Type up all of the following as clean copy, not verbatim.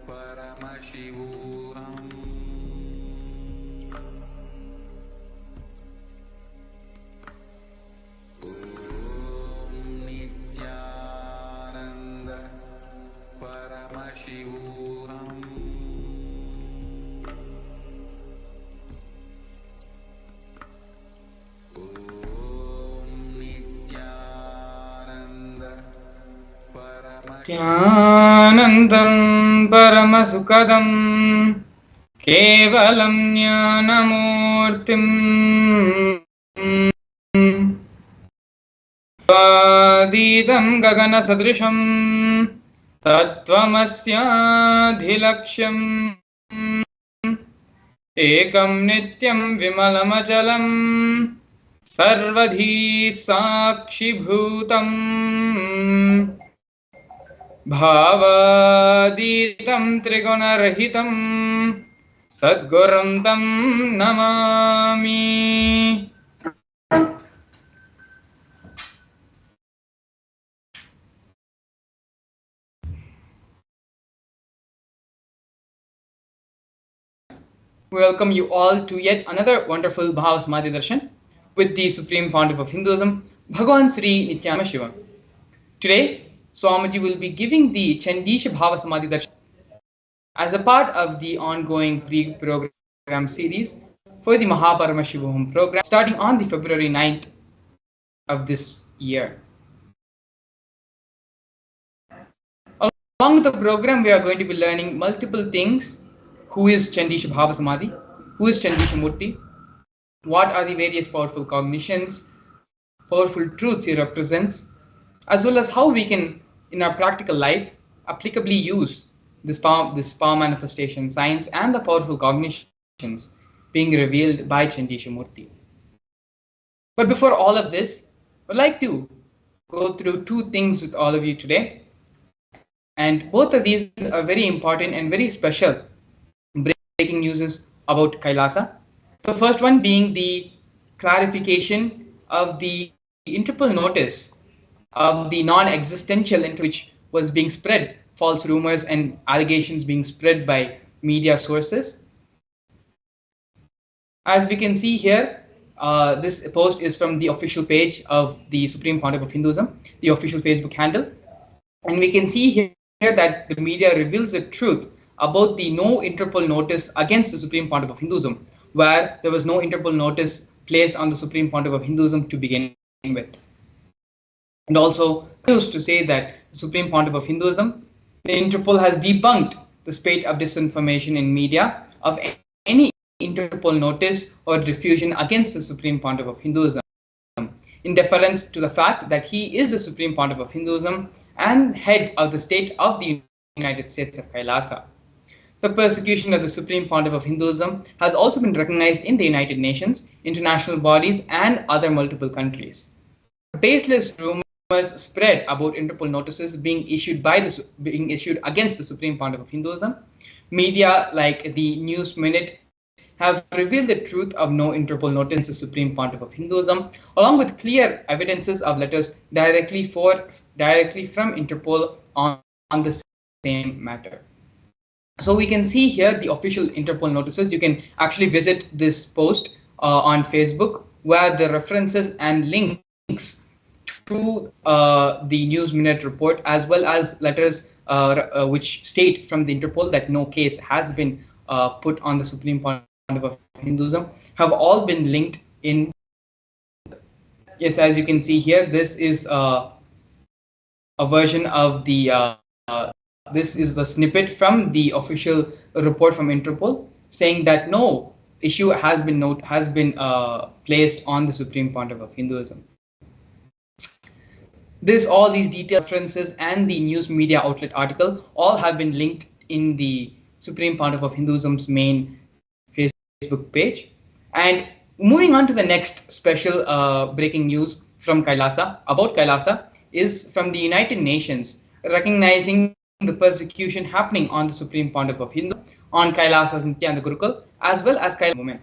Paramashivam. Nithyananda Paramashivam. Nithyanandam Paramasukadam Kevalam Jnanamurtim Adidam Gagana Sadrisham Tattvamasya-dhilaksham Ekam Nityam Vimalamachalam Sarvadhi Sakshi Bhutam Bhavaditam Trigunarahitam Sadgurum Tam Namami. Welcome you all to yet another wonderful Bhava Samadhi Darshan with the Supreme Pontiff of Hinduism, Bhagavan Sri Nithyananda Shivam. Today, Swamiji will be giving the Chandisha Bhava Samadhi Darshan as a part of the ongoing pre-program series for the Paramashivam program starting on the February 9th of this year. Along with the program, we are going to be learning multiple things. Who is Chandisha Bhava Samadhi? Who is Chandisha Murthy? What are the various powerful cognitions, powerful truths he represents, as well as how we can, in our practical life, applicably use this power manifestation science and the powerful cognitions being revealed by Chandisha Murthy. But before all of this, I would like to go through two things with all of you today. And both of these are very important and very special breaking news about Kailasa. The first one being the clarification of the Interpol notice of the non-existential into which was being spread, false rumors and allegations being spread by media sources. As we can see here, this post is from the official page of the Supreme Pontiff of Hinduism, the official Facebook handle. And we can see here that the media reveals the truth about the no Interpol notice against the Supreme Pontiff of Hinduism, where there was no Interpol notice placed on the Supreme Pontiff of Hinduism to begin with. And also, used to say that the Supreme Pontiff of Hinduism, the Interpol has debunked the spate of disinformation in media of any Interpol notice or diffusion against the Supreme Pontiff of Hinduism, in deference to the fact that he is the Supreme Pontiff of Hinduism and head of the state of the United States of Kailasa. The persecution of the Supreme Pontiff of Hinduism has also been recognized in the United Nations, international bodies, and other multiple countries. Baseless rumors spread about Interpol notices being issued against the Supreme Pontiff of Hinduism. Media like the News Minute have revealed the truth of no Interpol notice against the Supreme Pontiff of Hinduism, along with clear evidences of letters directly from Interpol on the same matter. So we can see here the official Interpol notices. You can actually visit this post on Facebook, where the references and links to the News Minute report, as well as letters which state from the Interpol that no case has been put on the Supreme Pontiff of Hinduism, have all been linked in. Yes, as you can see here, this is a version of the this is the snippet from the official report from Interpol saying that no issue has been placed on the Supreme Pontiff of Hinduism. All these detailed references and the news media outlet article all have been linked in the Supreme Pontiff of Hinduism's main Facebook page. And moving on to the next special breaking news from Kailasa, about Kailasa, is from the United Nations, recognizing the persecution happening on the Supreme Pontiff of Hindu, on Kailasa's Nithyananda Gurukul, as well as Kailasa movement.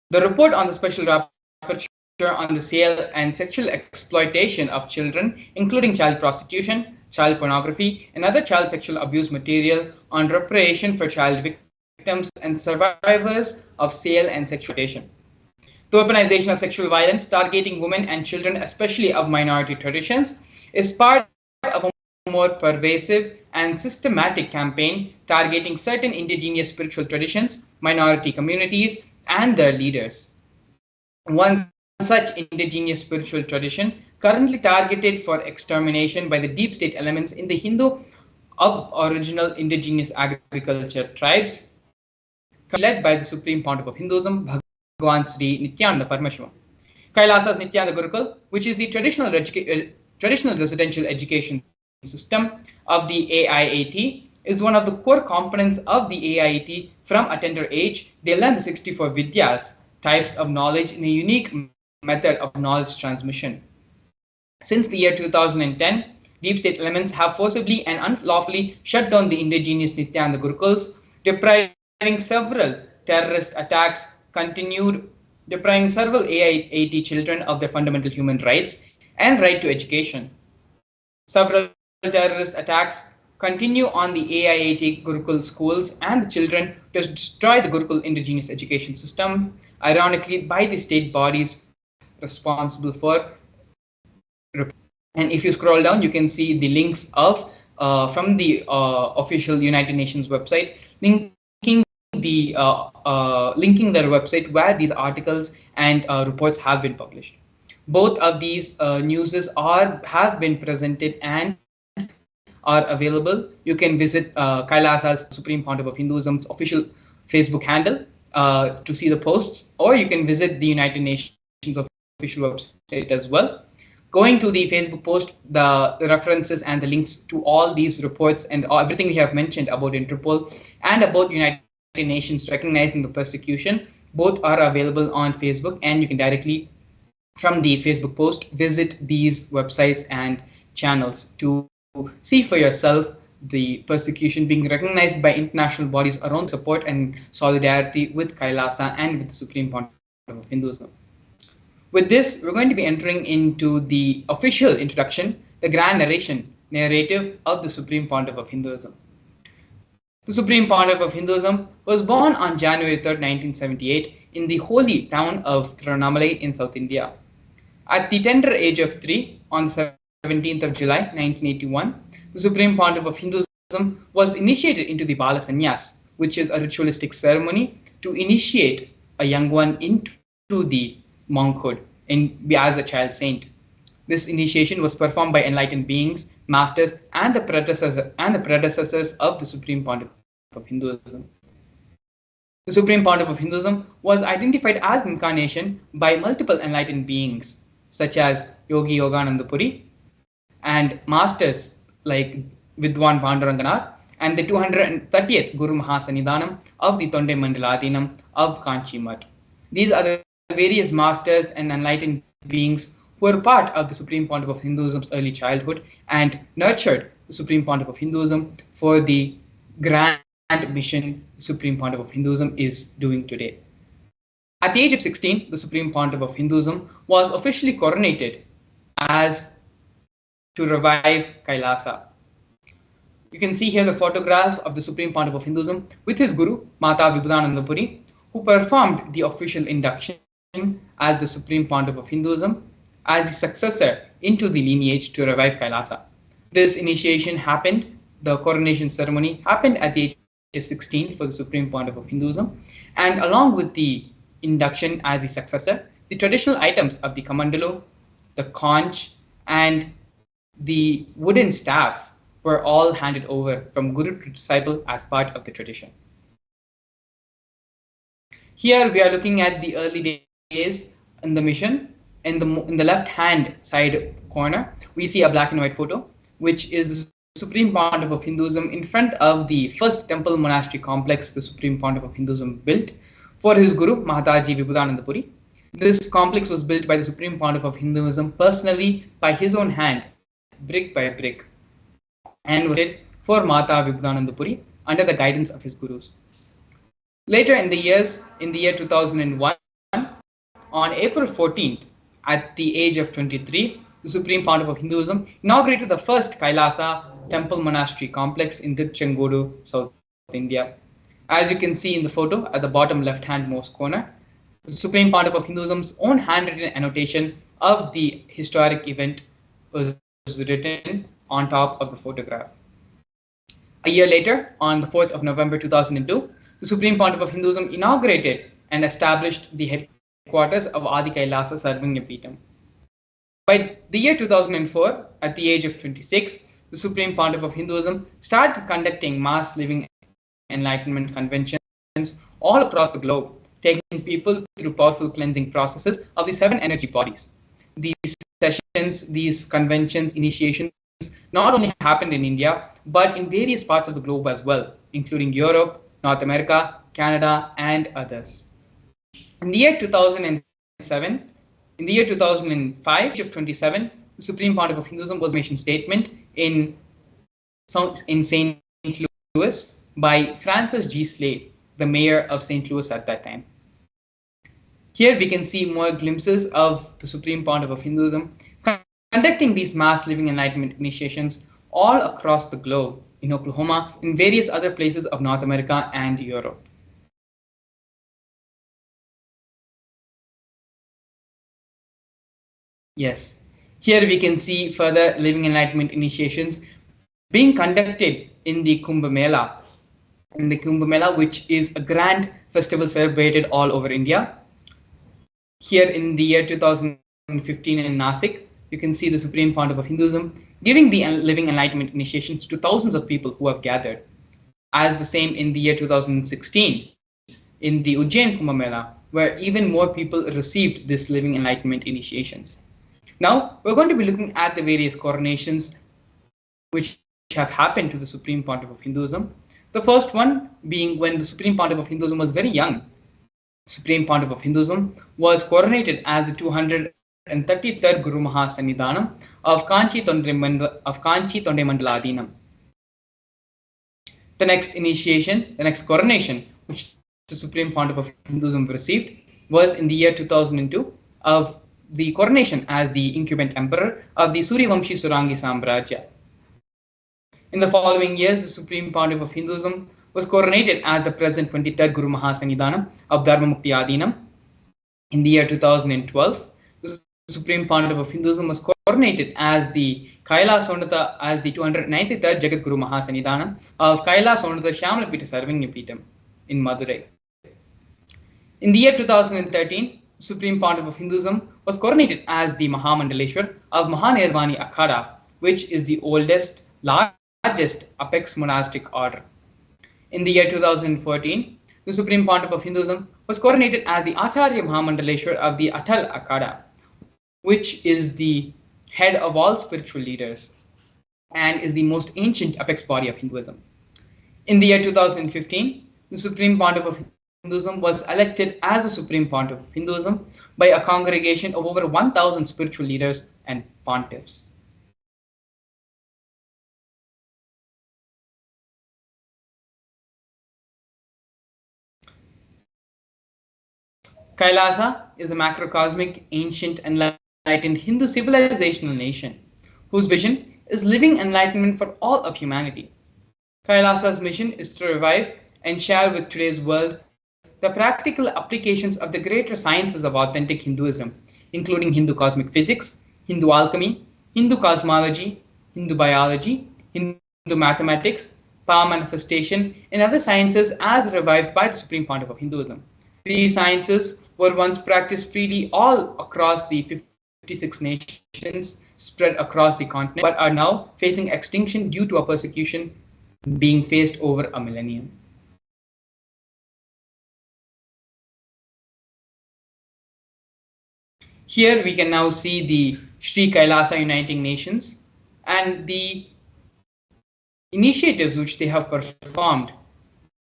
The report on the special rapporteur on the sale and sexual exploitation of children, including child prostitution, child pornography, and other child sexual abuse material on reparation for child victims and survivors of sale and sexual exploitation. The weaponization of sexual violence targeting women and children, especially of minority traditions, is part of a more pervasive and systematic campaign targeting certain indigenous spiritual traditions, minority communities, and their leaders. One such indigenous spiritual tradition, currently targeted for extermination by the deep state elements in the Hindu aboriginal indigenous agriculture tribes, currently led by the Supreme Pontiff of Hinduism, Bhagwan Sri Nithyananda Paramashivam. Kailasa's Nithyananda Gurukul, which is the traditional residential education system of the AIAT, is one of the core components of the AIAT. From a tender age, they learn the 64 Vidyas, types of knowledge, in a unique method of knowledge transmission. Since the year 2010, deep state elements have forcibly and unlawfully shut down the indigenous Nithyananda Gurukuls, depriving several terrorist attacks continued, depriving several AIAT children of their fundamental human rights and right to education. Several terrorist attacks continue on the AIAT Gurukul schools and the children to destroy the Gurukul indigenous education system, ironically by the state bodies responsible for. And if you scroll down, you can see the links of from the official United Nations website, linking their website where these articles and reports have been published. Both of these newses have been presented and are available. You can visit Kailasa's Supreme Pontiff of Hinduism's official Facebook handle to see the posts, or you can visit the United Nations official website as well. Going to the Facebook post, the references and the links to all these reports and everything we have mentioned about Interpol and about United Nations recognizing the persecution, both are available on Facebook, and you can directly, from the Facebook post, visit these websites and channels to see for yourself the persecution being recognized by international bodies around support and solidarity with Kailasa and with the Supreme Pontiff of Hinduism. With this, we're going to be entering into the official introduction, the grand narrative of the Supreme Pontiff of Hinduism. The Supreme Pontiff of Hinduism was born on January 3rd, 1978 in the holy town of Tiruvannamalai in South India. At the tender age of 3, on the 17th of July 1981, the Supreme Pontiff of Hinduism was initiated into the Bala Sannyas, which is a ritualistic ceremony to initiate a young one into the monkhood as a child saint. This initiation was performed by enlightened beings, masters, and the predecessors of the Supreme Pontiff of Hinduism. The Supreme Pontiff of Hinduism was identified as incarnation by multiple enlightened beings, such as Yogi Yogananda Puri and masters like Vidwan Panduranganath and the 230th Guru Mahasanidhanam of the Tonde Mandaladinam of Kanchi Mutt. These are the various masters and enlightened beings who were part of the Supreme Pontiff of Hinduism's early childhood and nurtured the Supreme Pontiff of Hinduism for the grand mission the Supreme Pontiff of Hinduism is doing today. At the age of 16, the Supreme Pontiff of Hinduism was officially coronated as to revive Kailasa. You can see here the photograph of the Supreme Pontiff of Hinduism with his guru, Mata Vibhudananda Puri, who performed the official induction as the Supreme Pontiff of Hinduism as the successor into the lineage to revive Kailasa. This initiation happened, the coronation ceremony happened at the age of 16 for the Supreme Pontiff of Hinduism, and along with the induction as the successor, the traditional items of the kamandalu, the conch, and the wooden staff were all handed over from guru to disciple as part of the tradition. Here we are looking at the early days in the mission. In the left hand side corner, we see a black and white photo, which is the Supreme Pontiff of Hinduism in front of the first temple monastery complex the Supreme Pontiff of Hinduism built for his guru, Mahataji Vibhudananda Puri. This complex was built by the Supreme Pontiff of Hinduism personally by his own hand, brick by brick, and was built for Mata Vibhudananda Puri under the guidance of his gurus. Later in the year 2001, on April 14th, at the age of 23, the Supreme Pontiff of Hinduism, inaugurated the first Kailasa temple monastery complex in Tiruchengodu, South India. As you can see in the photo at the bottom left-hand most corner, the Supreme Pontiff of Hinduism's own handwritten annotation of the historic event was written on top of the photograph. A year later, on the 4th of November 2002, the Supreme Pontiff of Hinduism inaugurated and established the headquarters of Adi Kailasa Sarvingyapeetham. By the year 2004, at the age of 26, the Supreme Pontiff of Hinduism started conducting mass living enlightenment conventions all across the globe, taking people through powerful cleansing processes of the 7 energy bodies. These sessions, these conventions, initiations not only happened in India, but in various parts of the globe as well, including Europe, North America, Canada, and others. In the year 2007, in the year 2005, age of 27, the Supreme Pontiff of Hinduism was mission statement in St. Louis by Francis G. Slade, the mayor of St. Louis at that time. Here we can see more glimpses of the Supreme Pontiff of Hinduism conducting these mass living enlightenment initiations all across the globe, in Oklahoma, in various other places of North America and Europe. Yes, here we can see further living enlightenment initiations being conducted in the Kumbh Mela, which is a grand festival celebrated all over India. Here in the year 2015 in Nasik, you can see the Supreme Pontiff of Hinduism giving the living enlightenment initiations to thousands of people who have gathered. As the same in the year 2016 in the Ujjain Kumbh Mela, where even more people received this living enlightenment initiations. Now, we're going to be looking at the various coronations which have happened to the Supreme Pontiff of Hinduism. The first one being when the Supreme Pontiff of Hinduism was very young. Supreme Pontiff of Hinduism was coronated as the 233rd Guru Mahasannidhanam of Kanchi Tondemandaladinam. The next initiation, the next coronation, which the Supreme Pontiff of Hinduism received was in the year 2002 of the coronation as the incumbent emperor of the Suryavamshi Surangi Samrajya. In the following years, the Supreme Pontiff of Hinduism was coronated as the present 23rd Guru Mahasannidhanam of Dharmamukti Adinam. In the year 2012, the Supreme Pontiff of Hinduism was coronated as the Kailasonatha as the 293rd Jagat Guru Mahasannidhanam of Kailasonatha Shyamalapita Sarvingyapeetham in Madurai. In the year 2013, the Supreme Pontiff of Hinduism was coronated as the Mahamandaleshwar of Mahanirvani Akhada, which is the oldest, largest apex monastic order. In the year 2014, the Supreme Pontiff of Hinduism was coronated as the Acharya Mahamandaleshwar of the Atal Akhada, which is the head of all spiritual leaders and is the most ancient apex body of Hinduism. In the year 2015, the Supreme Pontiff of Hinduism was elected as the Supreme Pontiff of Hinduism by a congregation of over 1,000 spiritual leaders and pontiffs. Kailasa is a macrocosmic, ancient, enlightened Hindu civilizational nation whose vision is living enlightenment for all of humanity. Kailasa's mission is to revive and share with today's world the practical applications of the greater sciences of authentic Hinduism, including Hindu cosmic physics, Hindu alchemy, Hindu cosmology, Hindu biology, Hindu mathematics, power manifestation, and other sciences as revived by the Supreme Pontiff of Hinduism. These sciences were once practiced freely all across the 56 nations spread across the continent, but are now facing extinction due to a persecution being faced over a millennium. Here we can now see the Sri Kailasa Uniting Nations and the initiatives which they have performed.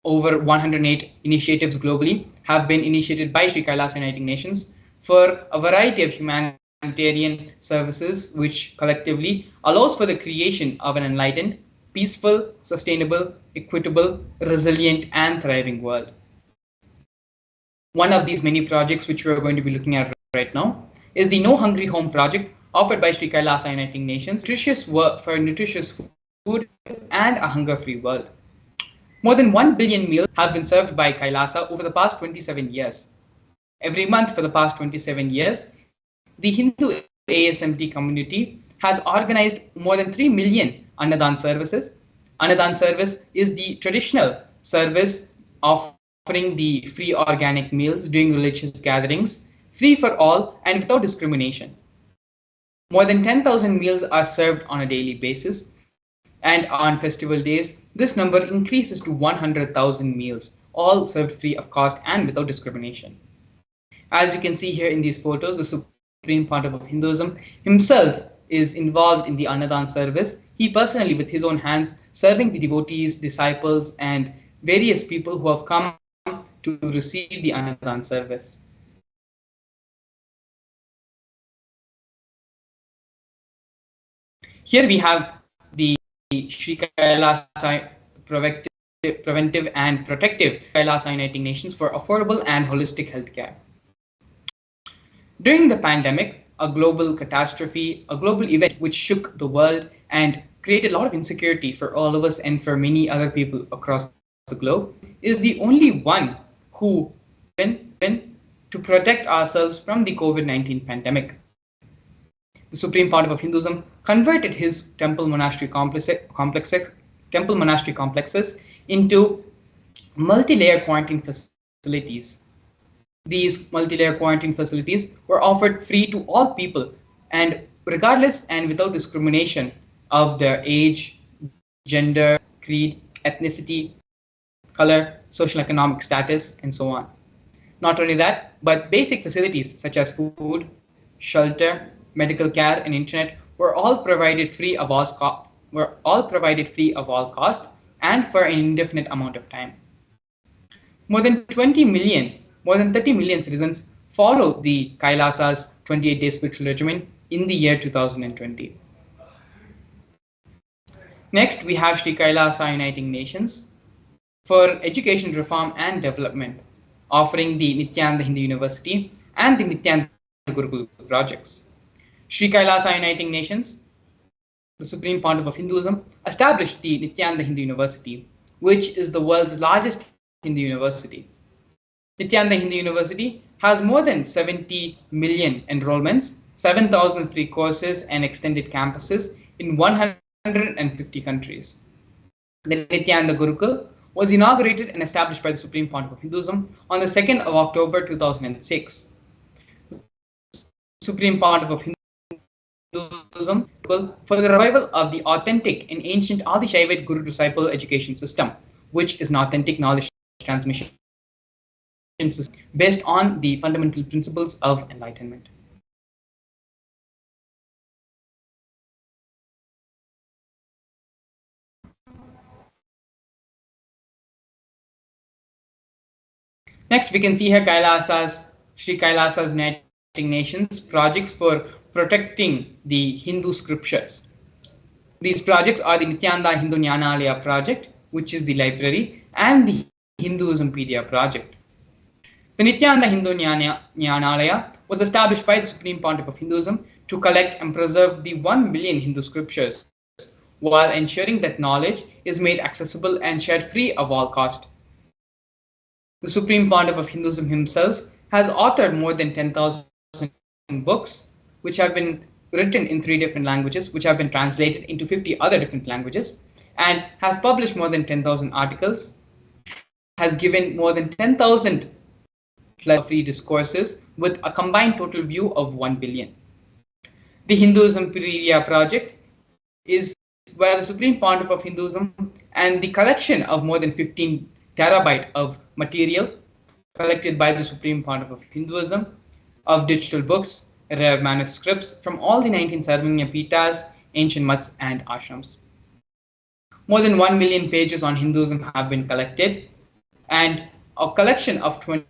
Over 108 initiatives globally have been initiated by Sri Kailasa Uniting Nations for a variety of humanitarian services, which collectively allows for the creation of an enlightened, peaceful, sustainable, equitable, resilient, and thriving world. One of these many projects which we are going to be looking at right now is the No Hungry Home project offered by Sri Kailasa Uniting Nations, nutritious work for nutritious food and a hunger-free world. More than 1 billion meals have been served by Kailasa over the past 27 years. Every month for the past 27 years, the Hindu ASMT community has organized more than 3 million Annadan services. Annadan service is the traditional service offering the free organic meals during religious gatherings, free for all and without discrimination. More than 10,000 meals are served on a daily basis, and on festival days, this number increases to 100,000 meals, all served free of cost and without discrimination. As you can see here in these photos, the Supreme Pontiff of Hinduism himself is involved in the Annadan service. He personally, with his own hands, serving the devotees, disciples, and various people who have come to receive the Annadan service. Here we have the Sri Kailasa Preventive and Protective Kailasa Uniting Nations for affordable and holistic healthcare. During the pandemic, a global catastrophe, a global event which shook the world and created a lot of insecurity for all of us and for many other people across the globe, is the only one who been to protect ourselves from the COVID-19 pandemic. The Supreme Pontiff of Hinduism converted his temple monastery complexes into multi-layer quarantine facilities. These multi-layer quarantine facilities were offered free to all people, and regardless and without discrimination of their age, gender, creed, ethnicity, color, social economic status, and so on. Not only that, but basic facilities such as food, shelter, medical care, and internet were all provided free of all cost, and for an indefinite amount of time. More than 30 million citizens follow the Kailasa's 28-day spiritual regimen in the year 2020. Next, we have Sri Kailasa Uniting Nations for Education Reform and Development, offering the Nithyananda Hindu University and the Nithyananda Gurukul projects. Sri Kailasa Uniting Nations, the Supreme Pontiff of Hinduism, established the Nithyananda Hindu University, which is the world's largest Hindu university. Nithyananda Hindu University has more than 70 million enrollments, 7,000 free courses and extended campuses in 150 countries. The Nithyananda Gurukul was inaugurated and established by the Supreme Pontiff of Hinduism on the 2nd of October 2006. The Supreme Pontiff of Hinduism for the revival of the authentic and ancient Adi Shaivite Guru-disciple education system, which is an authentic knowledge transmission system based on the fundamental principles of enlightenment. Next, we can see here Sri Kailasa's Uniting Nations projects for protecting the Hindu scriptures. These projects are the Nithyananda Hindu Jnanalaya project, which is the library, and the Hinduismpedia project. The Nithyananda Hindu Jnanalaya was established by the Supreme Pontiff of Hinduism to collect and preserve the 1 billion Hindu scriptures, while ensuring that knowledge is made accessible and shared free of all cost. The Supreme Pontiff of Hinduism himself has authored more than 10,000 books, which have been written in 3 different languages, which have been translated into 50 other different languages, and has published more than 10,000 articles, has given more than 10,000 free discourses with a combined total view of 1 billion. The Hinduismpedia project is where the Supreme Pontiff of Hinduism and the collection of more than 15 terabyte of material collected by the Supreme Pontiff of Hinduism, of digital books, rare manuscripts from all the 19 Sarvanya Pitas, ancient mats, and ashrams. More than 1 million pages on Hinduism have been collected, and a collection of 20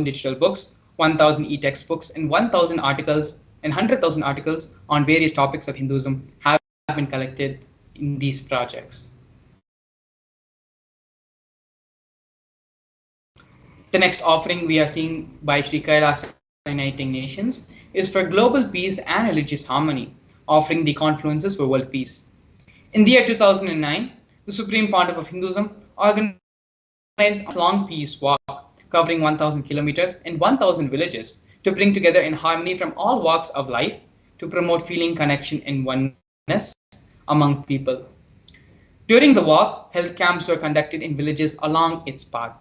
digital books, 1,000 e-textbooks, and 1,000 articles and 100,000 articles on various topics of Hinduism have been collected in these projects. The next offering we are seeing by Sri Kailasa Uniting Nations is for global peace and religious harmony, offering the confluences for world peace. In the year 2009, the Supreme Pontiff of Hinduism organized a month-long peace walk covering 1,000 kilometers in 1,000 villages to bring together in harmony from all walks of life to promote feeling, connection, and oneness among people. During the walk, health camps were conducted in villages along its path.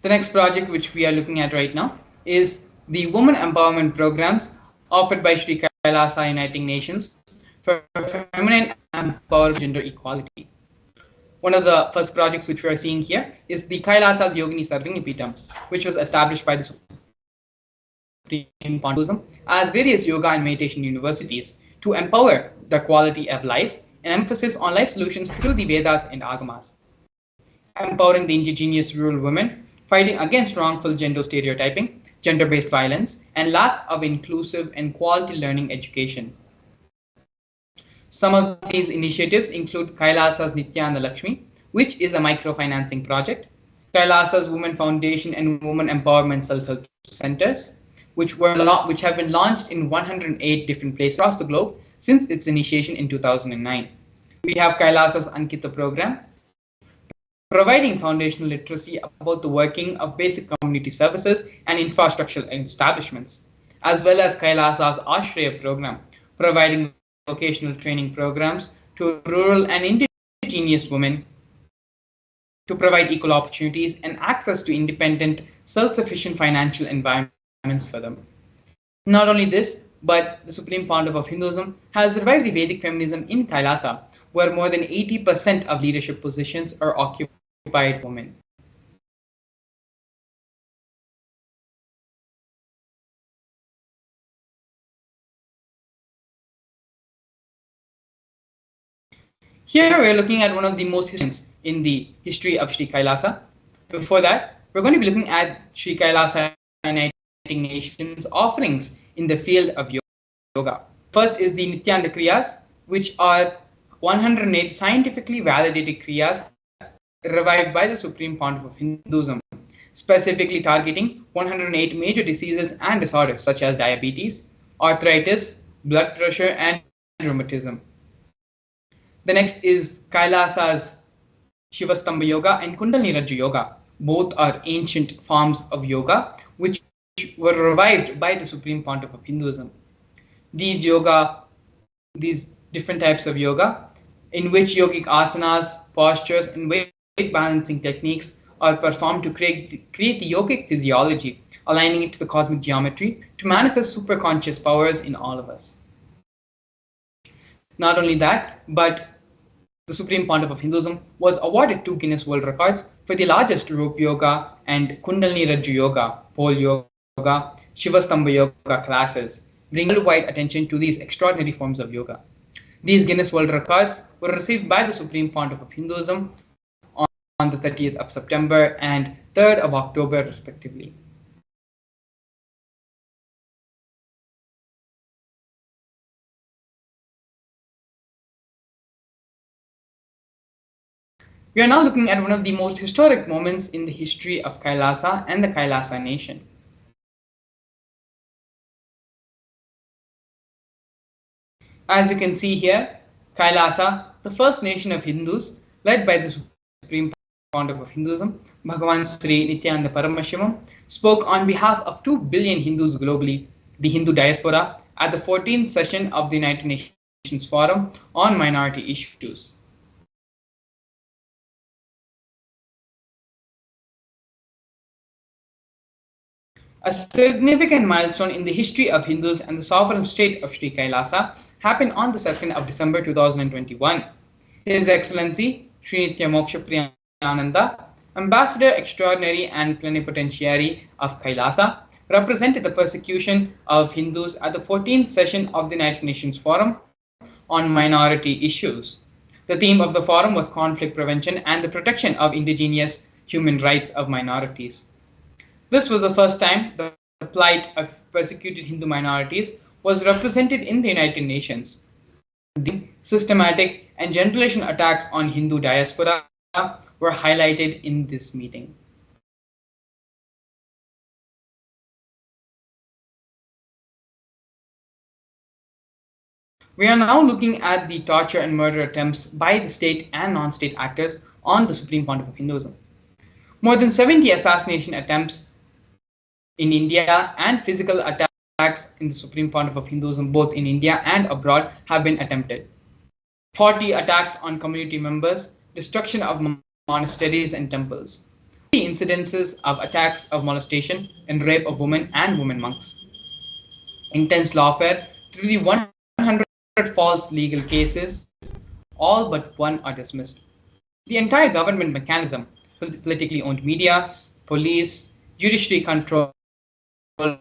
The next project which we are looking at right now is the Women Empowerment Programs offered by Sri Kailasa Uniting Nations for feminine empowerment and gender equality. One of the first projects which we are seeing here is the Kailasa's Yogini Sarvinipitam, which was established by the Supreme Pontiff as various yoga and meditation universities to empower the quality of life and emphasis on life solutions through the Vedas and Agamas, empowering the indigenous rural women, fighting against wrongful gender stereotyping, gender-based violence, and lack of inclusive and quality learning education. Some of these initiatives include Kailasa's Nithyananda Lakshmi, which is a microfinancing project, Kailasa's Women Foundation and Women Empowerment Self-Help Centers, which have been launched in 108 different places across the globe since its initiation in 2009. We have Kailasa's Ankita program, providing foundational literacy about the working of basic community services and infrastructural establishments, as well as Kailasa's Ashraya program, providing vocational training programs to rural and indigenous women to provide equal opportunities and access to independent, self-sufficient financial environments for them. Not only this, but the Supreme Pontiff of Hinduism has revived the Vedic feminism in Kailasa, where more than 80% of leadership positions are occupied by women. Here we're looking at one of the most historic in the history of Sri Kailasa. Before that, we're going to be looking at Sri Kailasa Uniting Nations offerings in the field of yoga. First is the Nityananda Kriyas, which are 108 scientifically validated Kriyas revived by the Supreme Pontiff of Hinduism, specifically targeting 108 major diseases and disorders such as diabetes, arthritis, blood pressure, and rheumatism. The next is Kailasa's Shivastambha Yoga and Kundalini Rajju Yoga. Both are ancient forms of yoga which were revived by the Supreme Pontiff of Hinduism. These different types of yoga, in which yogic asanas, postures, and weight balancing techniques are performed to create the yogic physiology, aligning it to the cosmic geometry to manifest superconscious powers in all of us. Not only that, but the Supreme Pontiff of Hinduism was awarded 2 Guinness World Records for the largest rope yoga and Kundalini Rajju Yoga, pole yoga, Shivastambha Yoga classes, bringing worldwide attention to these extraordinary forms of yoga. These Guinness World Records were received by the Supreme Pontiff of Hinduism on the 30th of September and 3rd of October, respectively. We are now looking at one of the most historic moments in the history of Kailasa and the Kailasa nation. As you can see here, Kailasa, the first nation of Hindus, led by the Supreme Pontiff of Hinduism, Bhagavan Sri Nithyananda Paramashivam, spoke on behalf of 2 billion Hindus globally, the Hindu diaspora, at the 14th session of the United Nations Forum on Minority Issues. A significant milestone in the history of Hindus and the sovereign state of Sri Kailasa happened on the 2nd of December 2021. His Excellency Sri Nitya Moksha Priyananda, Ambassador Extraordinary and Plenipotentiary of Kailasa, represented the persecution of Hindus at the 14th session of the United Nations Forum on Minority Issues. The theme of the forum was conflict prevention and the protection of indigenous human rights of minorities. This was the first time the plight of persecuted Hindu minorities was represented in the United Nations. The systematic and generalization attacks on Hindu diaspora were highlighted in this meeting. We are now looking at the torture and murder attempts by the state and non-state actors on the Supreme Pontiff of Hinduism. More than 70 assassination attempts in India and physical attacks in the Supreme Pontiff of Hinduism, both in India and abroad, have been attempted. 40 attacks on community members, destruction of monasteries and temples, 30 incidences of attacks of molestation and rape of women and women monks, intense lawfare through the 100 false legal cases, all but one are dismissed. The entire government mechanism, politically owned media, police, judiciary control, the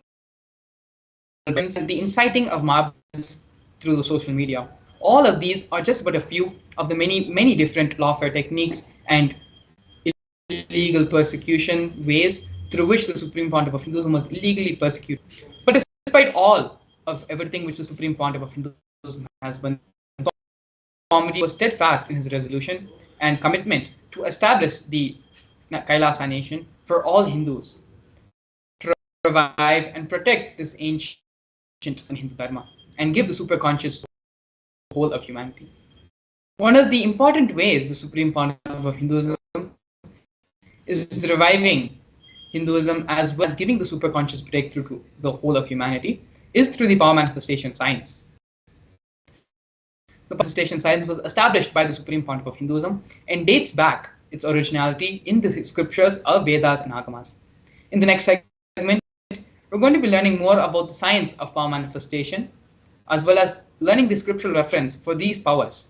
inciting of mobs through the social media. All of these are just but a few of the many different lawfare techniques and illegal persecution ways through which the Supreme Pontiff of Hinduism was illegally persecuted. But despite all of everything which the Supreme Pontiff of Hinduism has been, Swamiji was steadfast in his resolution and commitment to establish the Kailasa nation for all Hindus, to revive and protect this ancient Hindu Dharma and give the superconscious whole of humanity. One of the important ways the Supreme Pontiff of Hinduism is reviving Hinduism as well as giving the superconscious breakthrough to the whole of humanity is through the power manifestation science. The manifestation science was established by the Supreme Pontiff of Hinduism and dates back its originality in the scriptures of Vedas and Agamas. In the next segment, we're going to be learning more about the science of power manifestation, as well as learning the scriptural reference for these powers,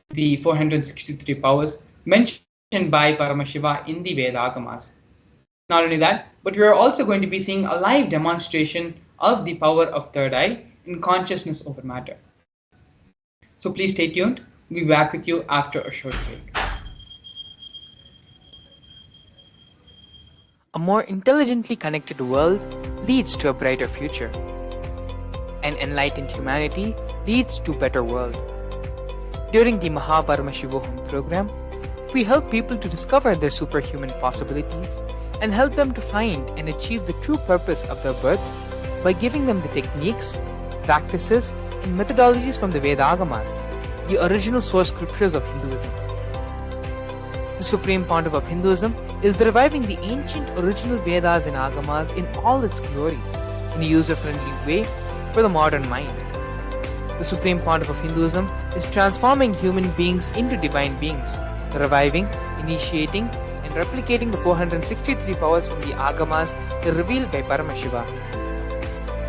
the 463 powers mentioned by Paramashivam in the Veda Agamas. Not only that, but we are also going to be seeing a live demonstration of the power of third eye in consciousness over matter. So please stay tuned. We'll be back with you after a short break. A more intelligently connected world leads to a brighter future. An enlightened humanity leads to a better world. During the Paramashivam program, we help people to discover their superhuman possibilities and help them to find and achieve the true purpose of their birth by giving them the techniques, practices, and methodologies from the Veda Agamas, the original source scriptures of Hinduism. The Supreme Pontiff of Hinduism is reviving the ancient original Vedas and Agamas in all its glory, in a user-friendly way for the modern mind. The Supreme Pontiff of Hinduism is transforming human beings into divine beings, reviving, initiating, and replicating the 463 powers from the Agamas revealed by Paramashivam.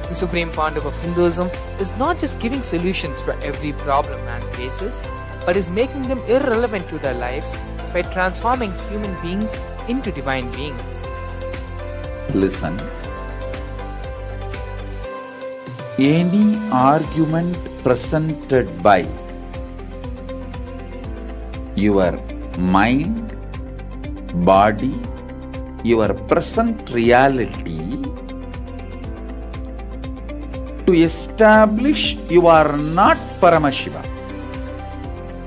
The Supreme Pontiff of Hinduism is not just giving solutions for every problem man faces, but is making them irrelevant to their lives by transforming human beings into divine beings. Listen. Any argument presented by your mind, body, your present reality to establish you are not Paramashiva,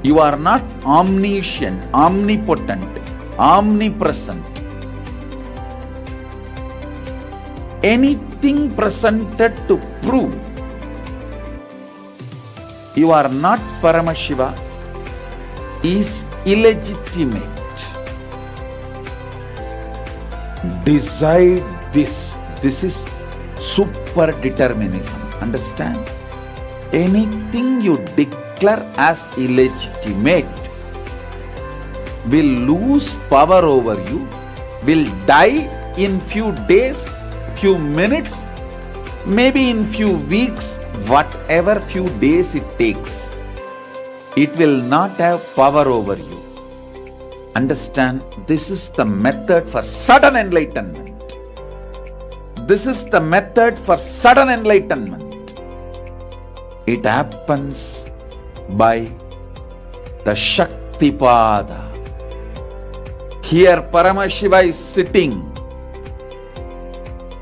you are not omniscient, omnipotent, omnipresent. Anything presented to prove you are not Paramashiva is illegitimate. Decide this. This is super determinism. Understand? Anything you declare as illegitimate will lose power over you, will die in few days, few minutes, maybe in few weeks, whatever few days it takes. It will not have power over you. Understand? This is the method for sudden enlightenment. This is the method for sudden enlightenment. It happens by the Shaktipada. Here Paramashiva is sitting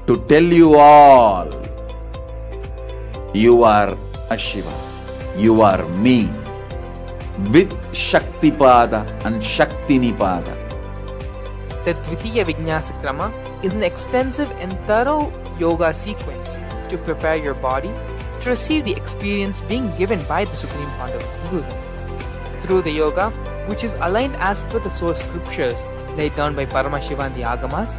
to tell you all, you are a Shiva, you are me, with Shaktipada and Shaktinipada. The Dvitiya Vinyasa Krama is an extensive and thorough yoga sequence to prepare your body to receive the experience being given by the Supreme Founder of Hinduism. Through the yoga, which is aligned as per the source scriptures laid down by Paramashivam and the Agamas,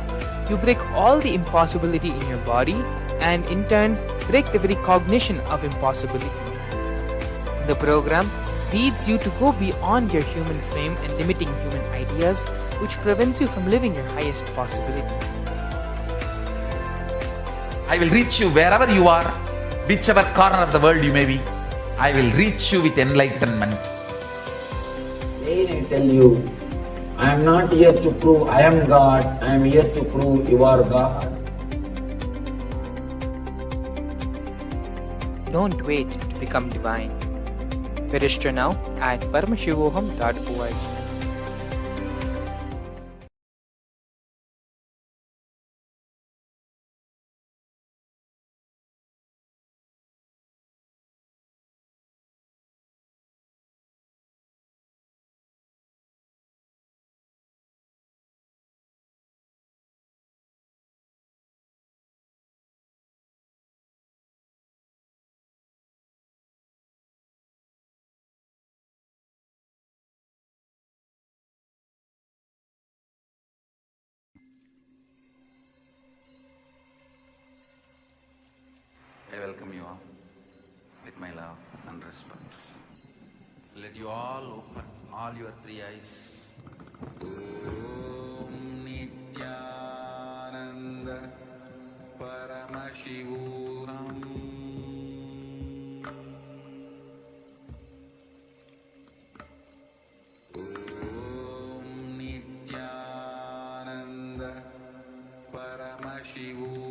you break all the impossibility in your body and in turn break the very cognition of impossibility. The program leads you to go beyond your human frame and limiting human ideas, which prevents you from living your highest possibility. I will reach you wherever you are, whichever corner of the world you may be. I will reach you with enlightenment. Again I tell you, I am not here to prove I am God, I am here to prove you are God. Don't wait to become divine. Register now at paramashivoham.org. I welcome you all with my love and respect. Let you all open all your three eyes. Om Nithyananda Paramashivam. Om Nithyananda Paramashivam.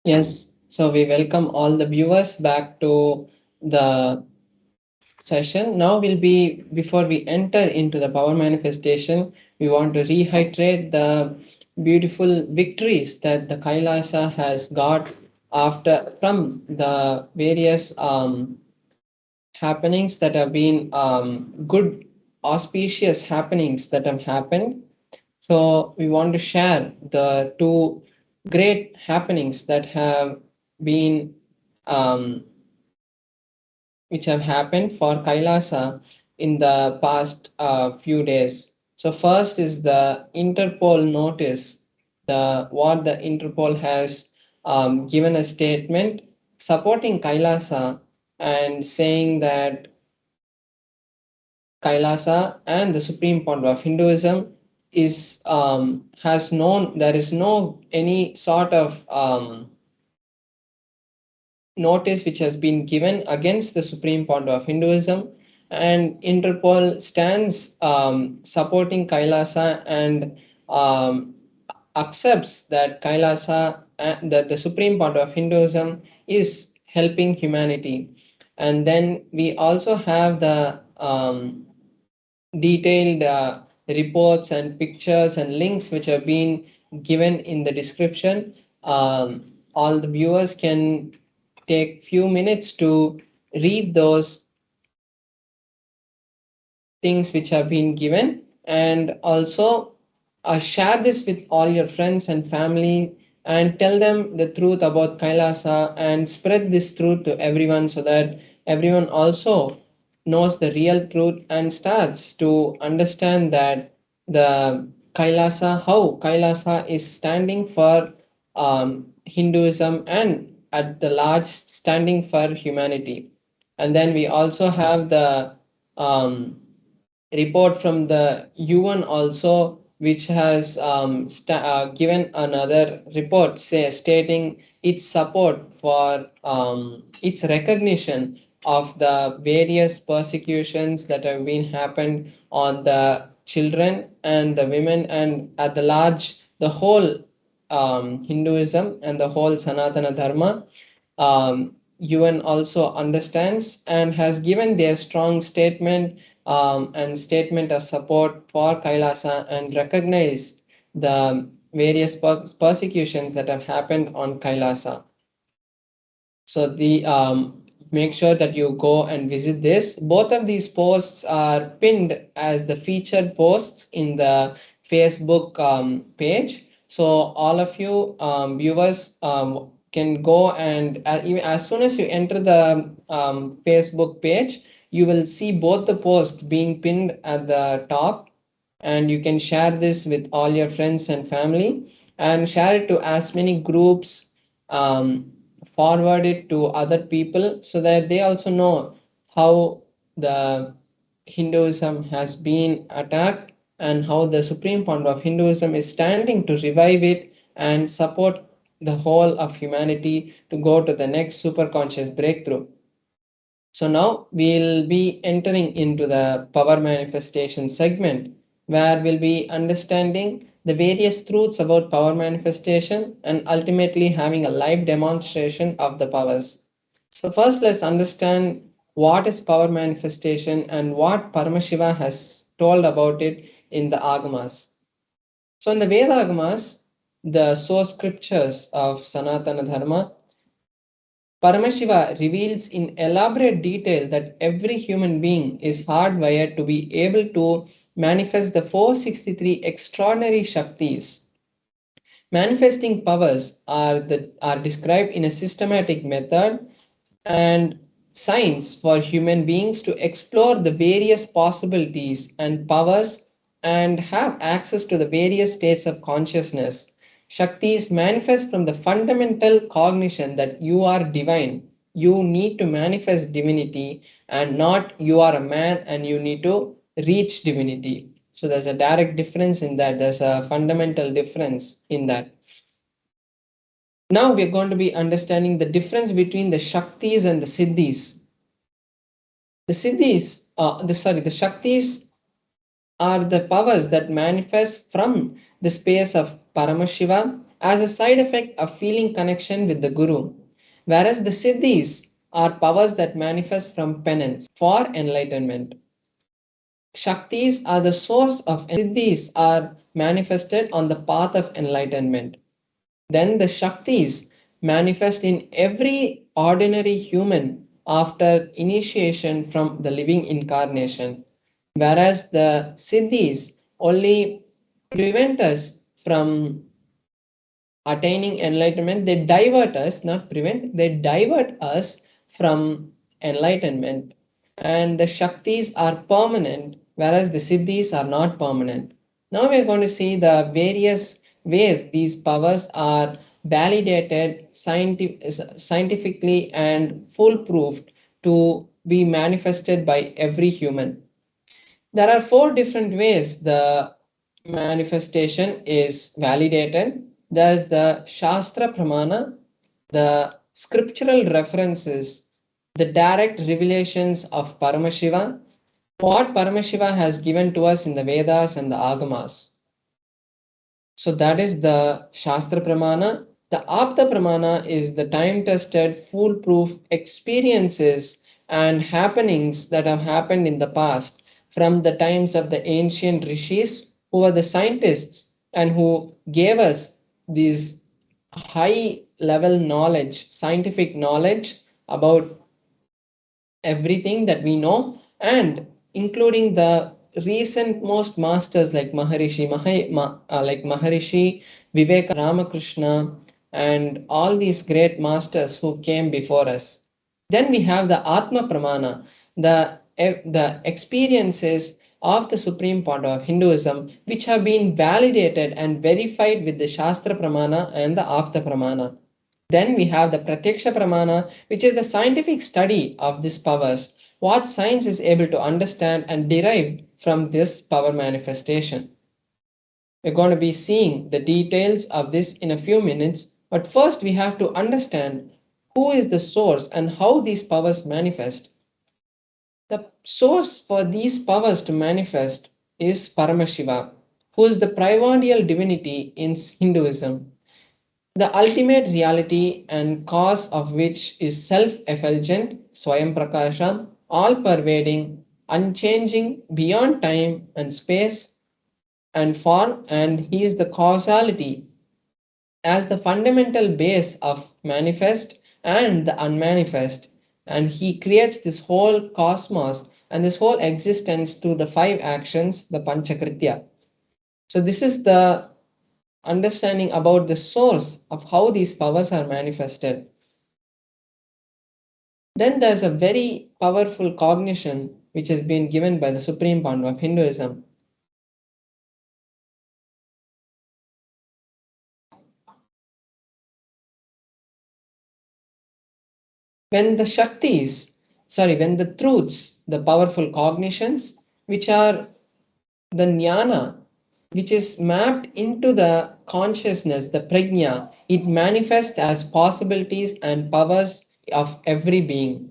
Yes, so we welcome all the viewers back to the session. Now will be, before we enter into the power manifestation, we want to reiterate the beautiful victories that the Kailasa has got after from the various happenings that have been good auspicious happenings that have happened. So we want to share the two great happenings that have been which have happened for Kailasa in the past few days. So first is the Interpol notice. The what the Interpol has given a statement supporting Kailasa and saying that Kailasa and the Supreme Point of Hinduism is has known there is no any sort of notice which has been given against the Supreme Point of Hinduism, and Interpol stands supporting Kailasa and accepts that Kailasa that the Supreme Point of Hinduism is helping humanity. And then we also have the detailed reports and pictures and links which have been given in the description. All the viewers can take few minutes to read those things which have been given, and also share this with all your friends and family and tell them the truth about Kailasa and spread this truth to everyone so that everyone also knows the real truth and starts to understand that the how Kailasa is standing for Hinduism and at the large standing for humanity. And then we also have the um, report from the UN also, which has given another report stating its support for its recognition of the various persecutions that have been happened on the children and the women and at the large the whole Hinduism and the whole Sanatana Dharma. UN also understands and has given their strong statement and statement of support for Kailasa and recognized the various persecutions that have happened on Kailasa. So the make sure that you go and visit this. Both of these posts are pinned as the featured posts in the Facebook page. So all of you viewers can go and even as soon as you enter the Facebook page, you will see both the posts being pinned at the top, and you can share this with all your friends and family and share it to as many groups, forward it to other people so that they also know how the Hinduism has been attacked and how the Supreme Founder of Hinduism is standing to revive it and support the whole of humanity to go to the next superconscious breakthrough. So now we'll be entering into the power manifestation segment where we'll be understanding the various truths about power manifestation and ultimately having a live demonstration of the powers. So first let's understand what is power manifestation and what Paramashiva has told about it in the Agamas. So in the Veda Agamas, the source scriptures of Sanatana Dharma, Paramashiva reveals in elaborate detail that every human being is hardwired to be able to manifest the 463 extraordinary Shaktis. Manifesting powers are described in a systematic method and science for human beings to explore the various possibilities and powers and have access to the various states of consciousness. Shaktis manifest from the fundamental cognition that you are divine. You need to manifest divinity and not you are a man and you need to reach divinity. So there's a direct difference in that. There's a fundamental difference in that. Now we're going to be understanding the difference between the Shaktis and the Siddhis. The Shaktis are the powers that manifest from the space of Paramashiva as a side effect of feeling connection with the Guru, whereas the Siddhis are powers that manifest from penance for enlightenment. Shaktis are the source of Siddhis are manifested on the path of enlightenment. Then the Shaktis manifest in every ordinary human after initiation from the living incarnation, whereas the Siddhis only prevent us from attaining enlightenment. They divert us, not prevent, they divert us from enlightenment. And the Shaktis are permanent, whereas the Siddhis are not permanent. Now we are going to see the various ways these powers are validated scientifically and foolproofed to be manifested by every human. There are 4 different ways the manifestation is validated. There's the Shastra Pramana, the scriptural references, the direct revelations of Paramashiva, what Paramashiva has given to us in the Vedas and the Agamas. So that is the Shastra Pramana. The Apta Pramana is the time-tested, foolproof experiences and happenings that have happened in the past from the times of the ancient rishis who were the scientists and who gave us these high level knowledge, scientific knowledge about everything that we know, and including the recent most masters like Maharishi Viveka Ramakrishna and all these great masters who came before us. Then we have the Atma Pramana, the experiences of the Supreme Founder of Hinduism, which have been validated and verified with the Shastra Pramana and the Apta Pramana. Then we have the Pratyaksha Pramana, which is the scientific study of these powers, what science is able to understand and derive from this power manifestation. We're going to be seeing the details of this in a few minutes, but first we have to understand who is the source and how these powers manifest. The source for these powers to manifest is Paramashiva, who is the primordial divinity in Hinduism, the ultimate reality and cause of which is self-effulgent, Swayam Prakasha, all-pervading, unchanging, beyond time and space, and form, and he is the causality as the fundamental base of manifest and the unmanifest, and he creates this whole cosmos and this whole existence through the five actions, the panchakritya. So this is the understanding about the source of how these powers are manifested. Then there's a very powerful cognition which has been given by the supreme point of Hinduism. When the Shaktis, when the truths, the powerful cognitions, which are the jnana, which is mapped into the consciousness, the prajna, it manifests as possibilities and powers of every being.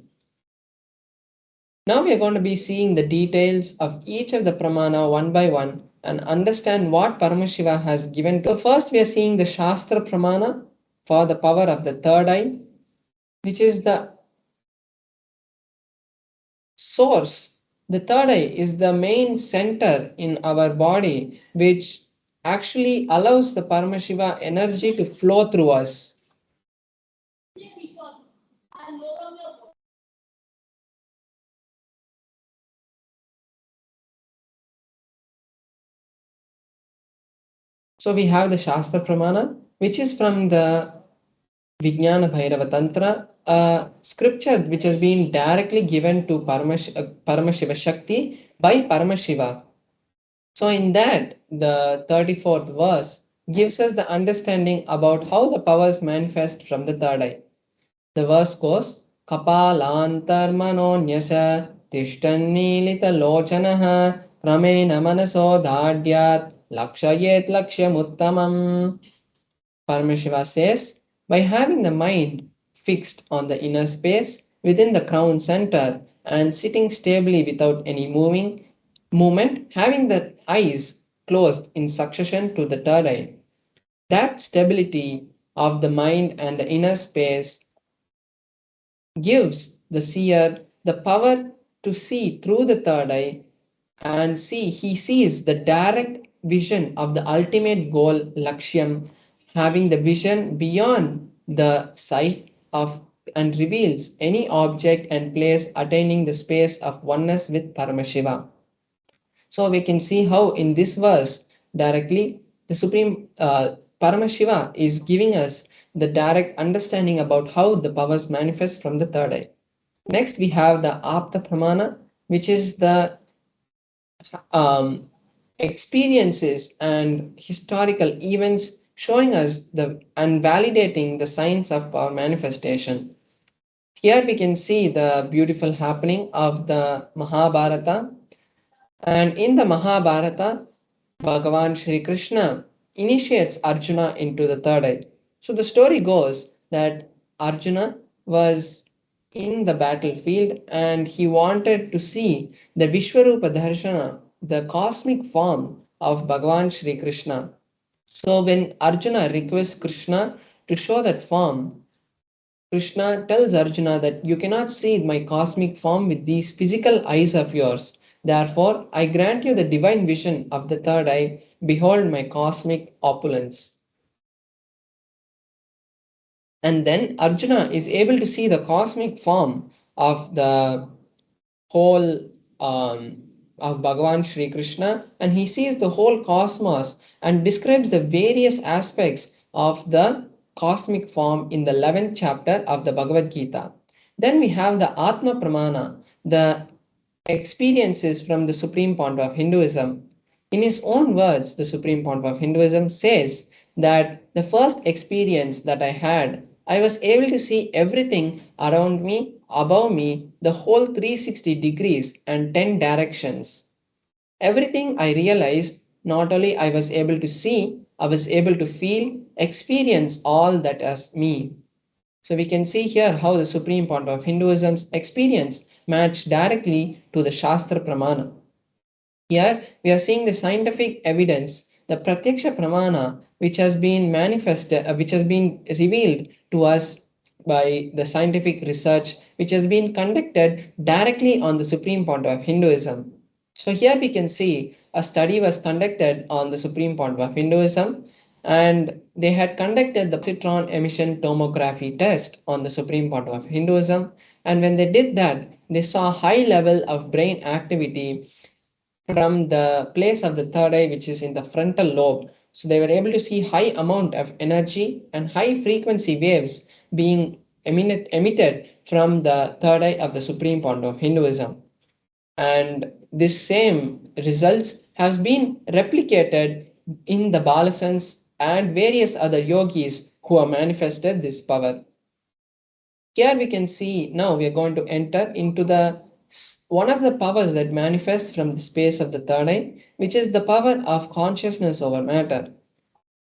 Now we are going to be seeing the details of each of the pramana one by one and understand what Paramashiva has given to. So first we are seeing the Shastra pramana for the power of the third eye, which is the source. The third eye is the main center in our body which actually allows the Paramashiva energy to flow through us. So we have the Shastra Pramana, which is from the Vijnana Bhairava Tantra, a scripture which has been directly given to Paramashiva Shakti by Paramashiva. So in that, the 34th verse gives us the understanding about how the powers manifest from the third eye. The verse goes, Kapalantarmanonyasa Tishtanmilita Lochanaha Ramena Manaso Dhadyat Lakshayet Lakshyamuttamam. Paramashiva says, by having the mind fixed on the inner space within the crown center and sitting stably without any movement, having the eyes closed in succession to the third eye, that stability of the mind and the inner space gives the seer the power to see through the third eye and he sees the direct vision of the ultimate goal, Lakshyam, having the vision beyond the sight of and reveals any object and place attaining the space of oneness with Paramashiva. So we can see how in this verse directly the Supreme Paramashiva is giving us the direct understanding about how the powers manifest from the third eye. Next we have the Apta Pramana, which is the experiences and historical events showing us the and validating the signs of power manifestation. Here we can see the beautiful happening of the Mahabharata, and in the Mahabharata, Bhagavan Shri Krishna initiates Arjuna into the third eye. So the story goes that Arjuna was in the battlefield and he wanted to see the Vishwarupa Darshana, the cosmic form of Bhagavan Shri Krishna. So when Arjuna requests Krishna to show that form, Krishna tells Arjuna that you cannot see my cosmic form with these physical eyes of yours. Therefore, I grant you the divine vision of the third eye. Behold my cosmic opulence. And then Arjuna is able to see the cosmic form of the whole of Bhagavan Shri Krishna, and he sees the whole cosmos and describes the various aspects of the cosmic form in the 11th chapter of the Bhagavad Gita. Then we have the Atma Pramana, the experiences from the Supreme Point of Hinduism. In his own words, the Supreme Point of Hinduism says that the first experience that I had, I was able to see everything around me, above me, the whole 360 degrees and 10 directions. Everything I realized, not only I was able to see, I was able to feel, experience all that as me. So we can see here how the Supreme Point of Hinduism's experience matched directly to the Shastra Pramana. Here we are seeing the scientific evidence, the Pratyaksha Pramana, which has been which has been revealed to us by the scientific research which has been conducted directly on the Supreme Point of Hinduism. So here we can see a study was conducted on the Supreme Point of Hinduism, and they had conducted the positron emission tomography test on the Supreme Point of Hinduism. And when they did that, they saw high level of brain activity from the place of the third eye, which is in the frontal lobe. So they were able to see high amount of energy and high frequency waves being emitted from the third eye of the Supreme Point of Hinduism. And this same results has been replicated in the Balasans and various other yogis who have manifested this power. Here we can see now we are going to enter into the one of the powers that manifests from the space of the third eye, which is the power of consciousness over matter.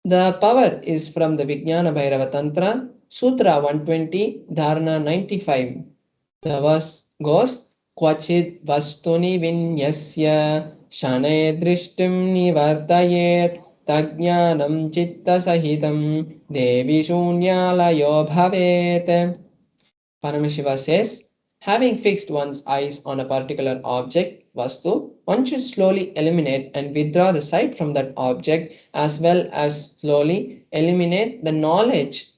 The power is from the Vijnana Bhairava Tantra, Sutra 120, Dharana 95. The verse goes, Kvachid vastuni vinyasya shanay drishtim nivartayet tajnanam chitta sahitam devi shunyalayo bhavet. Paramashiva says, having fixed one's eyes on a particular object, Vastu, one should slowly eliminate and withdraw the sight from that object as well as slowly eliminate the knowledge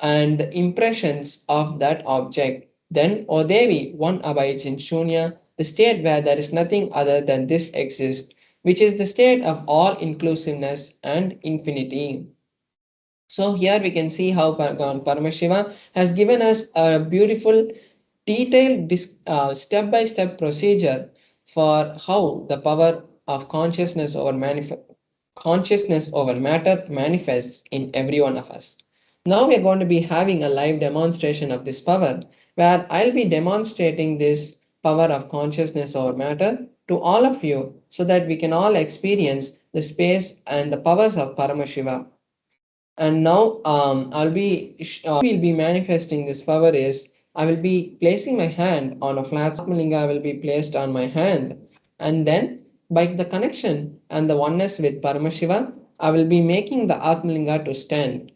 and the impressions of that object. Then, O Devi, one abides in Shunya, the state where there is nothing other than this exists, which is the state of all inclusiveness and infinity. So here we can see how Paramashiva has given us a beautiful, detailed step-by-step procedure for how the power of consciousness over matter manifests in every one of us. Now we are going to be having a live demonstration of this power, where I'll be demonstrating this power of consciousness over matter to all of you so that we can all experience the space and the powers of Paramashiva. And now will be manifesting this power is I will be placing my hand on a flat Atmalinga will be placed on my hand, and then by the connection and the oneness with Paramashiva, I will be making the Atmalinga to stand.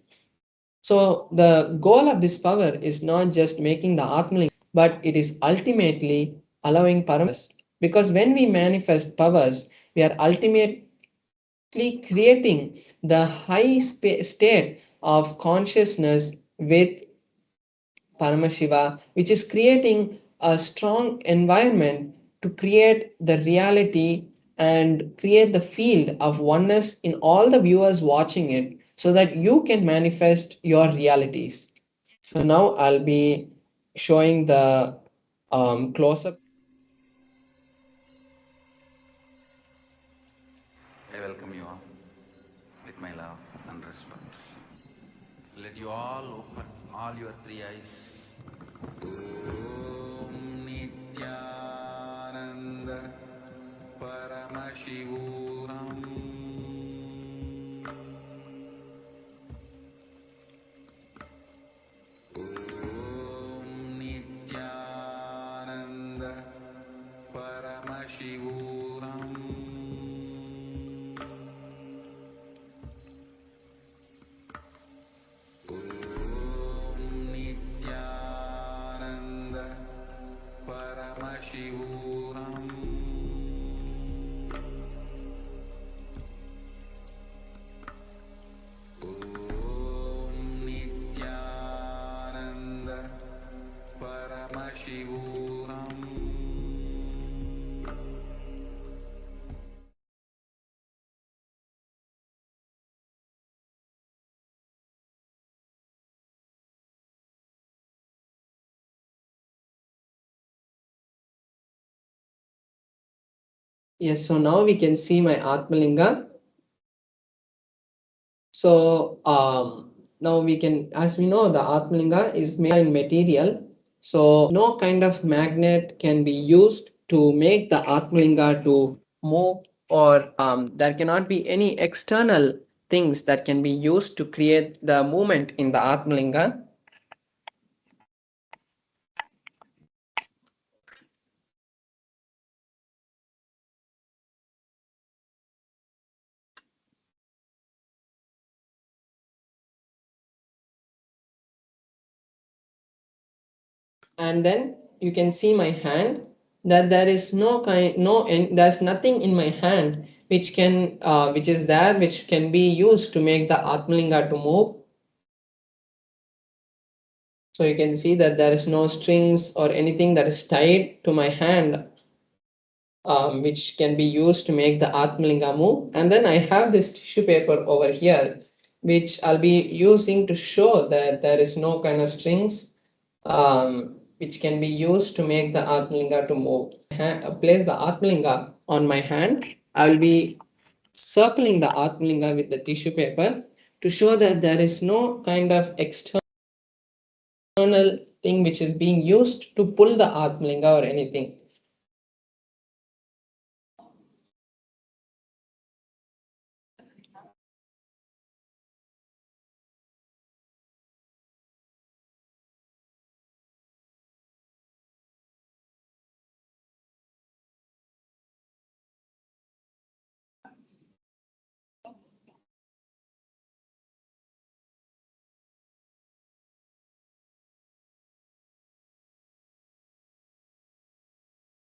So the goal of this power is not just making the Atmalinga, but it is ultimately allowing Paramashiva. Because when we manifest powers, we are ultimately creating the state of consciousness with Paramashiva, which is creating a strong environment to create the reality and create the field of oneness in all the viewers watching it so that you can manifest your realities. So now I'll be showing the close up. I welcome you all with my love and respect. Let you all open all your three eyes. Om Nithyananda Paramashivam. Om Nithyananda Paramashivam. Om Nithyananda Paramashivam. Om Nithyananda Paramashivam. Yes, so now we can see my Atmalinga. So now we can, as we know, the Atmalinga is made in material. So no kind of magnet can be used to make the Atmalinga to move, or there cannot be any external things that can be used to create the movement in the Atmalinga. And then you can see my hand. that there is there's nothing in my hand which can be used to make the Atmalinga to move. So you can see that there is no strings or anything that is tied to my hand, which can be used to make the Atmalinga move. And then I have this tissue paper over here, which I'll be using to show that there is no kind of strings which can be used to make the Atmalinga to move. Place the Atmalinga on my hand. I will be circling the Atmalinga with the tissue paper to show that there is no kind of external thing which is being used to pull the Atmalinga or anything.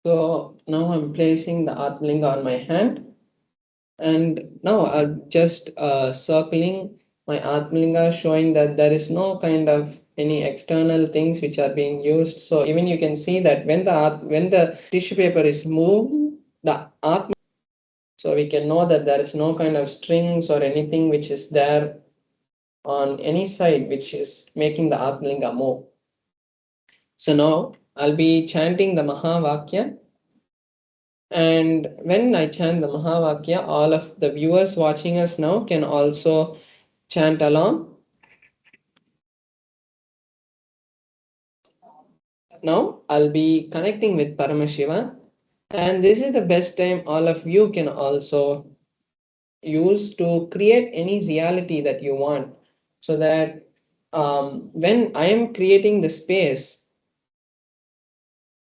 So now I'm placing the Atmalinga on my hand, and now I'm just circling my Atmalinga, showing that there is no kind of any external things which are being used. So even you can see that when the tissue paper is moved, the Atmalinga, so we can know that there is no kind of strings or anything which is there on any side which is making the Atmalinga move. So now I'll be chanting the Mahavakya. And when I chant the Mahavakya, all of the viewers watching us now can also chant along. Now I'll be connecting with Paramashivam, and this is the best time all of you can also use to create any reality that you want, so that when I am creating the space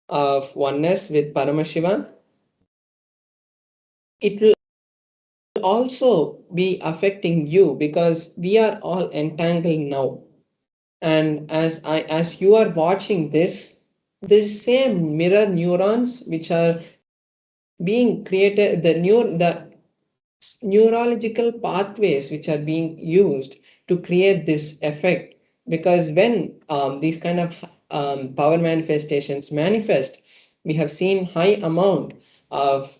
of oneness with Paramashivam, it will also be affecting you, because we are all entangled now. And as you are watching this same mirror neurons which are being created, the neurological pathways which are being used to create this effect, because when these kind of power manifestations manifest, we have seen high amount of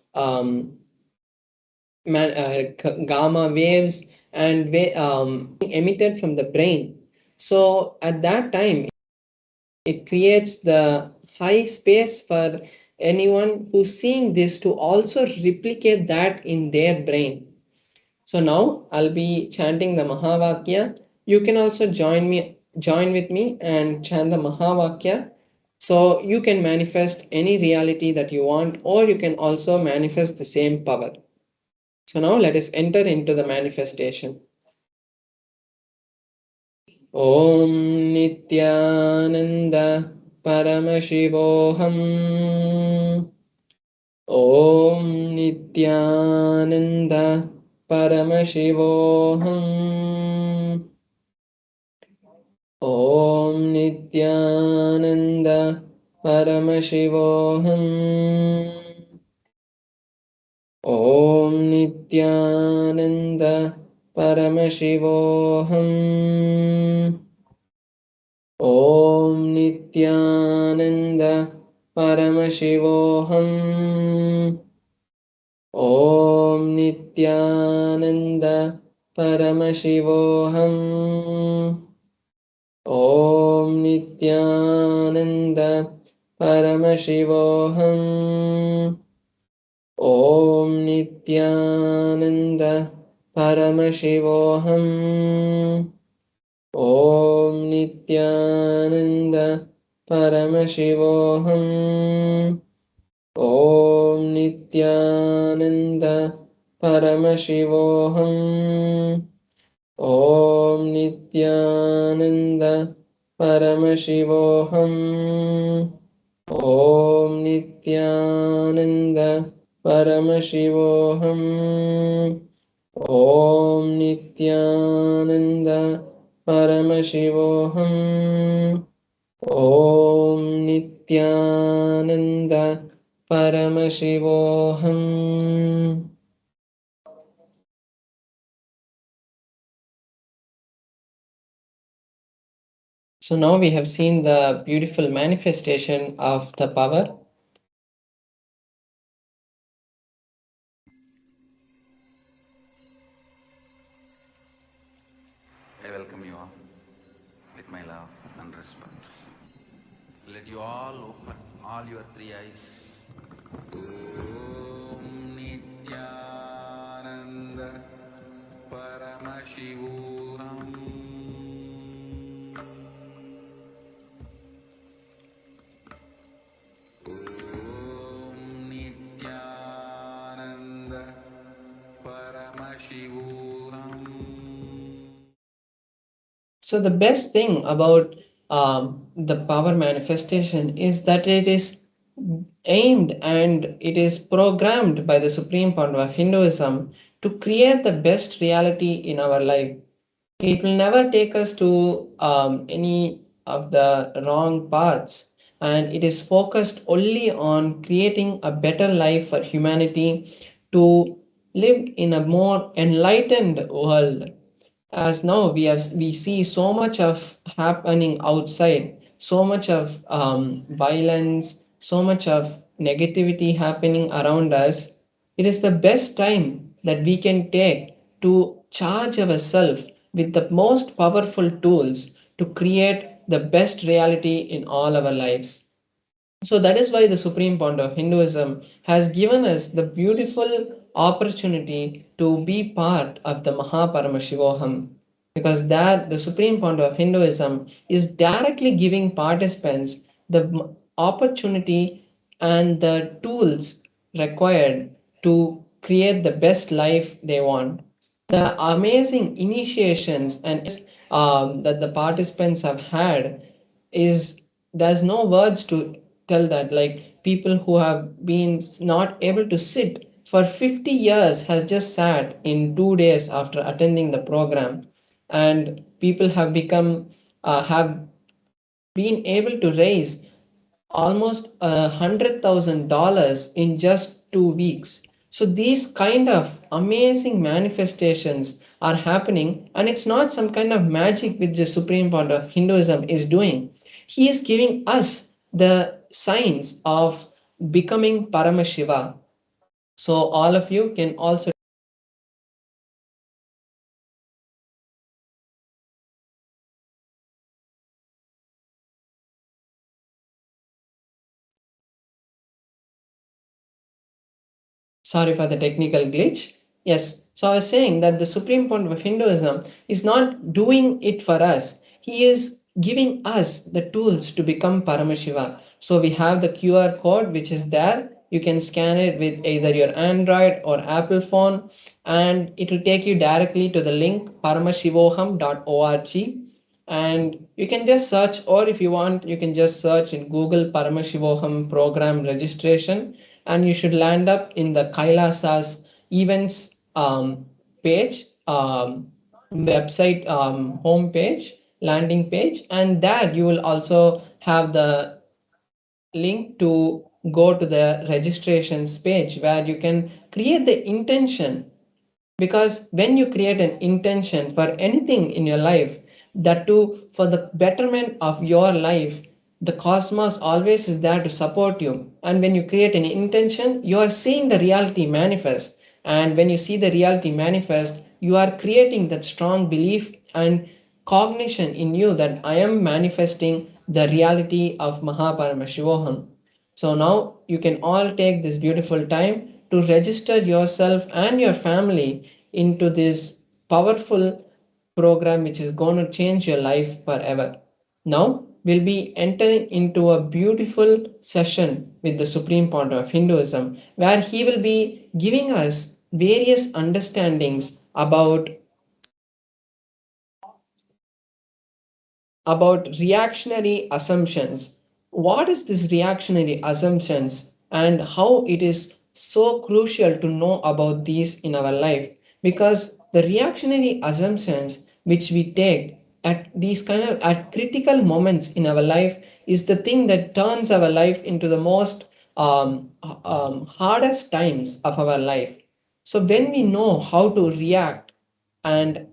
gamma waves and emitted from the brain. So at that time, it creates the high space for anyone who's seeing this to also replicate that in their brain. So now I'll be chanting the Mahavakya. You can also join with me and chant the Mahavakya. So you can manifest any reality that you want, or you can also manifest the same power. So now let us enter into the manifestation. Om Nithyananda Paramashivoham. Om Nithyananda Paramashivoham. Om Nithyananda Paramashivoham. Om Nithyananda Paramashivoham. Om Nithyananda Paramashivoham. Om Nithyananda Paramashivoham. Om Nithyananda Paramashivoham. Om Nithyananda Paramashivoham. Om Nithyananda Paramashivoham. Om Nithyananda Paramashivoham. Om Nithyananda Paramashivoham. Om Nithyananda Paramashivoham. Om Nithyananda Paramashivoham. Om Nithyananda Paramashivoham. So now we have seen the beautiful manifestation of the power. I welcome you all with my love and respect. Let you all open all your three eyes. Om Nithyananda Paramashivam. Om Nithyananda Paramashivam. So the best thing about the power manifestation is that it is aimed and it is programmed by the Supreme Pontiff of Hinduism to create the best reality in our life. It will never take us to any of the wrong paths, and it is focused only on creating a better life for humanity to live in a more enlightened world. As now we see so much of happening outside, so much of violence, so much of negativity happening around us. It is the best time that we can take to charge ourselves with the most powerful tools to create the best reality in all our lives. So that is why the Supreme Pontiff of Hinduism has given us the beautiful opportunity to be part of the Mahaparamashivoham. Because that the Supreme Pontiff of Hinduism is directly giving participants the opportunity and the tools required to create the best life they want. The amazing initiations and that the participants have had is there's no words to tell that. Like people who have been not able to sit for 50 years has just sat in 2 days after attending the program, and people have become have been able to raise almost $100,000 in just 2 weeks. So these kind of amazing manifestations are happening, and it's not some kind of magic which the Supreme Pontiff of Hinduism is doing. He is giving us the signs of becoming Paramashiva. So all of you can also. Sorry for the technical glitch. Yes, so I was saying that the Supreme Point of Hinduism is not doing it for us. He is giving us the tools to become Paramashiva. So we have the QR code which is there. You can scan it with either your Android or Apple phone, and it will take you directly to the link paramashivoham.org, and you can just search, or if you want you can just search in Google Paramashivoham program registration, and you should land up in the Kailasa's events page, website home page, landing page, and there you will also have the link to go to the registrations page where you can create the intention. Because when you create an intention for anything in your life, that too for the betterment of your life, the cosmos always is there to support you. And when you create an intention, you are seeing the reality manifest. And when you see the reality manifest, you are creating that strong belief and cognition in you that I am manifesting the reality of Mahaparamashivoham. So now you can all take this beautiful time to register yourself and your family into this powerful program which is going to change your life forever. Now we'll be entering into a beautiful session with the Supreme Pontiff of Hinduism, where he will be giving us various understandings about reactionary assumptions. What is this reactionary assumptions and how it is so crucial to know about these in our life? Because the reactionary assumptions which we take at these kind of at critical moments in our life is the thing that turns our life into the most hardest times of our life. So when we know how to react and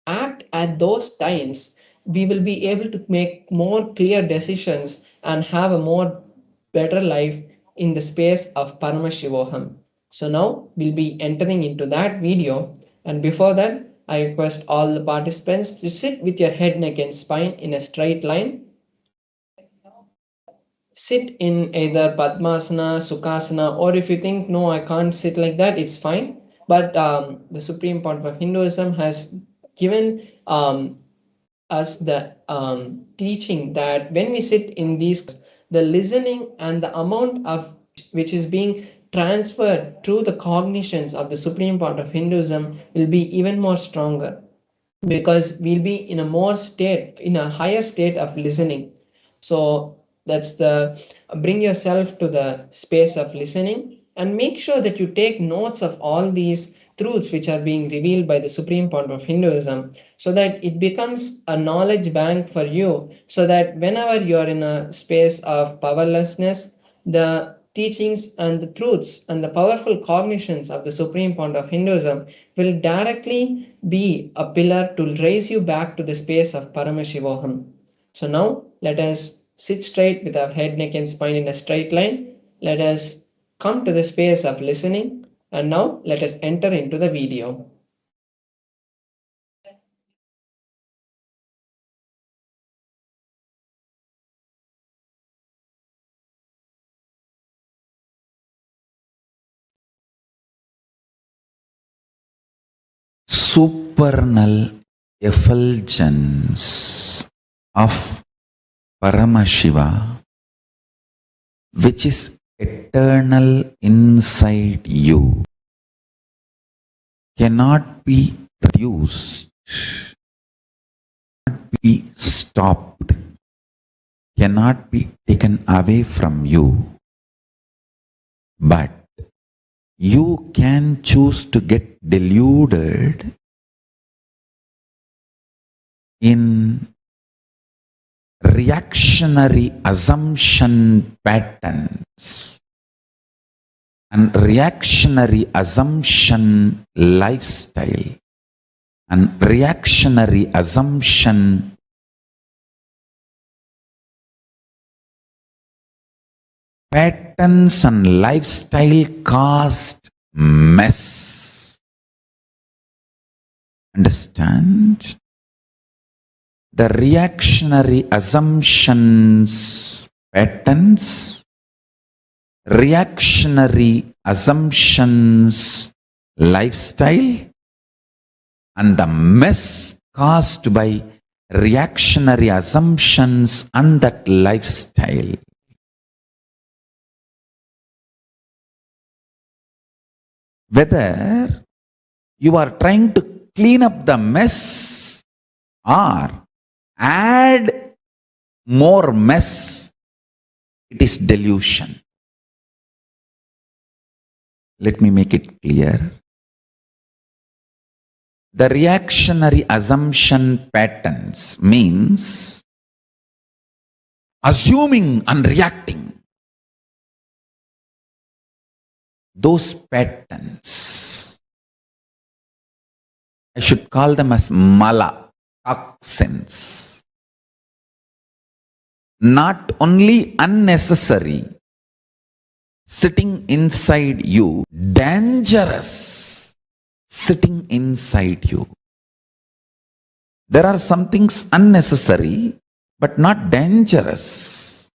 act at those times, we will be able to make more clear decisions and have a more better life in the space of Paramashivoham. So now we'll be entering into that video, and before that I request all the participants to sit with your head, neck and spine in a straight line. Sit in either Padmasana, Sukhasana, or if you think no, I can't sit like that, it's fine. But the supreme point of Hinduism has given us the teaching that when we sit in these, the listening and the amount of which is being transferred through the cognitions of the supreme point of Hinduism will be even more stronger, because we'll be in a more state, in a higher state of listening. So that's the bring yourself to the space of listening and make sure that you take notes of all these truths which are being revealed by the supreme point of Hinduism, so that it becomes a knowledge bank for you, so that whenever you're in a space of powerlessness, the teachings and the truths and the powerful cognitions of the supreme point of Hinduism will directly be a pillar to raise you back to the space of Paramashivoham. So now let us sit straight with our head, neck and spine in a straight line. Let us come to the space of listening, and now let us enter into the video. Supernal effulgence of Paramashiva, which is eternal inside you, cannot be reduced, cannot be stopped, cannot be taken away from you, but you can choose to get deluded in reactionary assumption patterns and reactionary assumption lifestyle and reactionary assumption patterns and lifestyle caused mess. Understand? The reactionary assumptions patterns, reactionary assumptions lifestyle, and the mess caused by reactionary assumptions and that lifestyle. Whether you are trying to clean up the mess or add more mess, it is delusion. Let me make it clear. The reactionary assumption patterns means assuming and reacting. Those patterns, I should call them as mala, toxins. Not only unnecessary, sitting inside you, dangerous, sitting inside you. There are some things unnecessary, but not dangerous.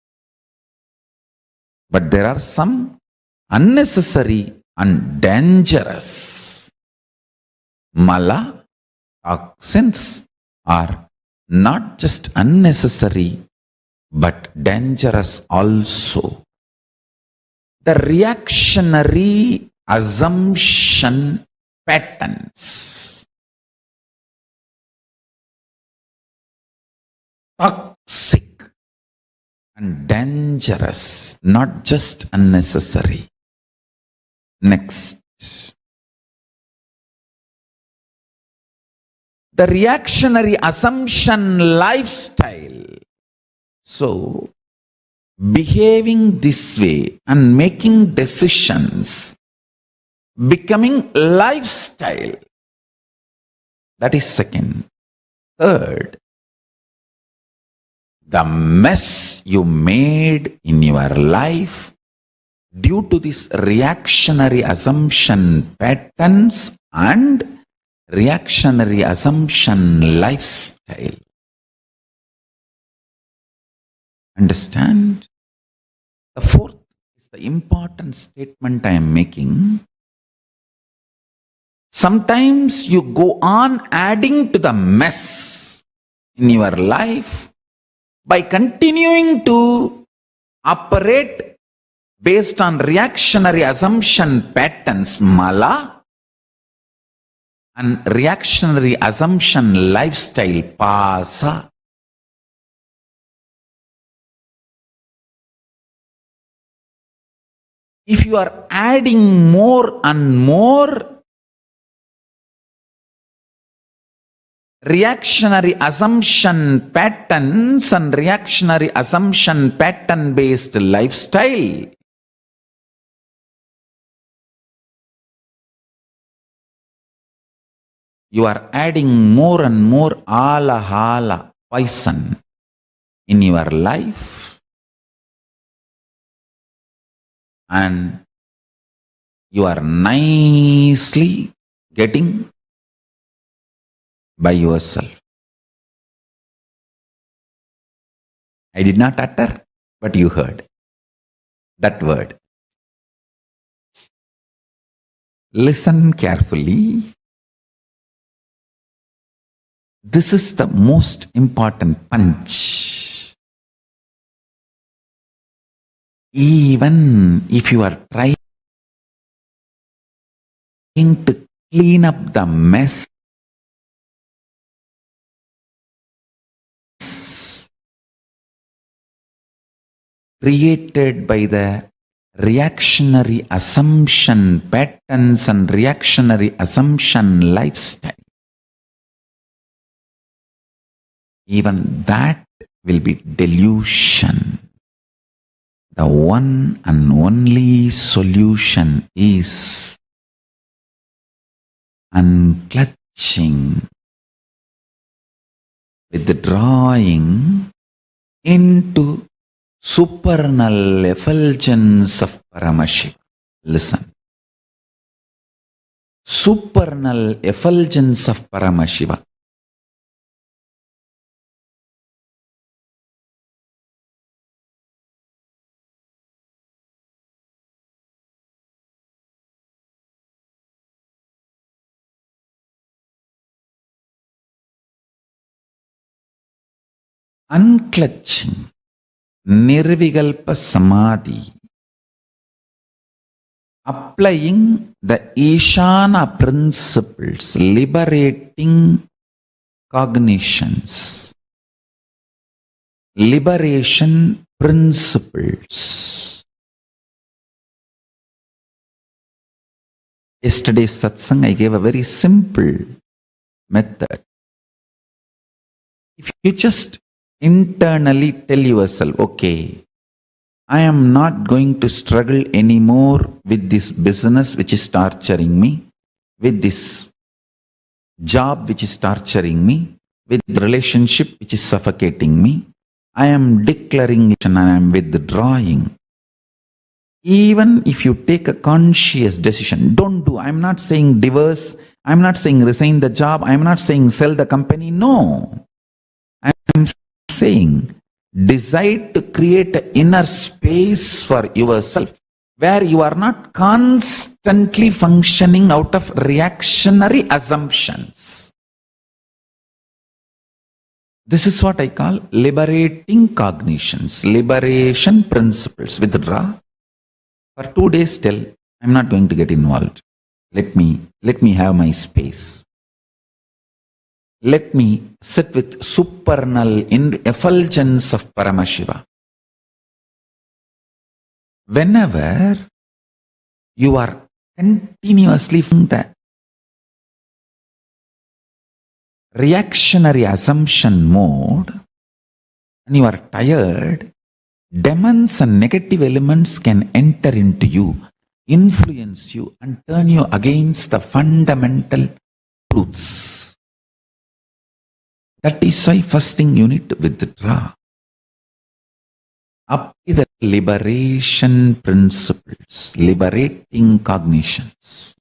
But there are some unnecessary and dangerous. Mala, toxins are not just unnecessary, but dangerous also. The reactionary assumption patterns, toxic and dangerous, not just unnecessary. Next. The reactionary assumption lifestyle. So, behaving this way and making decisions, becoming lifestyle. That is second. Third, the mess you made in your life due to this reactionary assumption patterns and reactionary assumption lifestyle. Understand? The fourth is the important statement I am making. Sometimes you go on adding to the mess in your life by continuing to operate based on reactionary assumption patterns, mala, and reactionary assumption lifestyle, pasa. If you are adding more and more reactionary assumption patterns and reactionary assumption pattern based lifestyle, you are adding more and more ala poison in your life, and you are nicely getting by yourself. I did not utter, but you heard that word. Listen carefully. This is the most important punch. Even if you are trying to clean up the mess created by the reactionary assumption patterns and reactionary assumption lifestyle, even that will be delusion. The one and only solution is unclutching, withdrawing into supernal effulgence of Paramashivam. Listen. Supernal effulgence of Paramashivam. Unclutching, Nirvikalpa Samadhi, applying the Ishana principles, liberating cognitions, liberation principles. Yesterday's satsang, I gave a very simple method. If you just internally tell yourself, okay, I am not going to struggle anymore with this business which is torturing me, with this job which is torturing me, with the relationship which is suffocating me. I am declaring and I am withdrawing. Even if you take a conscious decision, don't do. I am not saying divorce. I am not saying resign the job. I am not saying sell the company. No. I am saying decide to create an inner space for yourself where you are not constantly functioning out of reactionary assumptions. This is what I call liberating cognitions, liberation principles. Withdraw. For 2 days tell, I am not going to get involved. Let me have my space. Let me sit with supernal effulgence of Paramashiva. Whenever you are continuously in that reactionary assumption mode and you are tired, demons and negative elements can enter into you, influence you, and turn you against the fundamental truths. That is why first thing you need to withdraw. Apply the liberation principles, liberating cognitions.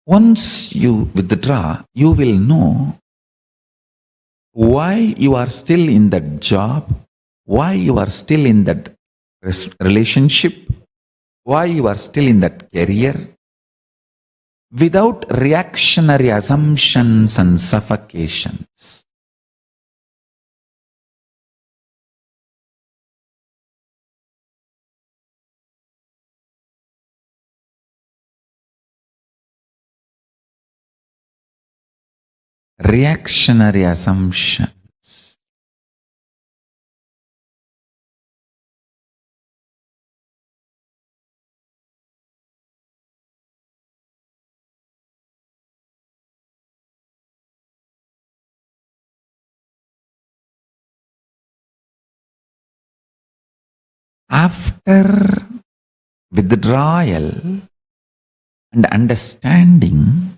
Once you withdraw, you will know why you are still in that job, why you are still in that relationship, why you are still in that career, without reactionary assumptions and suffocations. Reactionary assumptions. After withdrawal and understanding,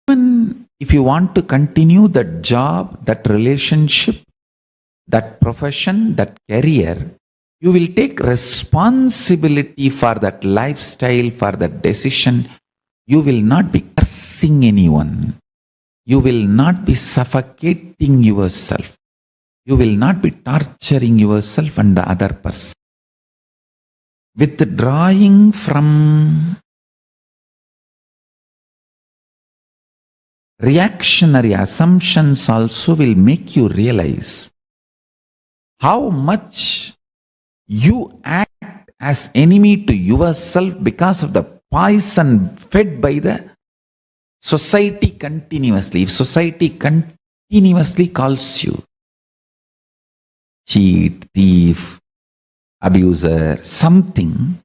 even if you want to continue that job, that relationship, that profession, that career, you will take responsibility for that lifestyle, for that decision. You will not be cursing anyone. You will not be suffocating yourself. You will not be torturing yourself and the other person. Withdrawing from reactionary assumptions also will make you realize how much you act as enemy to yourself because of the poison fed by the society continuously. If society continuously calls you cheat, thief, abuser, something,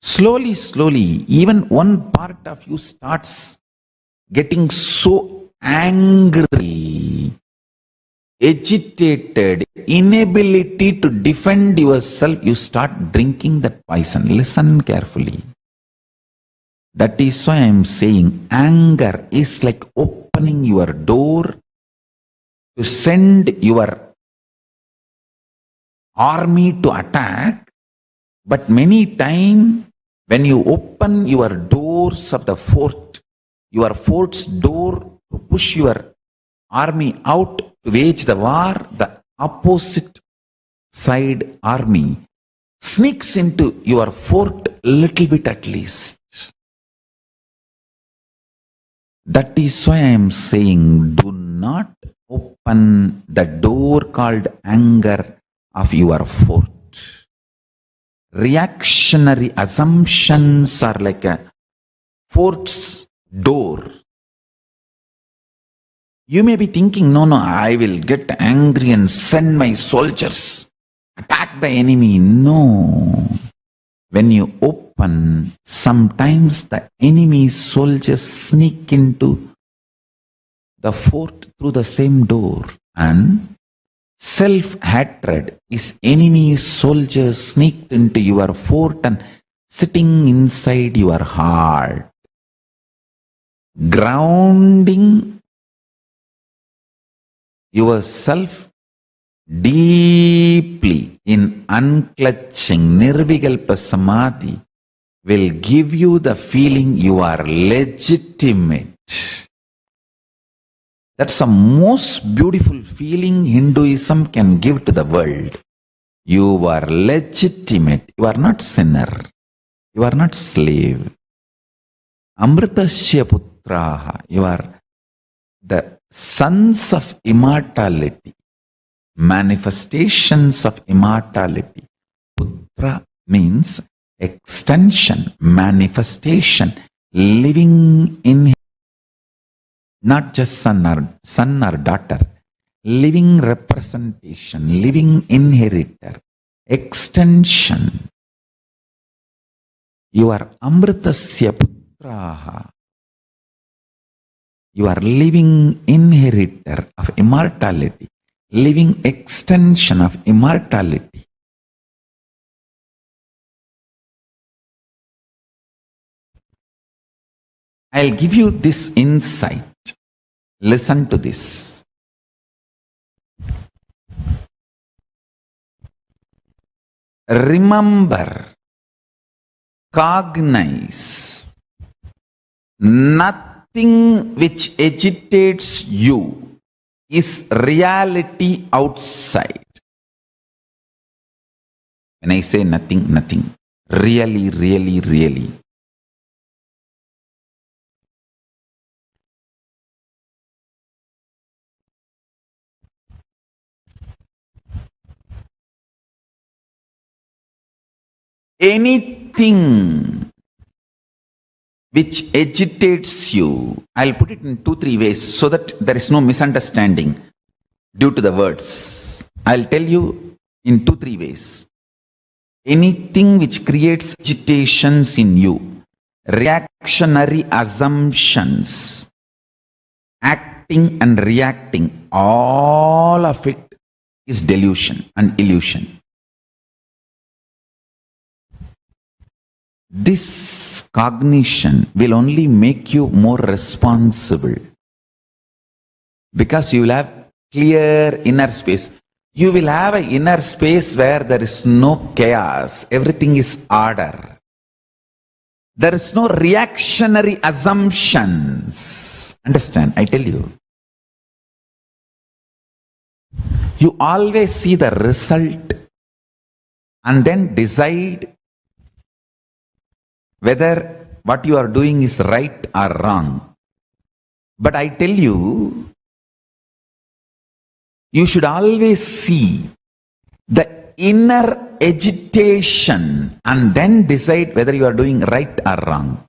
slowly, even one part of you starts getting so angry, agitated, inability to defend yourself, you start drinking that poison. Listen carefully. That is why I am saying anger is like opening your door to send your army to attack, but many times when you open your doors of the fort, your fort's door to push your army out to wage the war, the opposite side army sneaks into your fort a little bit at least. That is why I am saying do not open the door called anger of your fort. Reactionary assumptions are like a fort's door. You may be thinking, no, I will get angry and send my soldiers, attack the enemy. No. When you open, sometimes the enemy soldiers sneak into the fort through the same door, and self-hatred is enemy soldiers sneaked into your fort and sitting inside your heart, grounding yourself deeply in unclutching Nirvikalpa Samadhi will give you the feeling you are legitimate. That's the most beautiful feeling Hinduism can give to the world. You are legitimate. You are not sinner. You are not slave. Amritasya putraha. You are the sons of immortality. Manifestations of immortality. Putra means extension, manifestation, living in, not just son or daughter, living representation, living inheritor, extension. You are Amritasya putraha. You are living inheritor of immortality, living extension of immortality. I'll give you this insight. Listen to this. Remember, cognize, nothing which agitates you is reality outside. When I say nothing, nothing. Really, really, really. Anything which agitates you, I'll put it in 2-3 ways so that there is no misunderstanding due to the words. I'll tell you in 2-3 ways. Anything which creates agitations in you, reactionary assumptions, acting and reacting, all of it is delusion and illusion. This cognition will only make you more responsible because you will have clear inner space. You will have an inner space where there is no chaos. Everything is order. There is no reactionary assumptions. Understand? I tell you. You always see the result and then decide whether what you are doing is right or wrong. But I tell you, you should always see the inner agitation and then decide whether you are doing right or wrong.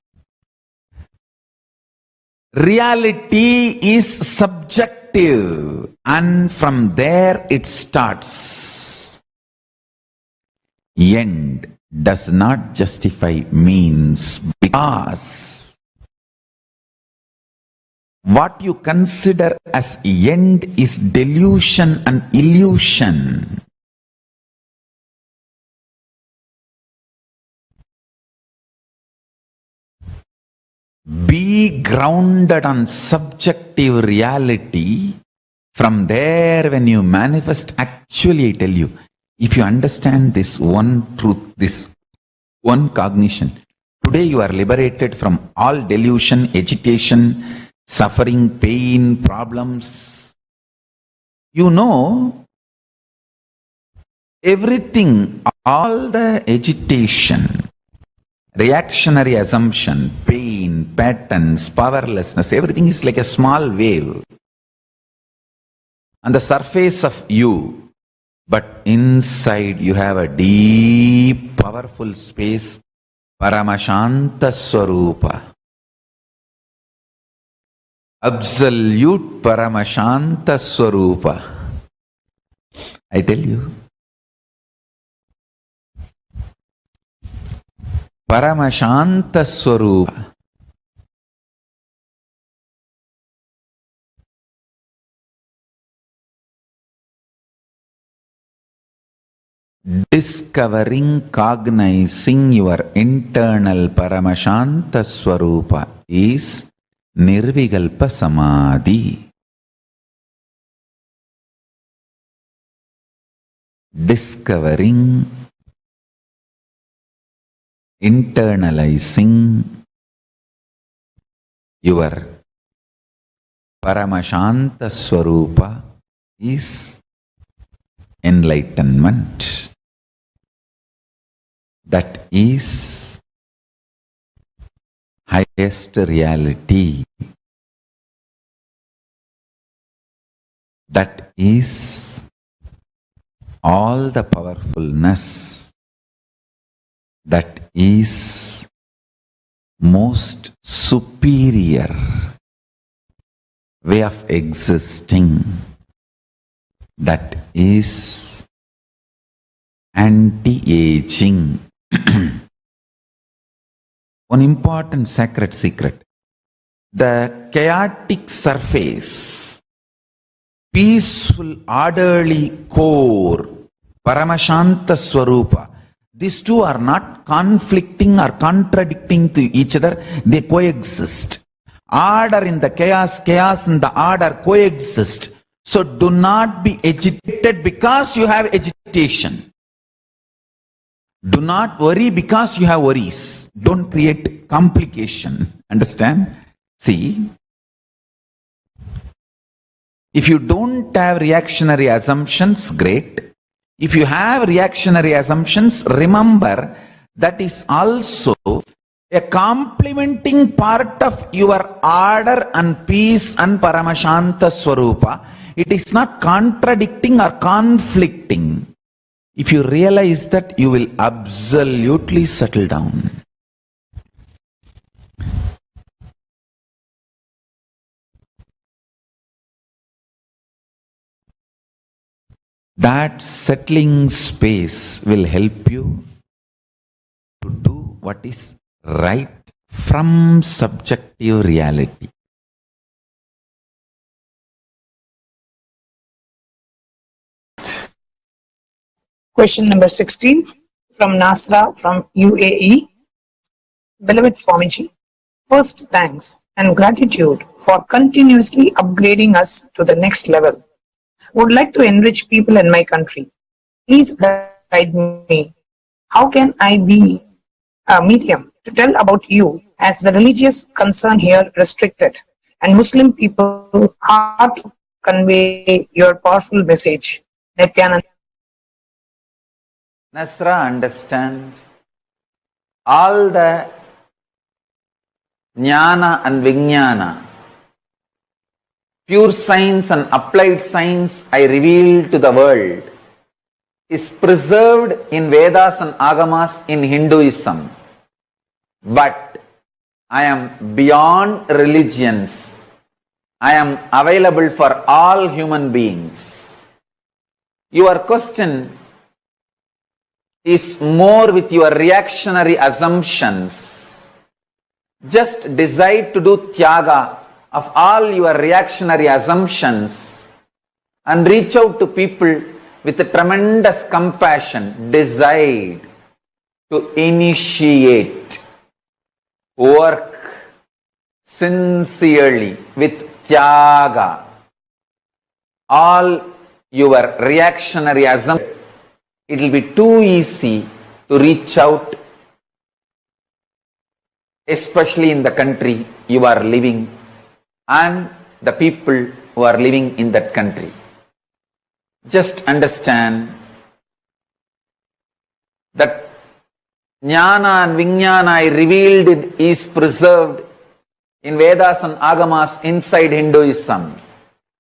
Reality is subjective, and from there it starts. End does not justify means, because what you consider as end is delusion and illusion. Be grounded on subjective reality. From there, when you manifest, actually I tell you, if you understand this one truth, this one cognition, today you are liberated from all delusion, agitation, suffering, pain, problems. You know, everything, all the agitation, reactionary assumption, pain, patterns, powerlessness, everything is like a small wave on the surface of you. But inside you have a deep, powerful space, Paramashanta Swarupa. Absolute Paramashanta Swarupa. I tell you. Paramashanta Swarupa. Discovering, cognizing your internal Paramashanta Swarupa is Nirvikalpa Samadhi. Discovering, internalizing your Paramashanta Swarupa is enlightenment. That is highest reality. That is all the powerfulness. That is most superior way of existing. That is anti-aging. One important sacred secret. the chaotic surface, peaceful, orderly core, Paramashanta Swarupa. These two are not conflicting or contradicting to each other, they coexist. Order in the chaos, chaos in the order coexist. So do not be agitated because you have agitation. Do not worry because you have worries. Don't create complication. Understand? See, if you don't have reactionary assumptions, great. If you have reactionary assumptions, remember that is also a complementing part of your order and peace and Paramashanta Swarupa. It is not contradicting or conflicting. If you realize that, you will absolutely settle down. That settling space will help you to do what is right from subjective reality. Question number 16 from Nasra from UAE. Beloved Swamiji, first thanks and gratitude for continuously upgrading us to the next level. Would like to enrich people in my country. Please guide me. How can I be a medium to tell about you, as the religious concern here restricted and Muslim people hard to convey your powerful message? Nithyananda. Nasra, understand, all the jnana and vijnana, pure science and applied science I reveal to the world, is preserved in Vedas and Agamas in Hinduism. But I am beyond religions. I am available for all human beings. Your question is more with your reactionary assumptions. Just decide to do tyaga of all your reactionary assumptions and reach out to people with a tremendous compassion. Decide to initiate work sincerely with tyaga. All your reactionary assumptions, it will be too easy to reach out, especially in the country you are living and the people who are living in that country. Just understand that jnana and vijnana I revealed is preserved in Vedas and Agamas inside Hinduism.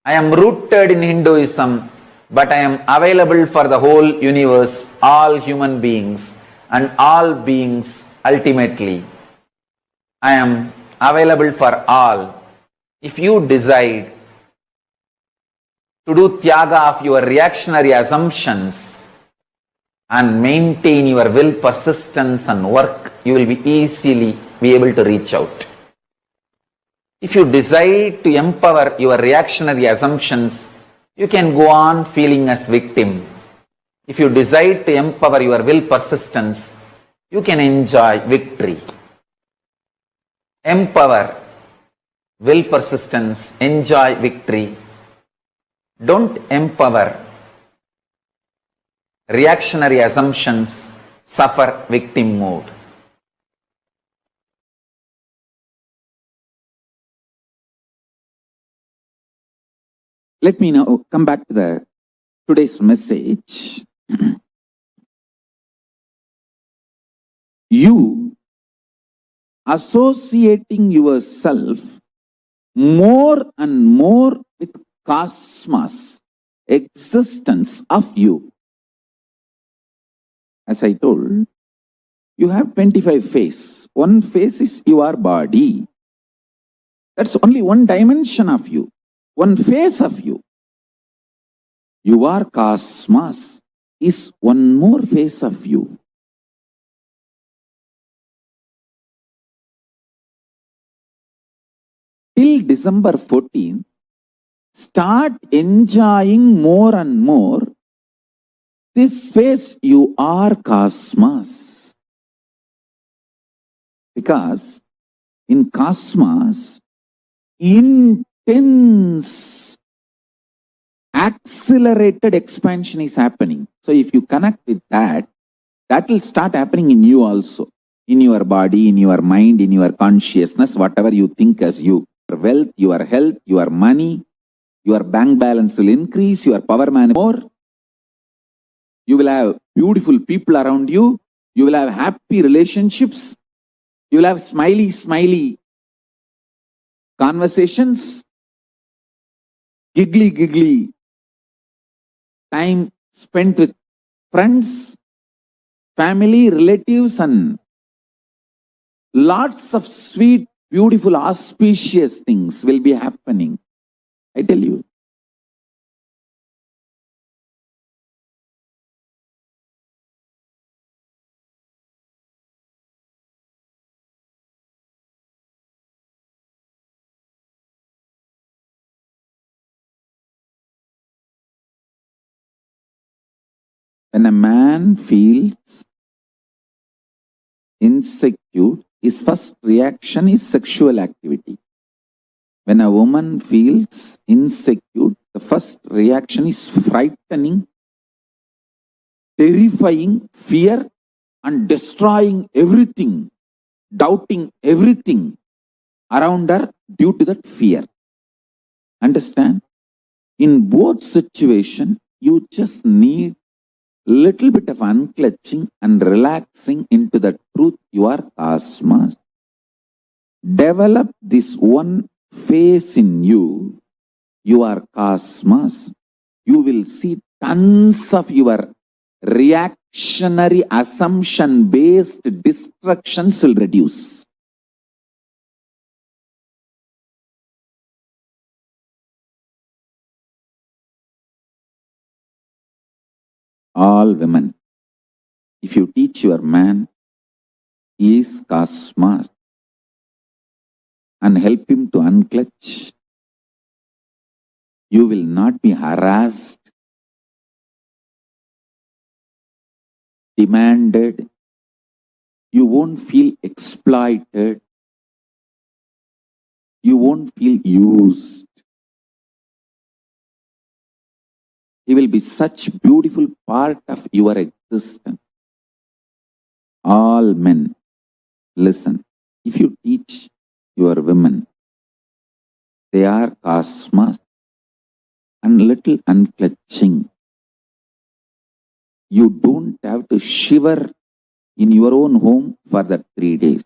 I am rooted in Hinduism, but I am available for the whole universe, all human beings and all beings ultimately. I am available for all. If you decide to do tyaga of your reactionary assumptions and maintain your will, persistence and work, you will be easily be able to reach out. If you decide to empower your reactionary assumptions, you can go on feeling as victim. If you decide to empower your will, persistence, you can enjoy victory. Empower will, persistence, enjoy victory. Don't empower reactionary assumptions, suffer victim mode. Let me now come back to today's message. You associating yourself more and more with cosmos, existence of you. As I told, you have 25 faces. One face is your body. That's only one dimension of you, one face of you. Your cosmos is one more face of you. till December 14th, start enjoying more and more this phase you are cosmos. Because in cosmos, intense, accelerated expansion is happening. So if you connect with that, that will start happening in you also. In your body, in your mind, in your consciousness, whatever you think as you. Your wealth, your health, your money, your bank balance will increase, your power man more. You will have beautiful people around you. You will have happy relationships. You will have smiley conversations. Giggly time spent with friends, family, relatives, and lots of sweet, beautiful, auspicious things will be happening. I tell you. When a man feels insecure, his first reaction is sexual activity. When a woman feels insecure, the first reaction is frightening, terrifying, fear, and destroying everything, doubting everything around her due to that fear. Understand? In both situations, you just need little bit of unclutching and relaxing into the truth you are cosmos. Develop this one phase in you. You are cosmos. You will see tons of your reactionary assumption based destructions will reduce. All women, if you teach your man, he is cosmos, and help him to unclutch, you will not be harassed, demanded, you won't feel exploited, you won't feel used. He will be such beautiful part of your existence. All men, listen. If you teach your women, they are cosmos and little unclutching. You don't have to shiver in your own home for that 3 days.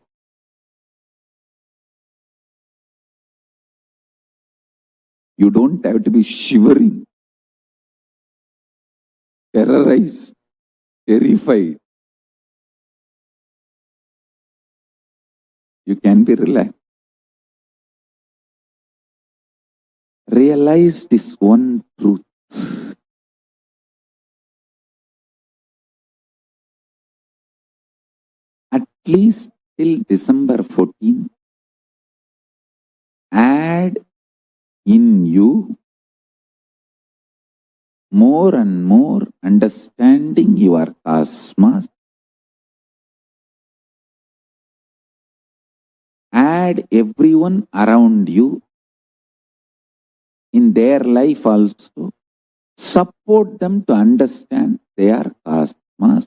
You don't have to be shivering, terrorized, terrified. You can be relaxed. Realize this one truth. At least till December 14, add in you more and more understanding your cosmos. Add everyone around you in their life also. Support them to understand their cosmos.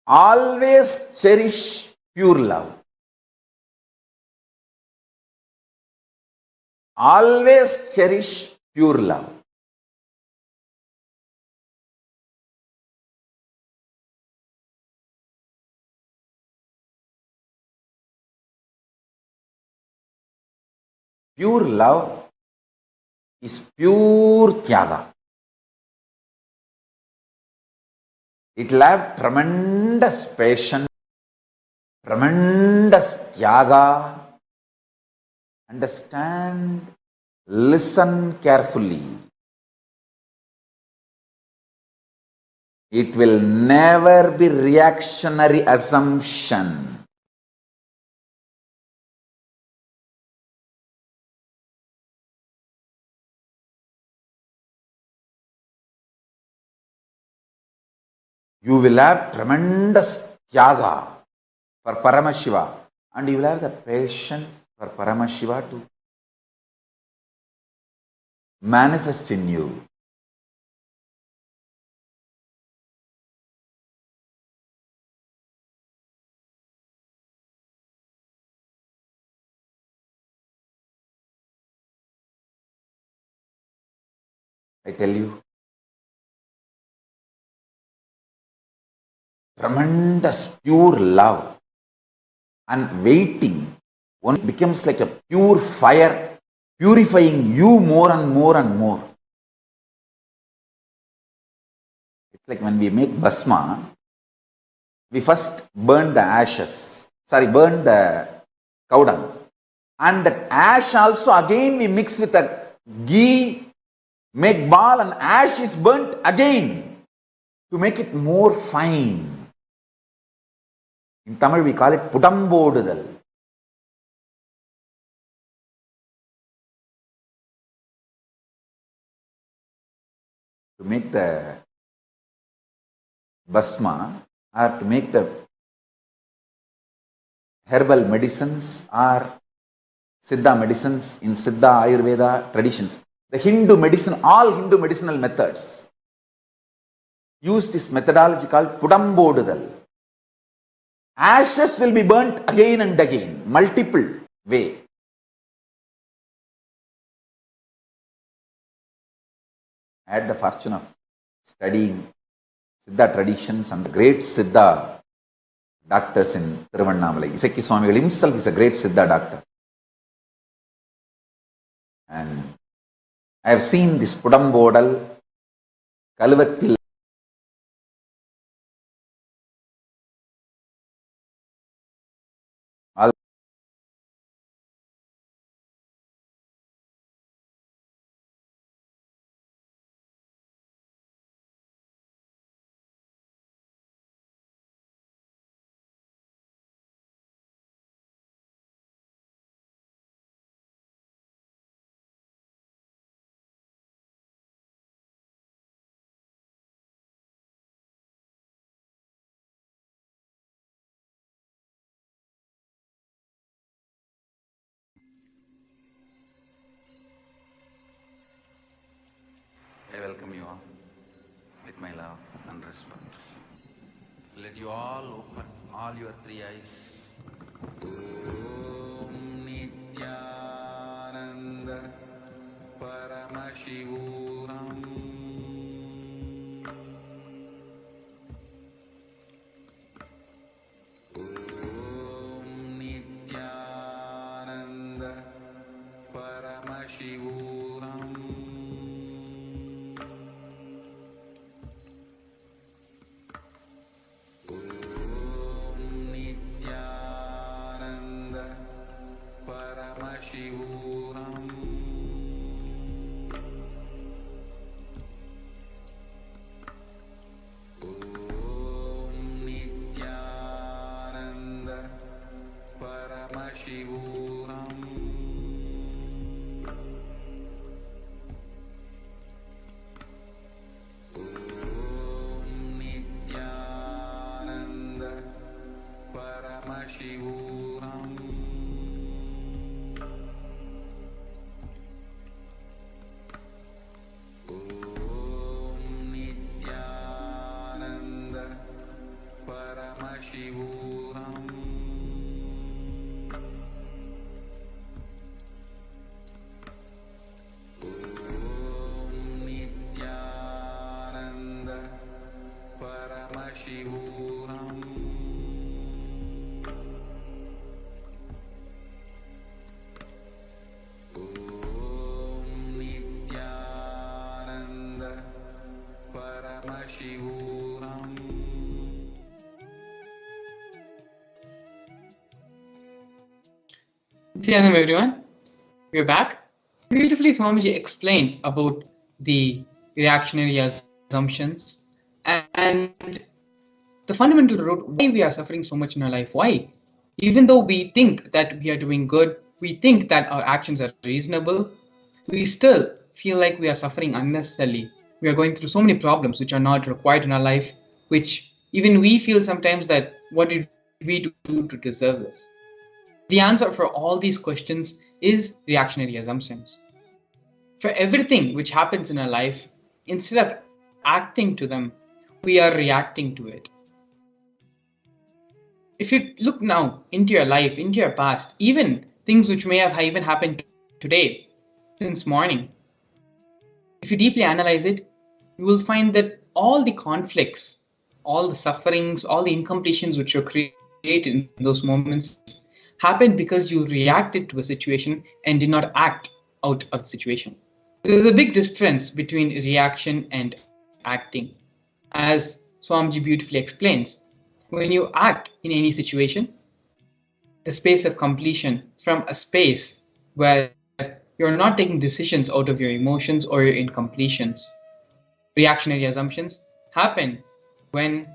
Always cherish pure love. Always cherish pure love. Pure love is pure tyaga. It will have tremendous patience, tremendous tyaga. Understand, listen carefully. It will never be reactionary assumption. You will have tremendous tyaga for Paramashiva, and you will have the patience for Paramashiva to manifest in you. I tell you, tremendous pure love and waiting, one becomes like a pure fire, purifying you more and more and more. It's like when we make bhasma, we first burn burn the cow dung. And that ash also again we mix with the ghee, make ball, and ash is burnt again to make it more fine. In Tamil we call it pudambodudal. To make the bhasma or to make the herbal medicines or Siddha medicines in Siddha Ayurveda traditions, the Hindu medicine, all Hindu medicinal methods use this methodology called pudambodudal. Ashes will be burnt again and again, multiple way. I had the fortune of studying Siddha traditions and the great Siddha doctors in Thiruvannamalai. Isaki Swamigal himself is a great Siddha doctor. And I have seen this Pudambodal, Kalvattil, I welcome you all with my love and respect. Let you all open all your three eyes. Om Nithyananda Paramashivam. Om Nithyananda Paramashivam. Nithyananda, everyone. We're back. Beautifully, Swamiji explained about the reactionary assumptions and the fundamental root why we are suffering so much in our life. Why? Even though we think that we are doing good, we think that our actions are reasonable, we still feel like we are suffering unnecessarily. We are going through so many problems which are not required in our life, which Even we feel sometimes that what did we do to deserve this? The answer for all these questions is reactionary assumptions. For everything which happens in our life, instead of acting to them, we are reacting to it. If you look now into your life, into your past, even things which may have even happened today, since morning, if you deeply analyze it, you will find that all the conflicts, all the sufferings, all the incompletions which were created in those moments happened because you reacted to a situation and did not act out of the situation. There's a big difference between reaction and acting. As Swamiji beautifully explains, when you act in any situation, the space of completion from a space where you're not taking decisions out of your emotions or your incompletions. Reactionary assumptions happen when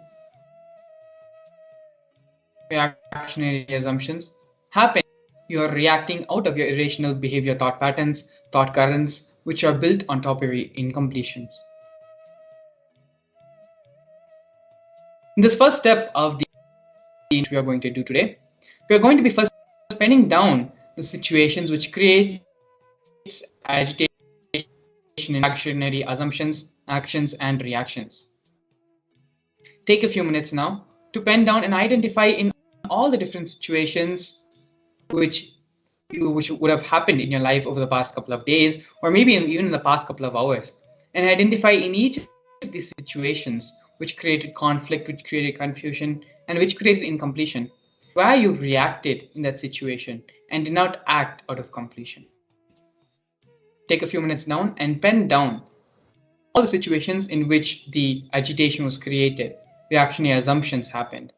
you're reacting out of your irrational behavior thought patterns, thought currents, which are built on top of your incompletions. In this first step of the we are going to do today, we are going to be first penning down the situations which create agitation in reactionary assumptions, actions, and reactions. Take a few minutes now to pen down and identify in all the different situations which would have happened in your life over the past couple of days, or maybe even in the past couple of hours, and identify in each of these situations which created conflict, which created confusion, and which created incompletion, where you reacted in that situation and did not act out of completion. Take a few minutes down and pen down all the situations in which the agitation was created, reactionary assumptions happened.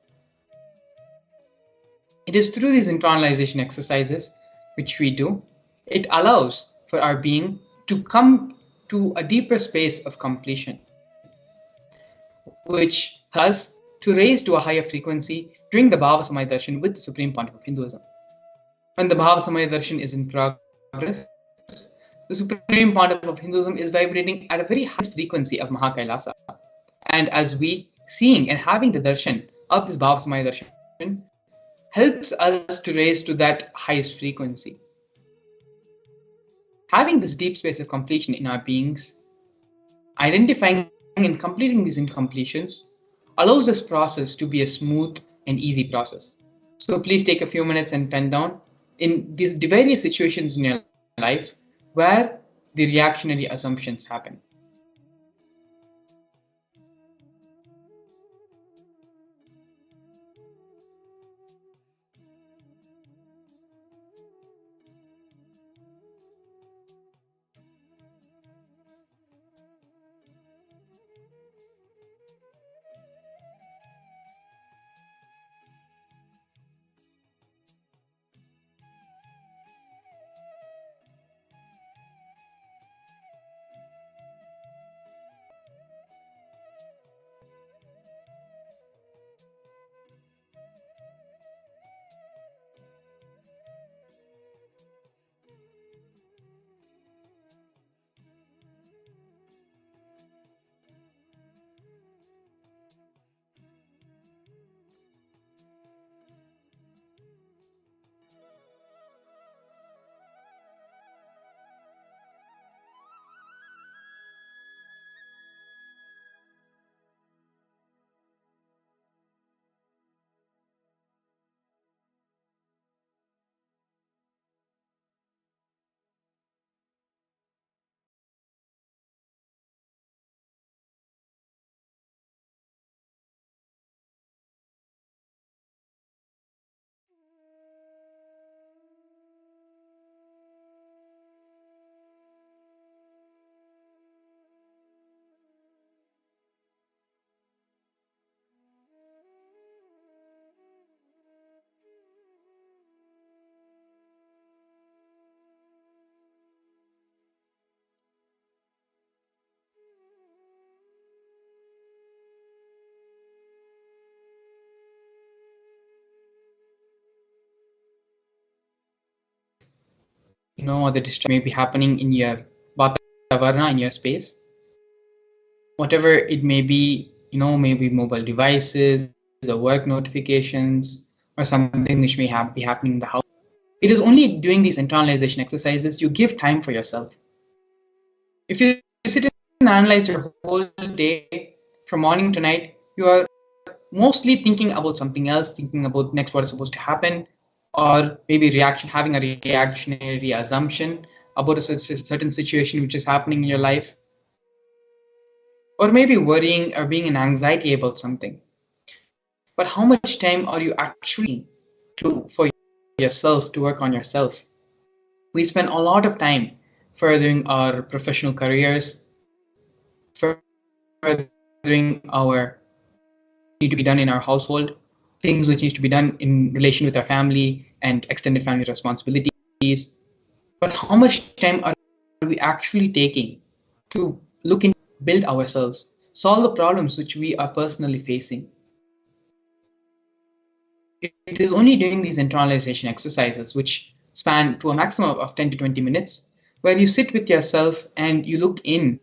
It is through these internalization exercises which we do, it allows for our being to come to a deeper space of completion, which has to raise to a higher frequency during the Bhava Samadhi Darshan with the Supreme Pontiff of Hinduism. When the Bhava Samadhi Darshan is in progress, the Supreme Pontiff of Hinduism is vibrating at a very high frequency of Mahakailasa. And as we seeing and having the darshan of this Bhava Samadhi Darshan helps us to raise to that highest frequency. Having this deep space of completion in our beings, identifying and completing these incompletions allows this process to be a smooth and easy process. So please take a few minutes and pen down in these various situations in your life where the reactionary assumptions happen. The distraction may be happening in your Vatavarna, in your space. Whatever it may be maybe mobile devices, or work notifications, or something which may be happening in the house. It is only doing these internalization exercises you give time for yourself. If you sit and analyze your whole day from morning to night, you are mostly thinking about something else, thinking about next what is supposed to happen, or maybe having a reactionary assumption about a certain situation which is happening in your life, or maybe worrying or being in anxiety about something. But how much time are you actually for yourself, to work on yourself? We spend a lot of time furthering our professional careers, furthering our need to be done in our household, things which need to be done in relation with our family and extended family responsibilities. But how much time are we actually taking to look into, build ourselves, solve the problems which we are personally facing? It is only during these internalization exercises, which span to a maximum of 10 to 20 minutes, where you sit with yourself and you look in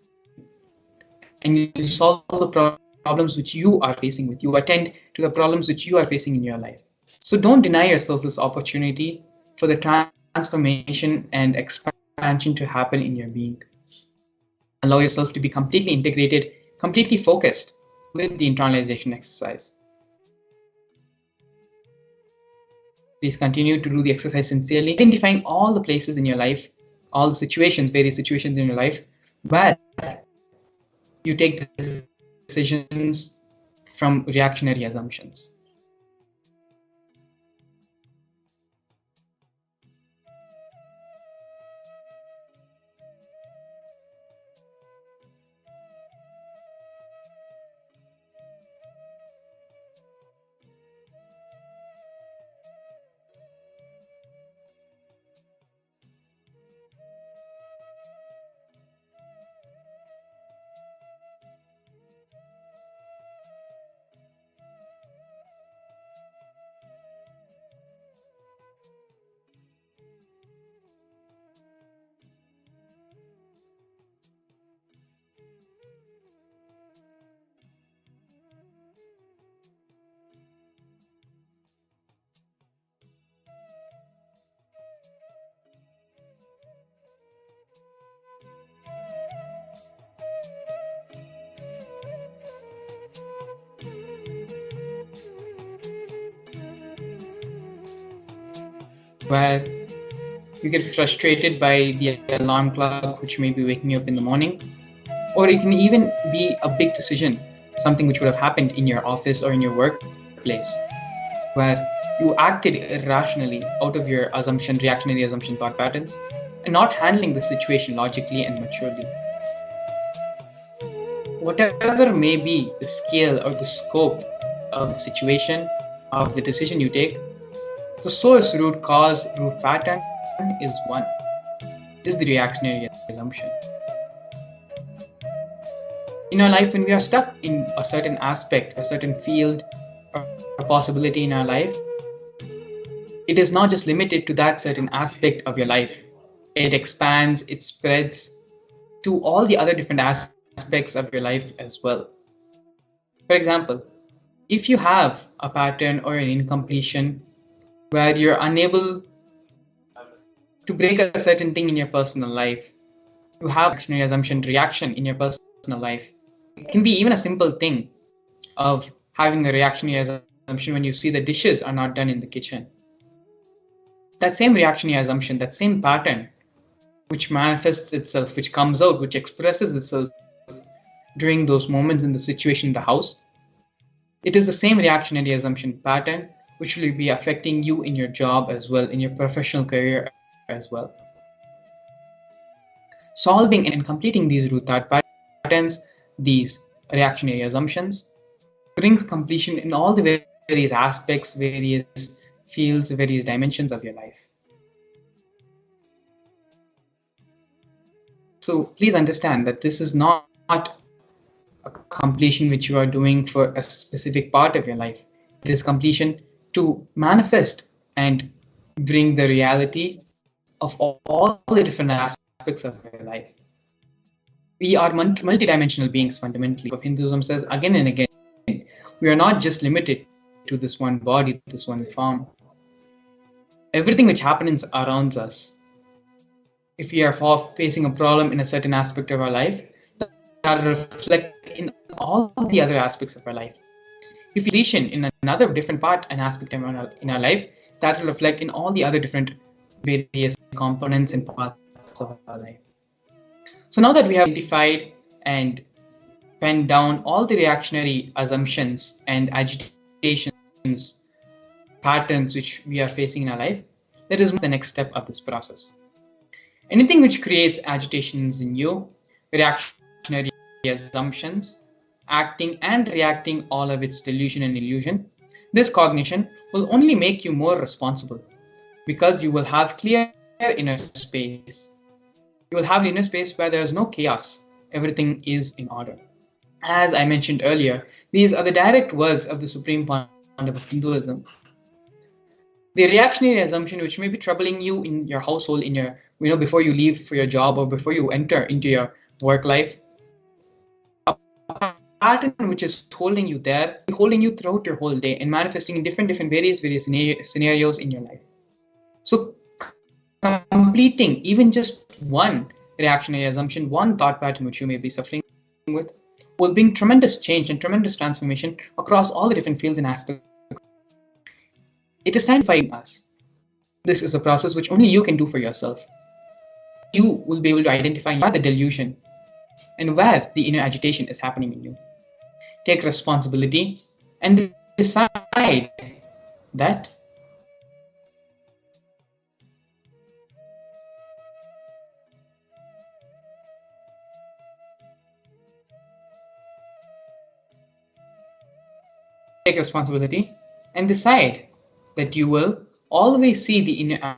and you solve the problems which you are facing with. You attend to the problems which you are facing in your life. So don't deny yourself this opportunity for the transformation and expansion to happen in your being. Allow yourself to be completely integrated, completely focused with the internalization exercise. Please continue to do the exercise sincerely, identifying all the places in your life, all the situations, various situations in your life, where you take decisions from reactionary assumptions. Where you get frustrated by the alarm clock which may be waking you up in the morning, or it can even be a big decision, something which would have happened in your office or in your workplace, where you acted irrationally out of your reactionary assumption thought patterns, and not handling the situation logically and maturely. Whatever may be the scale or the scope of the situation, of the decision you take, the source, root cause, root pattern is one. Is the reactionary assumption. In our life, when we are stuck in a certain aspect, a certain field, or a possibility in our life, it is not just limited to that certain aspect of your life. It expands, it spreads to all the other different aspects of your life as well. For example, if you have a pattern or an incompletion where you're unable to break a certain thing in your personal life, you have reactionary assumption reaction in your personal life. It can be even a simple thing of having a reactionary assumption when you see the dishes are not done in the kitchen. That same reactionary assumption, that same pattern, which manifests itself, which comes out, which expresses itself during those moments in the situation in the house, it is the same reactionary assumption pattern which will be affecting you in your job as well, in your professional career as well. Solving and completing these root thought patterns, these reactionary assumptions, brings completion in all the various aspects, various fields, various dimensions of your life. So please understand that this is not a completion which you are doing for a specific part of your life. It is completion to manifest and bring the reality of all the different aspects of your life. We are multidimensional beings fundamentally. Hinduism says again and again, we are not just limited to this one body, this one form. Everything which happens around us, if we are facing a problem in a certain aspect of our life, that will reflect in all the other aspects of our life. If we lesion in another different part and aspect in our life, that will reflect in all the other different various components and parts of our life. So now that we have identified and penned down all the reactionary assumptions and agitations, patterns which we are facing in our life, let us move to the next step of this process. Anything which creates agitations in you, reactionary assumptions, acting and reacting, all of its delusion and illusion, this cognition will only make you more responsible, because you will have clear inner space. You will have an inner space where there is no chaos. Everything is in order. As I mentioned earlier, these are the direct words of the Supreme Pandava of Hinduism. The reactionary assumption which may be troubling you in your household, in your, before you leave for your job or before you enter into your work life, a pattern which is holding you there, holding you throughout your whole day and manifesting in different various scenarios in your life. So completing even just one reactionary assumption, one thought pattern which you may be suffering with, will bring tremendous change and tremendous transformation across all the different fields and aspects. It is time to find us. This is the process which only you can do for yourself. You will be able to identify where the delusion and where the inner agitation is happening in you. Take responsibility and decide that you will always see the inner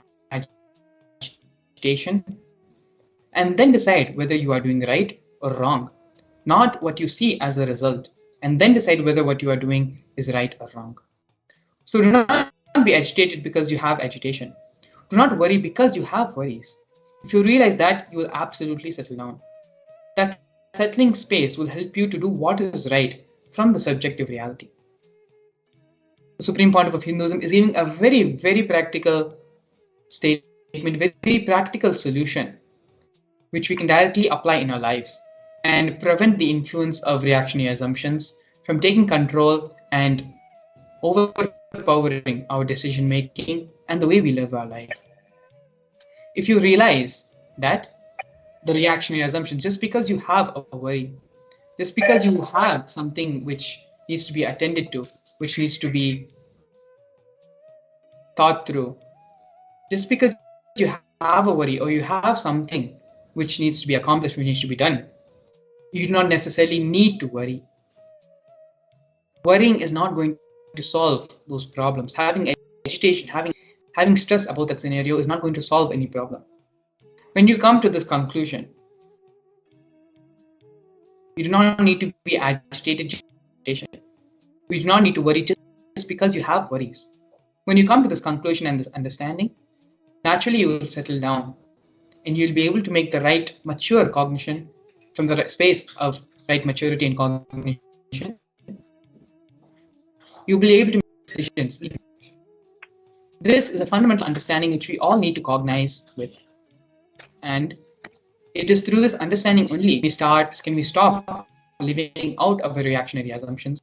agitation and then decide whether you are doing right or wrong, not what you see as a result, and then decide whether what you are doing is right or wrong. So do not be agitated because you have agitation. Do not worry because you have worries. If you realize that, you will absolutely settle down. That settling space will help you to do what is right from the subjective reality. The Supreme Pandava of Hinduism is giving a very, very practical statement, very practical solution, which we can directly apply in our lives and prevent the influence of reactionary assumptions from taking control and overpowering our decision making and the way we live our life. If you realize that the reactionary assumptions, just because you have a worry, just because you have something which needs to be attended to, which needs to be thought through, just because you have a worry or you have something which needs to be accomplished, which needs to be done, you do not necessarily need to worry. Worrying is not going to solve those problems. Having agitation, having stress about that scenario is not going to solve any problem. When you come to this conclusion, you do not need to be agitated. You do not need to worry just because you have worries. When you come to this conclusion and this understanding, naturally you will settle down and you'll be able to make the right mature cognition from the space of right maturity and cognition. You'll be able to make decisions. This is a fundamental understanding which we all need to cognize with. And it is through this understanding only can we stop living out of the reactionary assumptions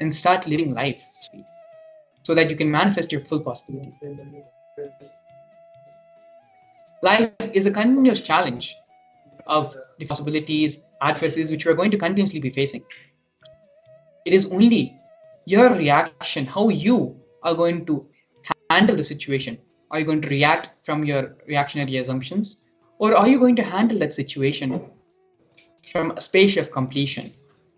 and start living life so that you can manifest your full possibility. Life is a continuous challenge of the possibilities, adversities which we are going to continuously be facing. It is only your reaction, how you are going to handle the situation. Are you going to react from your reactionary assumptions, or are you going to handle that situation from a space of completion,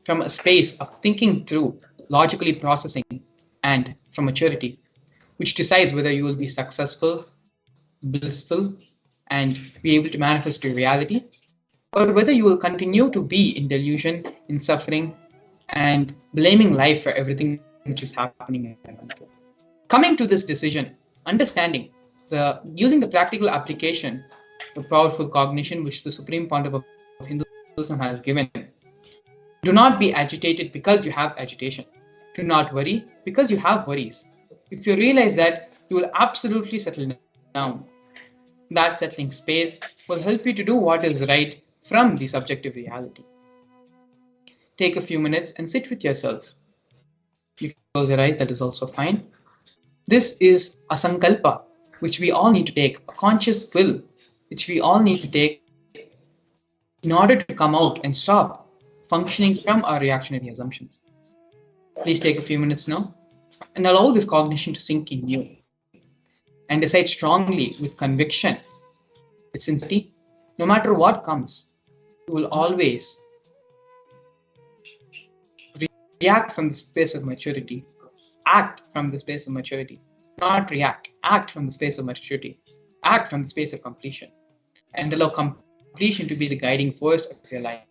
from a space of thinking through, logically processing, and from maturity, which decides whether you will be successful, blissful, and be able to manifest your reality, or whether you will continue to be in delusion, in suffering, and blaming life for everything which is happening. Coming to this decision, understanding using the practical application, the powerful cognition which the Supreme Pandava of Hinduism has given. Do not be agitated because you have agitation. to not worry because you have worries. If you realize that, you will absolutely settle down. That settling space will help you to do what is right from the subjective reality. Take a few minutes and sit with yourself. You can close your eyes, that is also fine. This is a sankalpa, which we all need to take, a conscious will, which we all need to take in order to come out and stop functioning from our reactionary assumptions. Please take a few minutes now and allow this cognition to sink in you and decide strongly with conviction, with sincerity, no matter what comes, you will always react from the space of maturity, act from the space of maturity, not react, act from the space of maturity, act from the space of completion, and allow completion to be the guiding force of your life.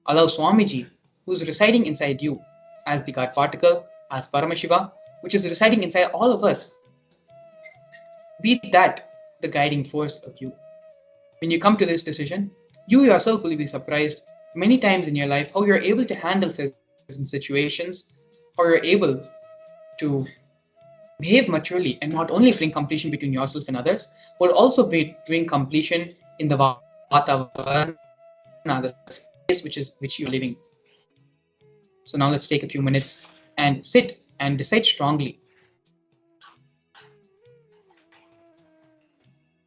Allow Swamiji, who's residing inside you as the God particle, as Paramashiva, which is residing inside all of us, be that the guiding force of you. When you come to this decision, you yourself will be surprised many times in your life how you're able to handle certain situations, how you're able to behave maturely and not only bring completion between yourself and others, but also bring completion in the Vatavarana, the space which you're living. So now let's take a few minutes and sit and decide strongly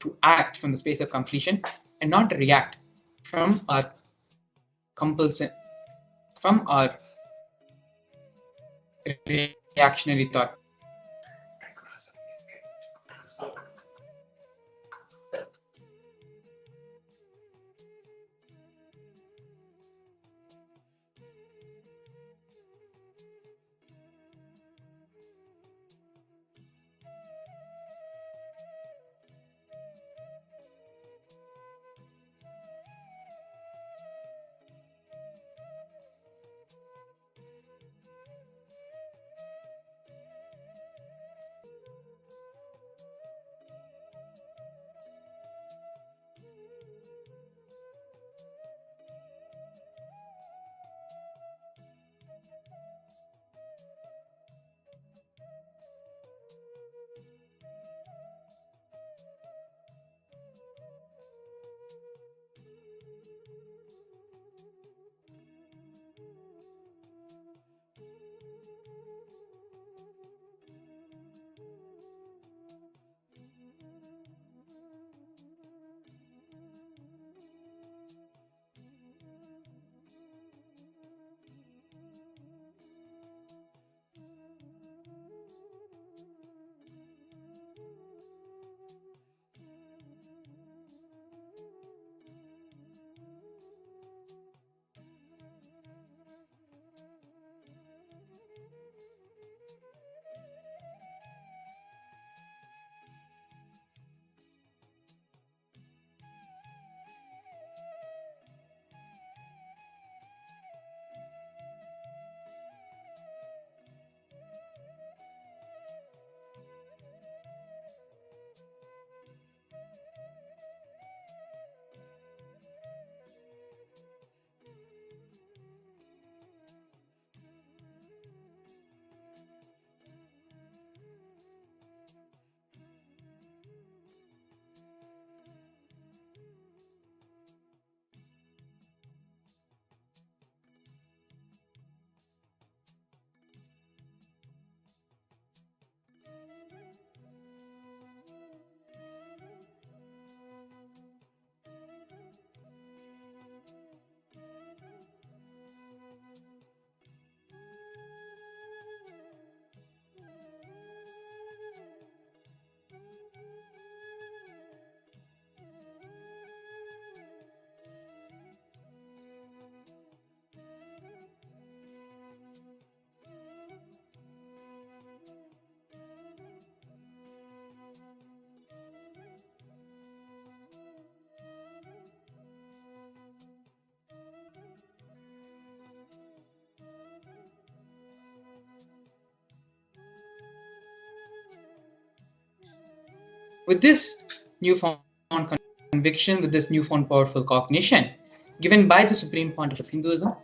to act from the space of completion and not react from our compulsion, from our reactionary thought. With this newfound conviction, with this newfound powerful cognition given by the Supreme Pontiff of Hinduism,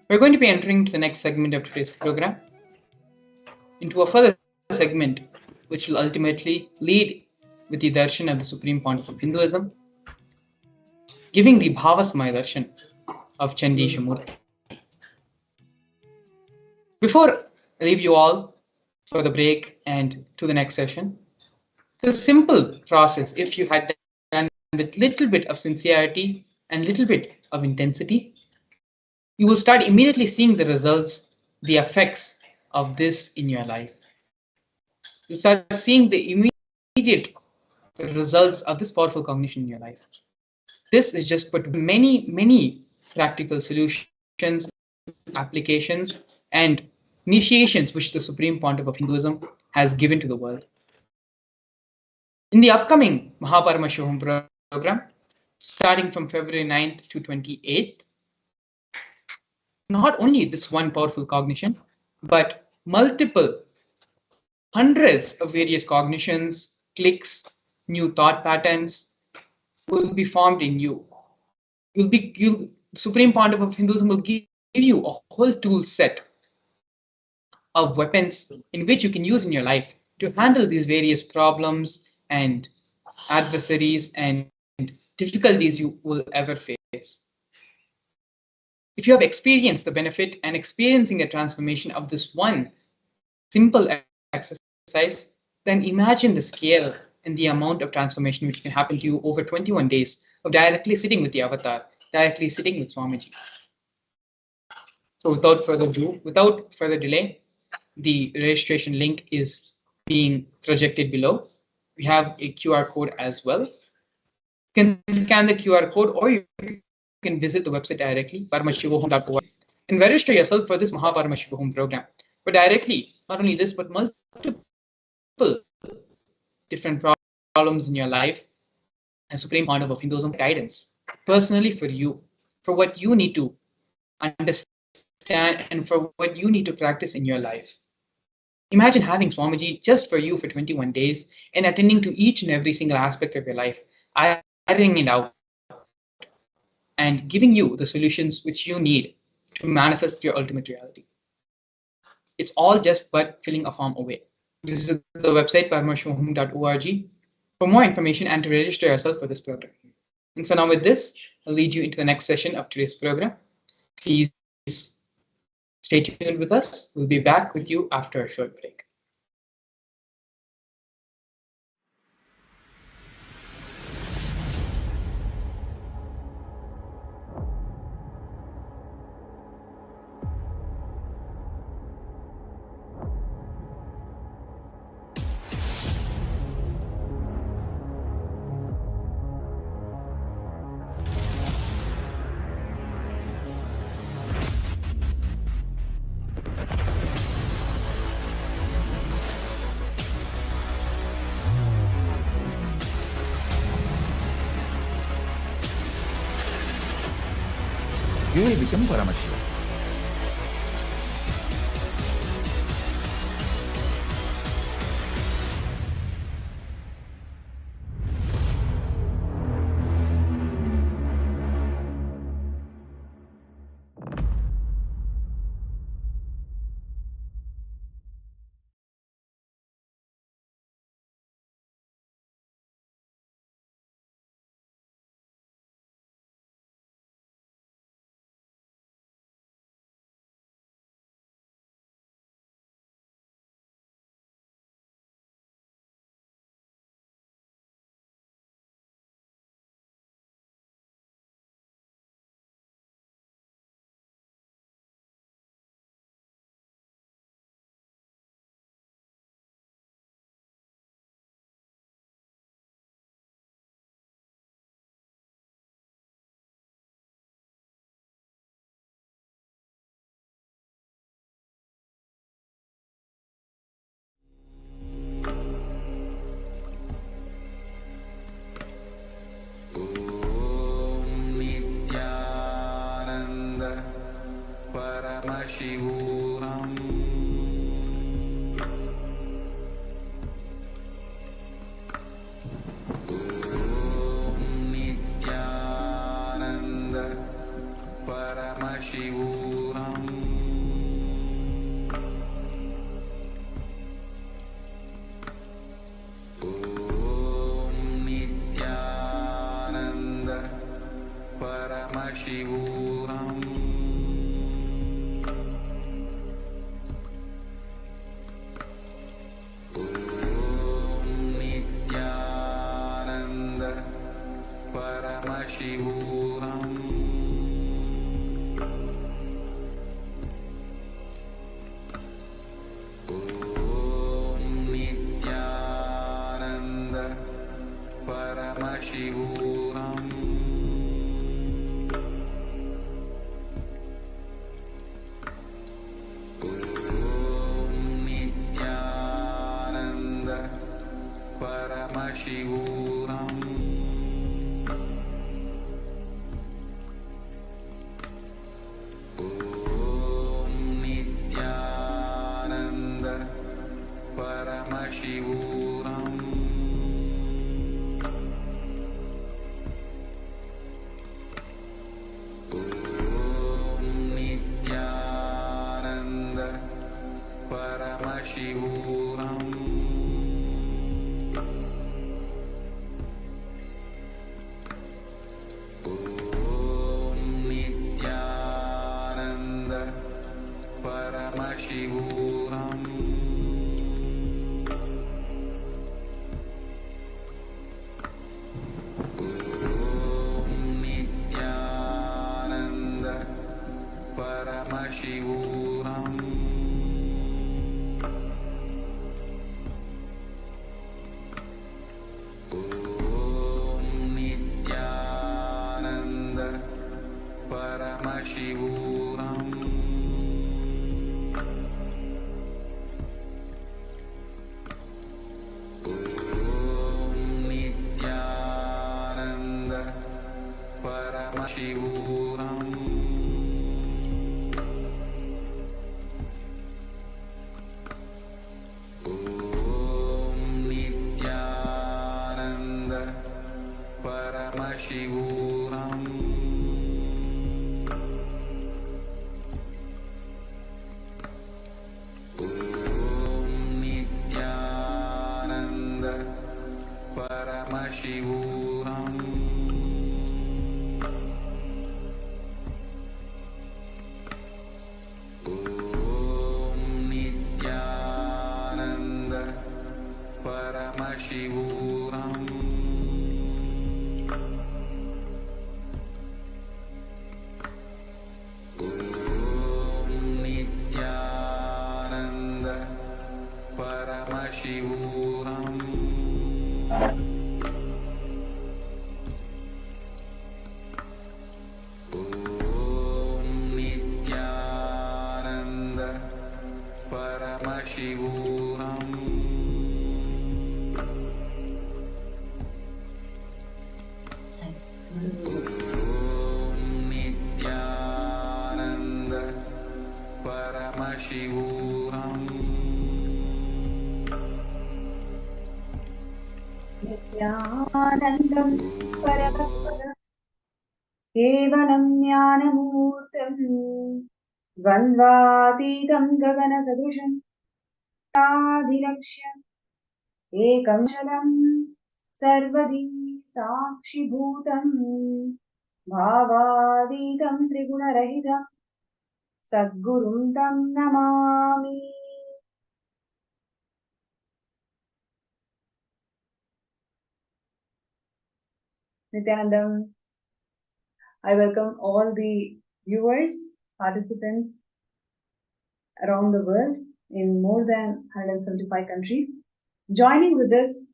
we're going to be entering to the next segment of today's program, into a further segment which will ultimately lead with the Darshan of the Supreme Pontiff of Hinduism, giving the Bhava Darshan of Chandisha Murthy. Before I leave you all for the break and to the next session, the simple process, if you had done with little bit of sincerity and little bit of intensity, you will start immediately seeing the results, the effects of this in your life. You start seeing the immediate results of this powerful cognition in your life. This is just but many practical solutions, applications, and initiations which the Supreme Pontiff of Hinduism has given to the world. In the upcoming Paramashivam program, starting from February 9th to 28th, not only this one powerful cognition, but multiple hundreds of various cognitions, clicks, new thought patterns will be formed in you. Supreme Pontiff of Hinduism will give you a whole tool set of weapons in which you can use in your life to handle these various problems and adversaries and difficulties you will ever face. If you have experienced the benefit and experiencing the transformation of this one simple exercise, then imagine the scale and the amount of transformation which can happen to you over 21 days of directly sitting with the avatar, directly sitting with Swamiji. So without further delay, the registration link is being projected below. We have a QR code as well. You can scan the QR code or you can visit the website directly, paramashivam.org, and register yourself for this Paramashivam program. But directly, not only this, but multiple different problems in your life and Supreme Pontiff of Hinduism guidance personally for you, for what you need to understand and for what you need to practice in your life. Imagine having Swamiji just for you for 21 days and attending to each and every single aspect of your life, ironing it out, and giving you the solutions which you need to manifest your ultimate reality. It's all just but filling a form away. Visit the website paramashivam.org for more information and to register yourself for this program. And so now with this, I'll lead you into the next session of today's program. Please stay tuned with us. We'll be back with you after a short break. You will become Paramashivam. Nithyananda Paramashivam. Nithyananda Paramashivam. Paramashivam. Om Nithyananda Paramashivam. Om Nithyananda Paramashivam. Om Nithyananda Paramashivam. Om Nithyananda Paramashivam. Om Nithyananda Paramashivam. Om Nithyananda Paramashivam. Om Nithyananda Paramashivam. Om Nithyananda Paramashivam. Om Nithyananda Paramashivam. Om Nithyananda Paramashivam. Om Nithyananda Paramashivam. Om Nithyananda Paramashivam. Nithyanandam Paramasparam Kevalam Jnanamurtam Dvandvadidam Gagana Sadrusham Adhiraksham Ekam Shalam Sarvadi Sakshi Bhutam Bhavadidam Triguna-rahitam Sadgurum Tam Namami. Nithyanandam. I welcome all the viewers, participants around the world in more than 175 countries, joining with us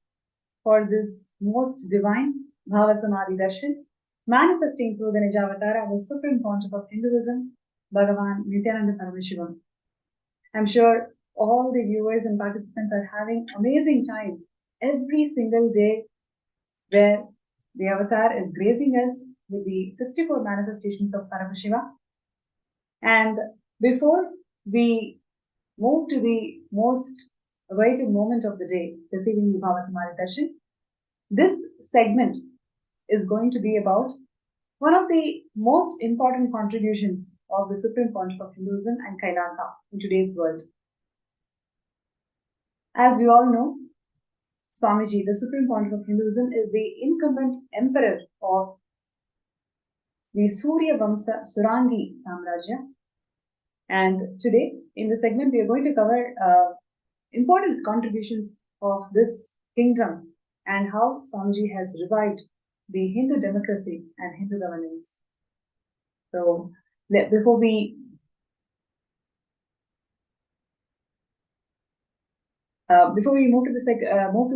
for this most divine Bhava Samadhi Darshan, manifesting through the Nijavatara of the Supreme Pontiff of Hinduism, Bhagavan Nithyananda Paramashivam. I'm sure all the viewers and participants are having amazing time every single day where the avatar is gracing us with the 64 manifestations of Paramashiva. And before we move to the most awaited moment of the day, receiving the Bhava Samadhi Darshan, this segment is going to be about one of the most important contributions of the Supreme Pontiff of Hinduism and Kailasa in today's world. As we all know, Swamiji, the Supreme Pontiff of Hinduism, is the incumbent emperor of the Surya Vamsa Surangi Samrajya. And today, in the segment, we are going to cover important contributions of this kingdom and how Swamiji has revived the Hindu democracy and Hindu governance. So, before we move to the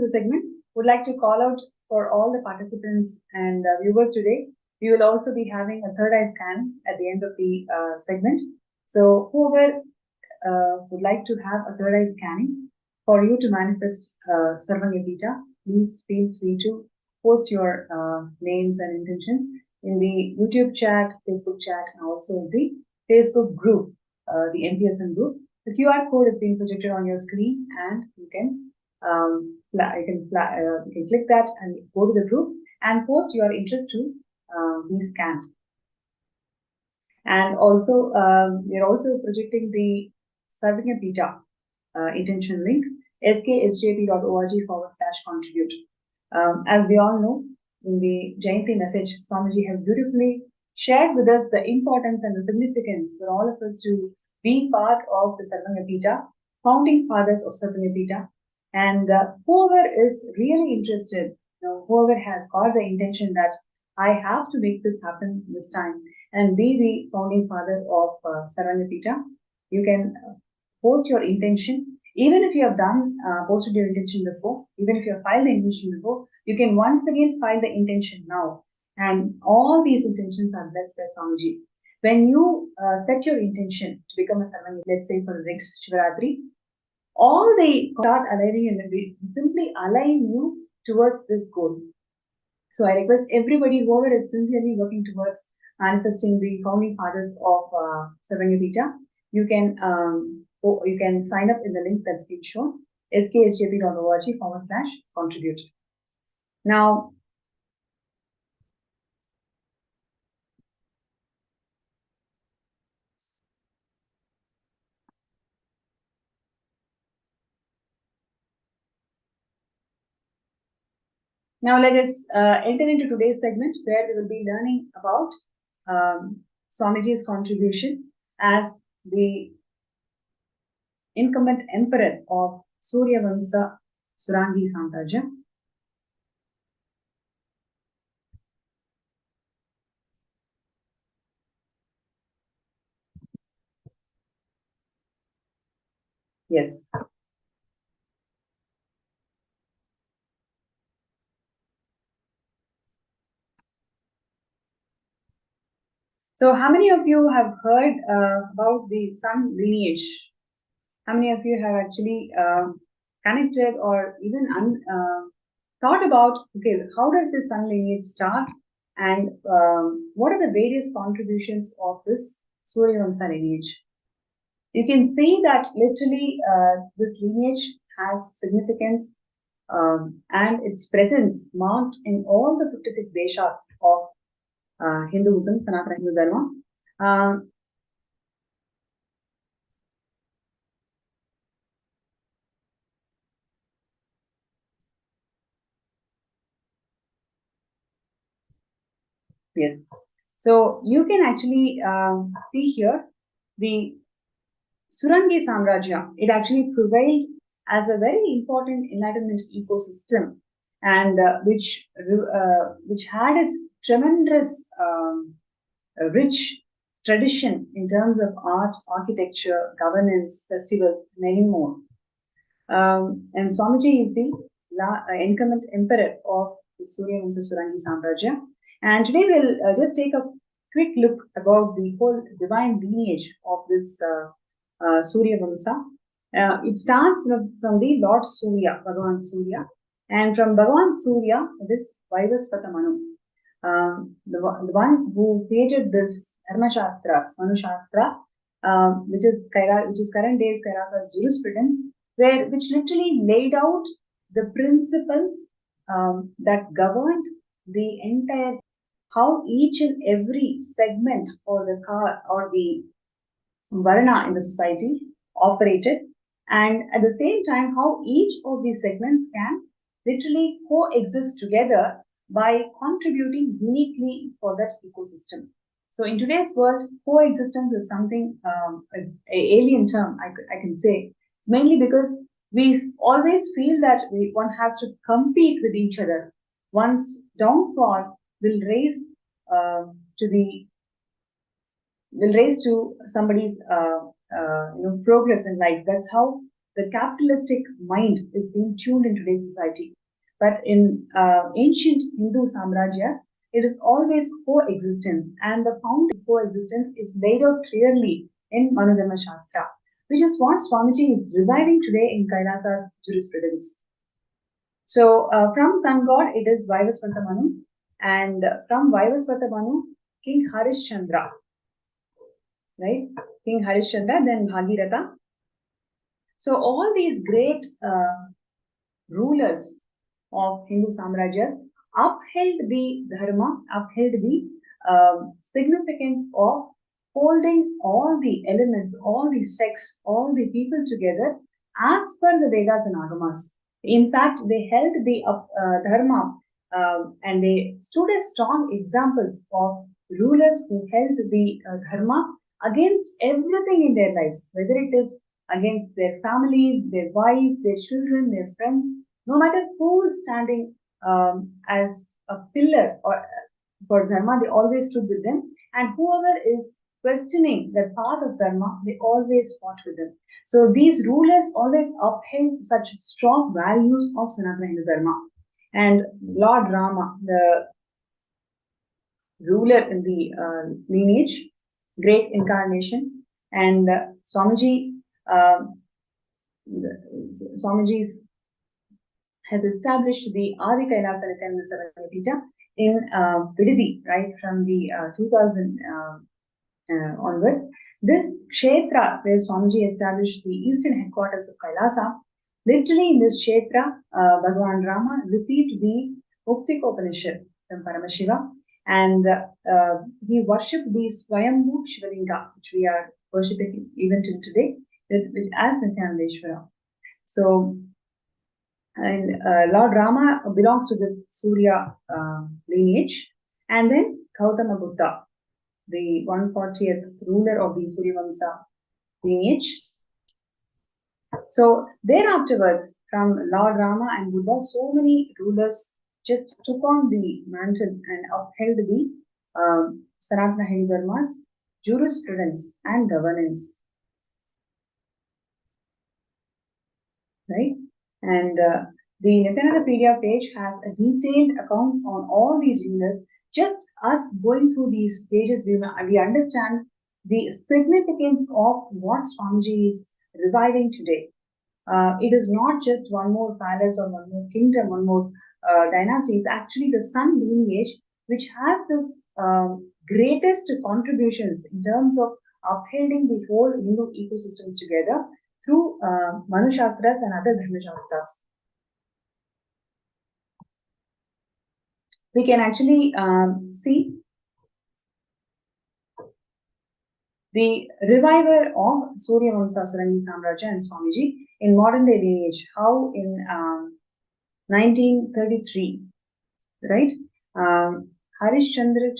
segment, would like to call out for all the participants and viewers today. We will also be having a third eye scan at the end of the segment. So whoever would like to have a third eye scanning for you to manifest Sarvanyapita, please feel free to post your names and intentions in the YouTube chat, Facebook chat, and also the Facebook group, the MPSN group. The QR code is being projected on your screen, and you can click that and go to the group and post your interest to be scanned. And also, we are also projecting the Sarvagya intention link, sksjp.org/contribute. As we all know, in the Jayanti message, Swamiji has beautifully shared with us the importance and the significance for all of us to be part of the Sarvagya founding fathers of Sarvagya. And whoever is really interested, whoever has got the intention that I have to make this happen this time and be the founding father of Sarvagya, you can post your intention. Even if you have posted your intention before, even if you have filed the intention before, you can once again file the intention now. And all these intentions are blessed by Swamiji. When you set your intention to become a Sarvagya, let's say for the next Shivaratri, all they start aligning and they simply align you towards this goal. So I request everybody, whoever is sincerely working towards manifesting the founding fathers of Sarvagya, you can sign up in the link that's been shown, sksjp.org/contribute. Now, let us enter into today's segment where we will be learning about Swamiji's contribution as the incumbent emperor of Surya Vamsa Surangi Samrajya. Yes. So how many of you have heard about the sun lineage? How many of you have actually connected or even thought about, okay, how does this sun lineage start and what are the various contributions of this Surya Vamsa lineage? You can see that literally this lineage has significance and its presence marked in all the 56 deshas of Hinduism, Sanatana Hindu Dharma. Yes. So you can actually see here the Surangi Samrajya. It actually prevailed as a very important enlightenment ecosystem, and which had its tremendous rich tradition in terms of art, architecture, governance, festivals, many more. And Swamiji is the incumbent emperor of the Surya Vamsa Surangi Samrajya. And today we'll just take a quick look about the whole divine lineage of this Surya Vamsa. It starts from the Lord Surya, Bhagavan Surya, and from Bhagavan Surya, this Vaivaspata Manu, the one who created this Dharma Shastras, Manu Shastra, which is current day's Kairasa's jurisprudence, which literally laid out the principles that governed the entire, how each and every segment or the varna in the society operated, and at the same time how each of these segments can literally coexist together by contributing uniquely for that ecosystem. So in today's world, coexistence is something, an alien term, I can say. It's mainly because we always feel that one has to compete with each other. One's downfall will raise to somebody's progress in life. That's how the capitalistic mind is being tuned in today's society. But in ancient Hindu samrajyas, it is always coexistence, and the foundation's coexistence is laid out clearly in Manu Dharma Shastra, which is what Swamiji is reviving today in Kailasa's jurisprudence. So from sun god, it is Vaivasvata Manu, and from Vaivasvata Manu, King Harishchandra, right? King Harishchandra, then Bhagiratha. So all these great rulers of Hindu Samrajas upheld the dharma, upheld the significance of holding all the elements, all the sects, all the people together as per the Vedas and Agamas. In fact, they held the dharma and they stood as strong examples of rulers who held the dharma against everything in their lives, whether it is against their family, their wife, their children, their friends, no matter who is standing as a pillar or for dharma, they always stood with them, and whoever is questioning the path of dharma, they always fought with them. So these rulers always upheld such strong values of Sanatana Hindu Dharma. And Lord Rama, the ruler in the lineage, great incarnation, and Swamiji Swamiji's has established the Adi Kailasa Nithyananda Sarvapita in Vididi, right, from the 2000 onwards. This Kshetra, where Swamiji established the eastern headquarters of Kailasa, literally in this Kshetra, Bhagavan Rama received the Upanishad from Paramashivam, and he worshipped the Swayambhu Shivalinga, which we are worshipping even till today, as Nithyanandeshwara. So, and Lord Rama belongs to this Surya lineage, and then Gautama Buddha, the 140th ruler of the Suryavamsa lineage. So thereafterwards, from Lord Rama and Buddha, so many rulers just took on the mantle and upheld the Sanatana Hindu Dharma's jurisprudence and governance. Right? And the Nithyananda page has a detailed account on all these rulers. Just us going through these pages, we understand the significance of what Swamiji is reviving today. It is not just one more palace or one more kingdom, one more dynasty. It's actually the Sun lineage, which has this greatest contributions in terms of upholding the whole Hindu ecosystems together through Manu Shastras and other Dharma Shastras. We can actually see the reviver of Surya Vamsa Surangi Samraja and Swamiji in modern day lineage, how in 1933, right? Harishchandra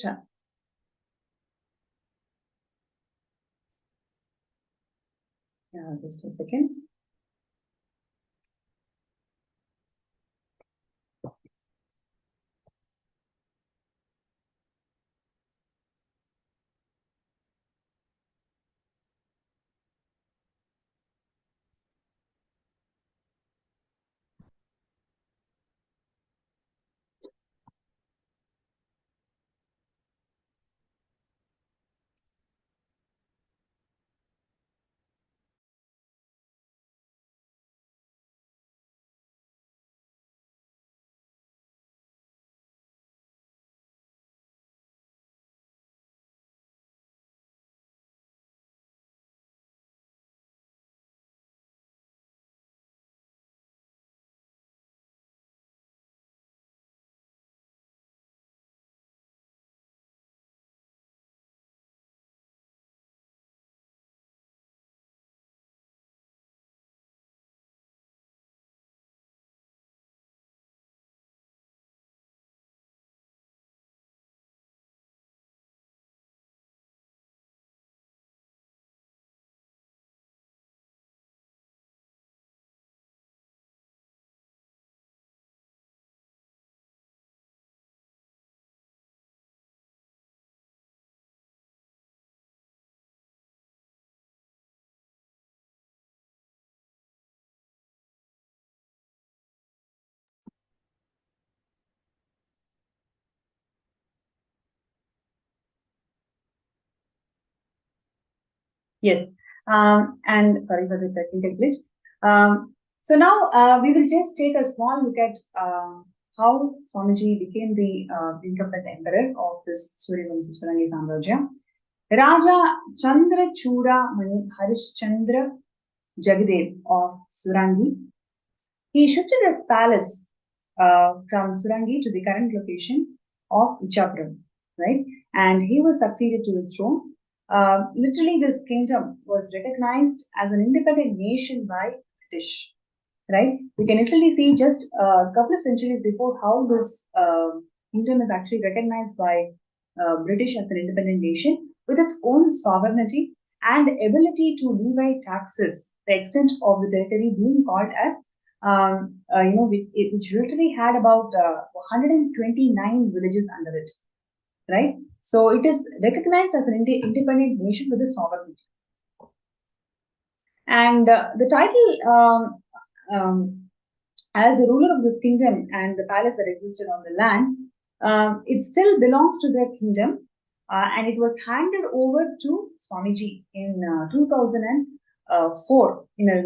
just a second. Yes, and sorry for the technical glitch. So now we will just take a small look at how Swamiji became the incumbent emperor of this Suryavamsa Surangi Samrajya. Raja Chandra Chura Mani Harishchandra Jagadev of Surangi. He shifted his palace from Surangi to the current location of Ichapuram, right? And he was succeeded to the throne. Literally, this kingdom was recognized as an independent nation by British, right? We can literally see just a couple of centuries before how this kingdom is actually recognized by British as an independent nation with its own sovereignty and ability to levy taxes, the extent of the territory being called as which literally had about 129 villages under it, right? So it is recognized as an independent nation with a sovereignty. And the title as a ruler of this kingdom and the palace that existed on the land, it still belongs to their kingdom, and it was handed over to Swamiji in 2004 in a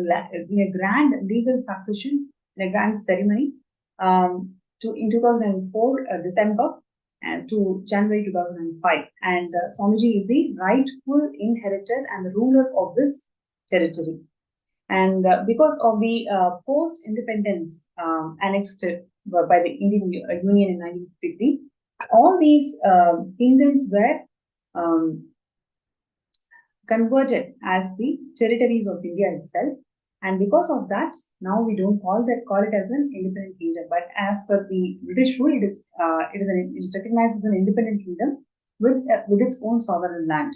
grand legal succession, in a grand ceremony, in 2004 December and to January 2005. And Swamiji is the rightful inheritor and the ruler of this territory. And because of the post-independence annexed by the Indian Union in 1953, all these kingdoms were converted as the territories of India itself. And because of that, now we don't call it as an independent kingdom. But as per the British rule, it is recognized as an independent kingdom with its own sovereign land.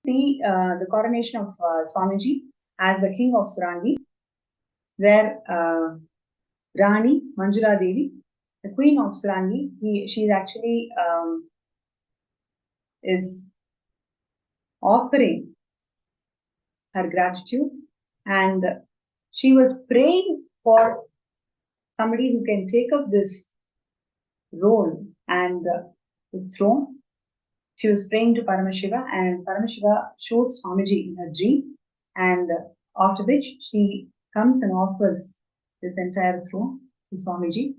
See the coronation of Swamiji as the king of Surangi, where Rani Manjula Devi, the queen of Surangi, she is actually is offering her gratitude, and she was praying for somebody who can take up this role and the throne. She was praying to Paramashiva, and Paramashiva showed Swamiji in her dream, and after which she comes and offers this entire throne to Swamiji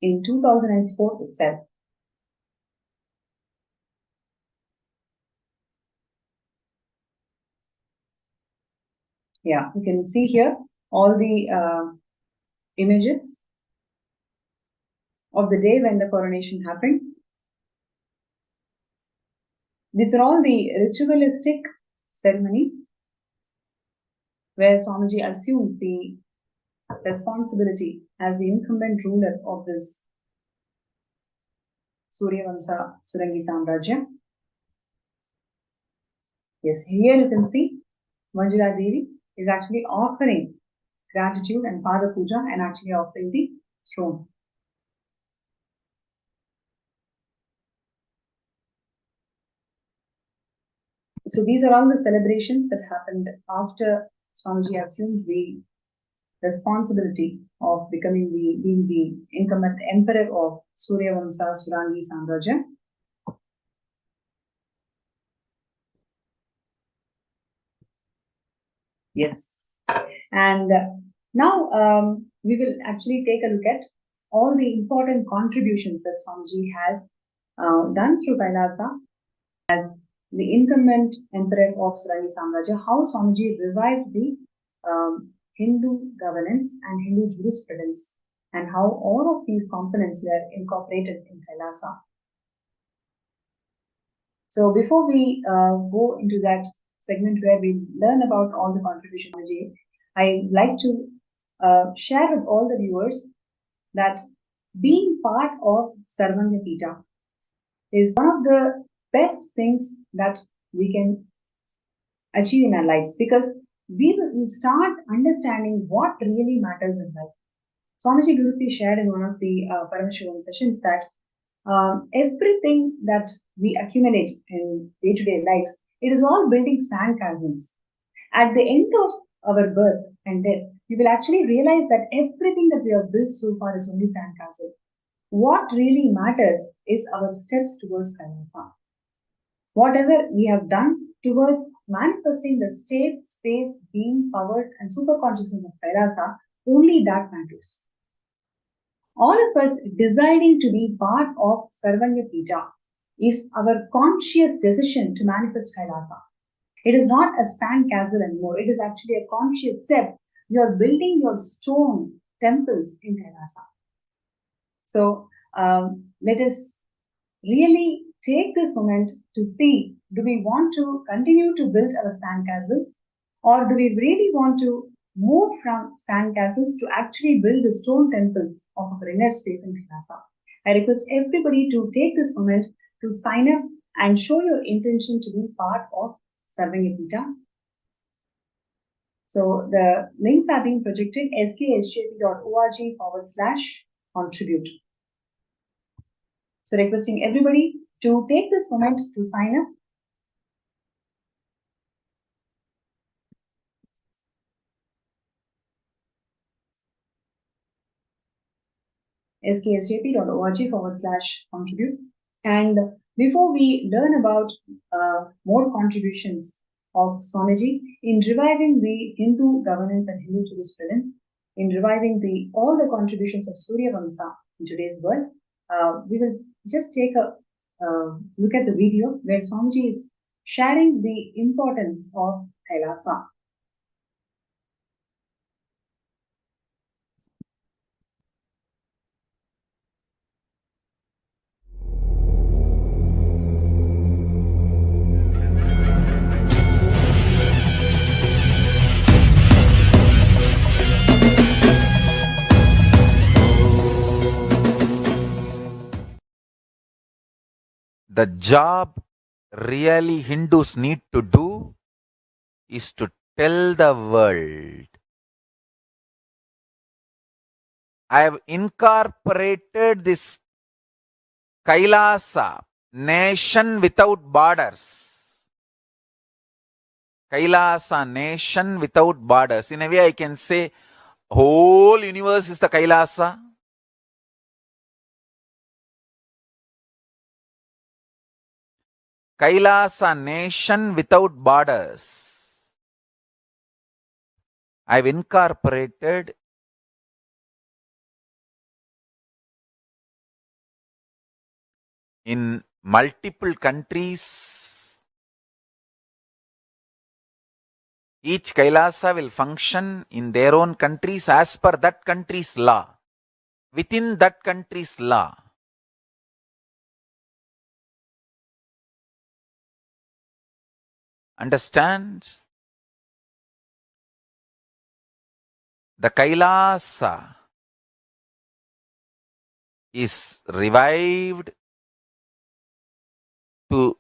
in 2004 itself. Yeah, you can see here all the images of the day when the coronation happened. These are all the ritualistic ceremonies where Swamiji assumes the responsibility as the incumbent ruler of this Suryavamsa Surangi Samrajya. Yes, here you can see Manjula Devi is actually offering gratitude and Pada Puja and actually offering the throne. So these are all the celebrations that happened after Swamiji assumed the responsibility of being the incumbent emperor of Suryavamsa Surangi Samrajya. Yes. And now we will actually take a look at all the important contributions that Swamiji has done through Kailasa as the incumbent emperor of Surangi Samrajya, how Swamiji revived the Hindu governance and Hindu jurisprudence, and how all of these components were incorporated in Kailasa. So before we go into that segment where we learn about all the contributions of Swamiji, I'd like to share with all the viewers that being part of Sarvanya Pita is one of the best things that we can achieve in our lives, because we will start understanding what really matters in life. Swamiji beautifully shared in one of the Paramashivam sessions that everything that we accumulate in day-to-day lives, it is all building sandcastles. At the end of our birth and death, we will actually realize that everything that we have built so far is only sandcastle. What really matters is our steps towards Kailasa. Whatever we have done towards manifesting the state, space, being, power, and superconsciousness of Kailasa, only that matters. All of us deciding to be part of Sarvanya Pita is our conscious decision to manifest Kailasa. It is not a sand castle anymore. It is actually a conscious step. You are building your stone temples in Kailasa. So let us really take this moment to see, do we want to continue to build our sand castles, or do we really want to move from sand castles to actually build the stone temples of our inner space in Kailasa? I request everybody to take this moment to sign up and show your intention to be part of Sarvanya Pita. So the links are being projected, sksjp.org/contribute. So requesting everybody to take this moment to sign up. sksjp.org/contribute. And before we learn about more contributions of Swamiji in reviving the Hindu governance and Hindu jurisprudence, in reviving all the contributions of Surya Vamsa in today's world, we will just take a look at the video where Swamiji is sharing the importance of Kailasa. The job really Hindus need to do is to tell the world, I have incorporated this Kailasa, nation without borders. Kailasa, nation without borders. In a way I can say, whole universe is the Kailasa. Kailasa, nation without borders. I've incorporated in multiple countries. Each Kailasa will function in their own countries as per that country's law, within that country's law. Understand? The Kailasa is revived to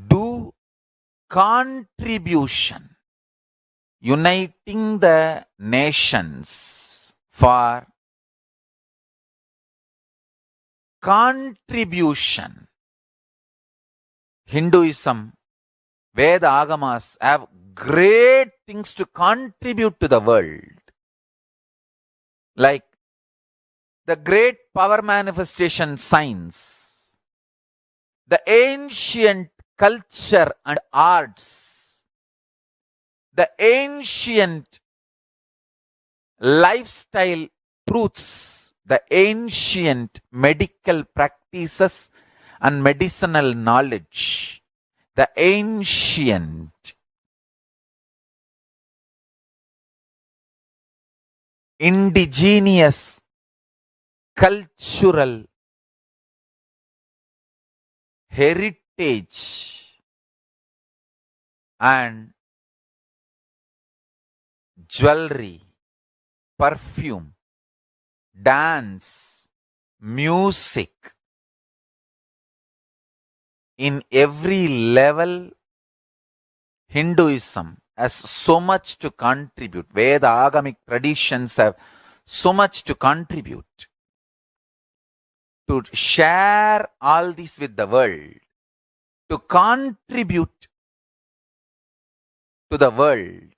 do contribution, uniting the nations for contribution. Hinduism, Veda Agamas have great things to contribute to the world. Like the great power manifestation science, the ancient culture and arts, the ancient lifestyle truths, the ancient medical practices and medicinal knowledge, the ancient indigenous cultural heritage and jewelry, perfume, dance, music. In every level, Hinduism has so much to contribute. Veda Agamic traditions have so much to contribute. To share all this with the world, to contribute to the world.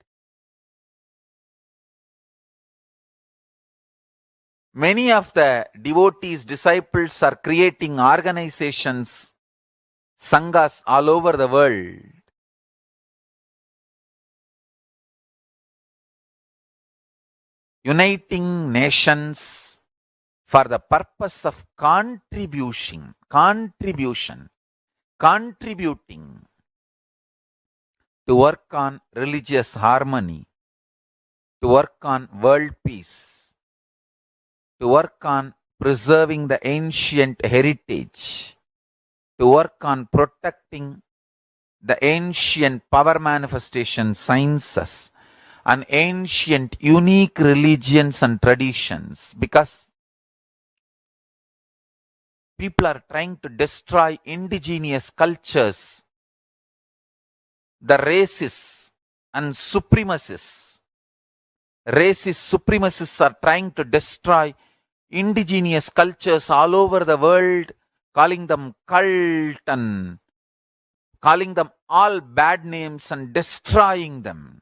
Many of the devotees, disciples are creating organizations sanghas all over the world, uniting nations for the purpose of contributing to work on religious harmony, to work on world peace, to work on preserving the ancient heritage, to work on protecting the ancient power manifestation sciences and ancient unique religions and traditions, because people are trying to destroy indigenous cultures, the racists and supremacists. Racist supremacists are trying to destroy indigenous cultures all over the world, calling them cult and calling them all bad names and destroying them.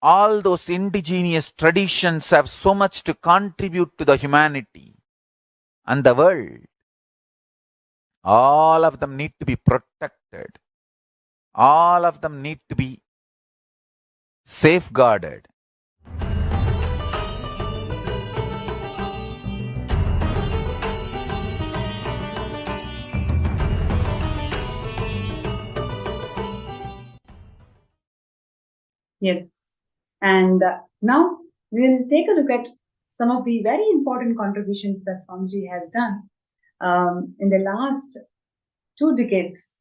All those indigenous traditions have so much to contribute to the humanity and the world. All of them need to be protected. All of them need to be safeguarded. Yes. And now we'll take a look at some of the very important contributions that Swamiji has done in the last 2 decades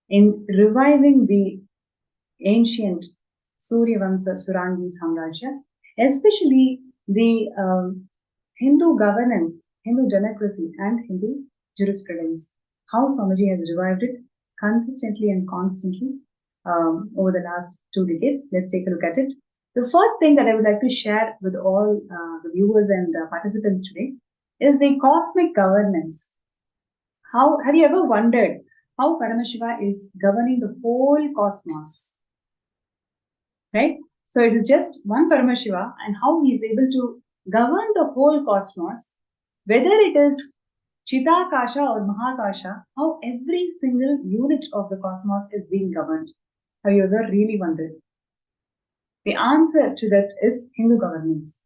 in reviving the ancient Suryavamsa Surangi Samrajya, especially the Hindu governance, Hindu democracy, and Hindu jurisprudence. How Swamiji has revived it consistently and constantly over the last 2 decades. Let's take a look at it. The first thing that I would like to share with all the viewers and participants today is the cosmic governance. How have you ever wondered how Paramashiva is governing the whole cosmos? Right? So it is just one Paramashiva, and how he is able to govern the whole cosmos, whether it is Chitakasha or Mahakasha, how every single unit of the cosmos is being governed. Have you ever really wondered? The answer to that is Hindu governance.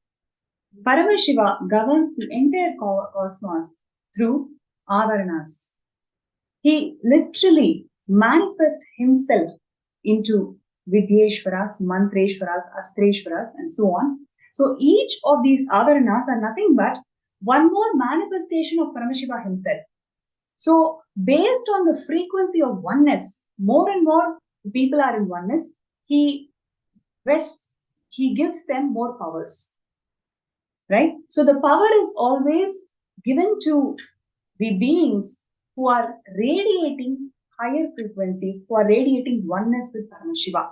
Paramashiva governs the entire cosmos through avaranas. He literally manifests himself into Vidyeshwaras, Mantreshwaras, Astreshwaras, and so on. So each of these avaranas are nothing but one more manifestation of Paramashiva himself. So based on the frequency of oneness, more and more people are in oneness, he gives them more powers. Right? So the power is always given to the beings who are radiating higher frequencies, who are radiating oneness with Paramashiva.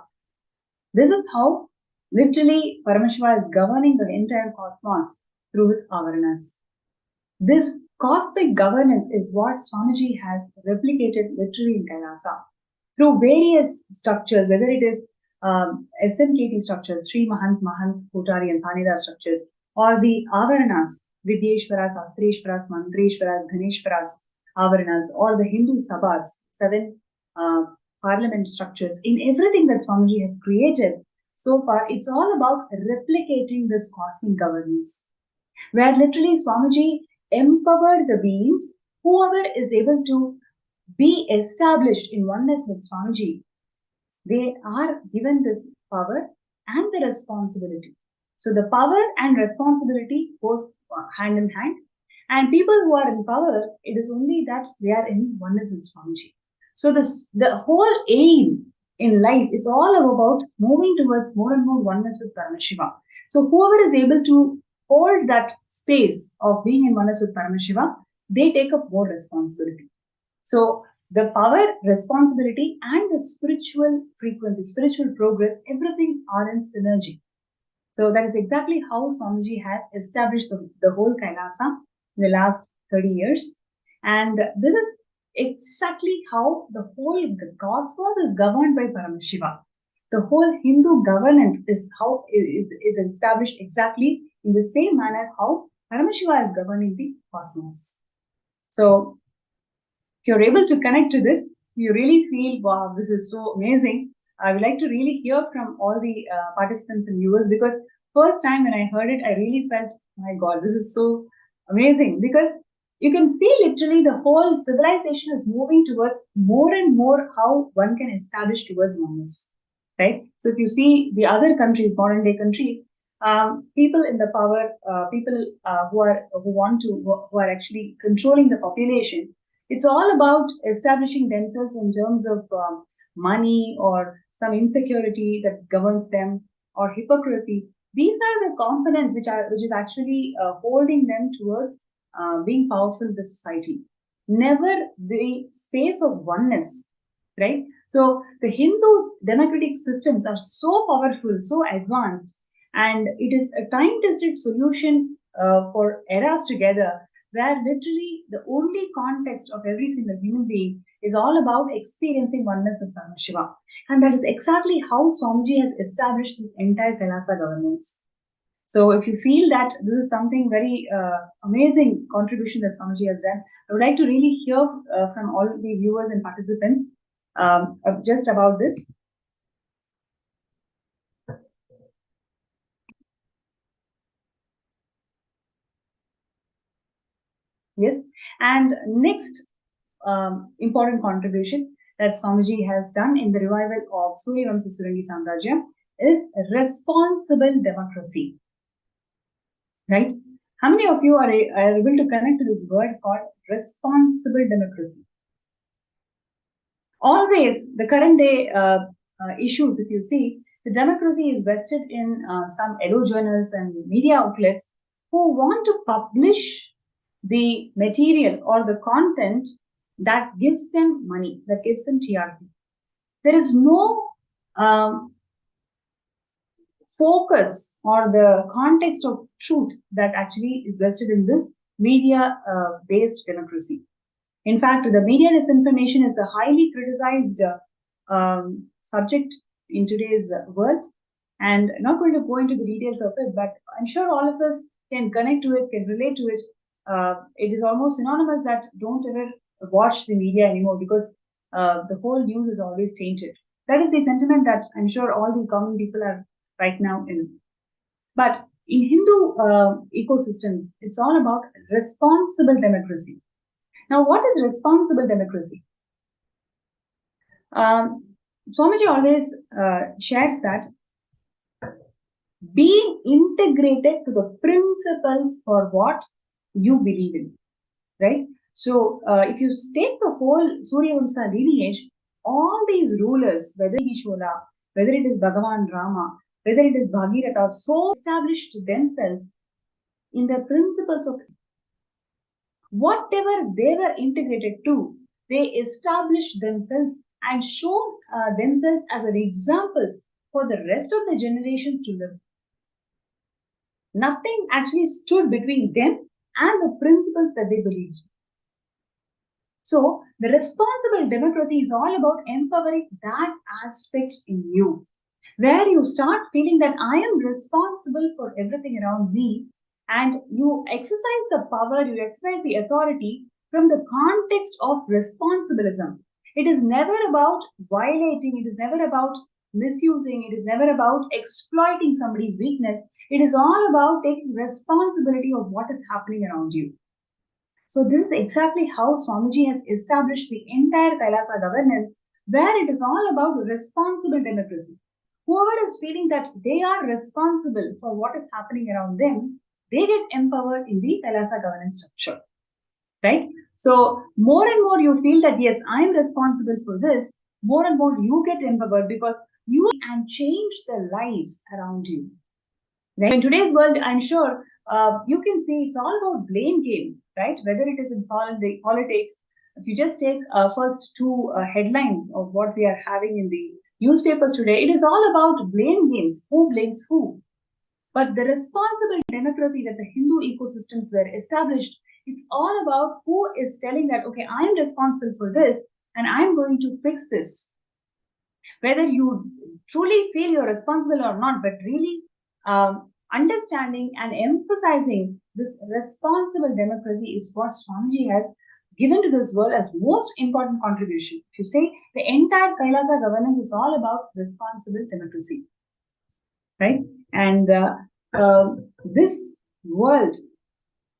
This is how literally Paramashiva is governing the entire cosmos through his avaranas. This cosmic governance is what Swamiji has replicated literally in Kailasa through various structures, whether it is SMKT structures, Sri Mahant, Kotari, and Thaneda structures, or the avaranas, Vidyeshwaras, Astreshwaras, Mantreshwaras, Ganeshwaras, avaranas, or the Hindu sabhas, 7 parliament structures. In everything that Swamiji has created so far, it's all about replicating this cosmic governance, where literally Swamiji empowered the beings, whoever is able to be established in oneness with Swamiji, they are given this power and the responsibility. So the power and responsibility goes hand in hand. And people who are in power, it is only that they are in oneness with Swamiji. So the whole aim in life is all about moving towards more and more oneness with Paramashiva. So whoever is able to hold that space of being in oneness with Paramashiva, they take up more responsibility. So the power, responsibility, and the spiritual frequency, spiritual progress, everything are in synergy. So that is exactly how Swamiji has established the whole Kailasa in the last 30 years. And this is exactly how the cosmos is governed by Paramashiva. The whole Hindu governance is how is established exactly in the same manner how Paramashiva is governing the cosmos. So, if you're able to connect to this, you really feel, wow, this is so amazing. I would like to really hear from all the participants and viewers, because first time when I heard it, I really felt, my God, this is so amazing, because you can see literally the whole civilization is moving towards more and more how one can establish towards oneness, right? So if you see the other countries, modern day countries, people in the power, people who are actually controlling the population, it's all about establishing themselves in terms of money or some insecurity that governs them, or hypocrisies. These are the components which is actually holding them towards being powerful in the society. Never the space of oneness, right? So the Hindus' democratic systems are so powerful, so advanced, and it is a time-tested solution for eras together, where literally the only context of every single human being is all about experiencing oneness with Paramashivam. And that is exactly how Swamiji has established this entire Kailasa governance. So if you feel that this is something very amazing contribution that Swamiji has done, I would like to really hear from all the viewers and participants just about this. Yes, and next important contribution that Swamiji has done in the revival of Suryavamsa Surangi Samrajya is responsible democracy. Right? How many of you are able to connect to this word called responsible democracy? Always, the current day issues, if you see, the democracy is vested in some edo journals and media outlets who want to publish the material or the content that gives them money, that gives them TRP. There is no focus or the context of truth that actually is vested in this media-based democracy. In fact, the media disinformation is a highly criticized subject in today's world, and I'm not going to go into the details of it, but I'm sure all of us can connect to it, can relate to it. It is almost synonymous that don't ever watch the media anymore, because the whole news is always tainted. That is the sentiment that I'm sure all the common people are right now in. But in Hindu ecosystems, it's all about responsible democracy. Now, what is responsible democracy? Swamiji always shares that being integrated to the principles for what you believe in, right? So, if you take the whole Suryavamsa lineage, all these rulers, whether it is Shola, whether it is Bhagavan Rama, whether it is Bhagirath, so established themselves in the principles of whatever they were integrated to, they established themselves and shown themselves as an examples for the rest of the generations to live. Nothing actually stood between them and the principles that they believed. So, the responsible democracy is all about empowering that aspect in you, where you start feeling that I am responsible for everything around me, and you exercise the power, you exercise the authority from the context of responsibilism. It is never about violating, it is never about misusing, it is never about exploiting somebody's weakness. It is all about taking responsibility of what is happening around you. So this is exactly how Swamiji has established the entire Kailasa governance, where it is all about responsible democracy. Whoever is feeling that they are responsible for what is happening around them, they get empowered in the Kailasa governance structure, right? So more and more you feel that, yes, I'm responsible for this, more and more you get empowered, because you and change the lives around you. Right? In today's world, I'm sure you can see it's all about blame game, right? Whether it is in politics, if you just take first two headlines of what we are having in the newspapers today, it is all about blame games. Who blames who? But the responsible democracy that the Hindu ecosystems were established, it's all about who is telling that, okay, I'm responsible for this and I'm going to fix this. Whether you truly feel you're responsible or not, but really understanding and emphasizing this responsible democracy is what Swamiji has given to this world as most important contribution. If you say the entire Kailasa governance is all about responsible democracy, right? And this world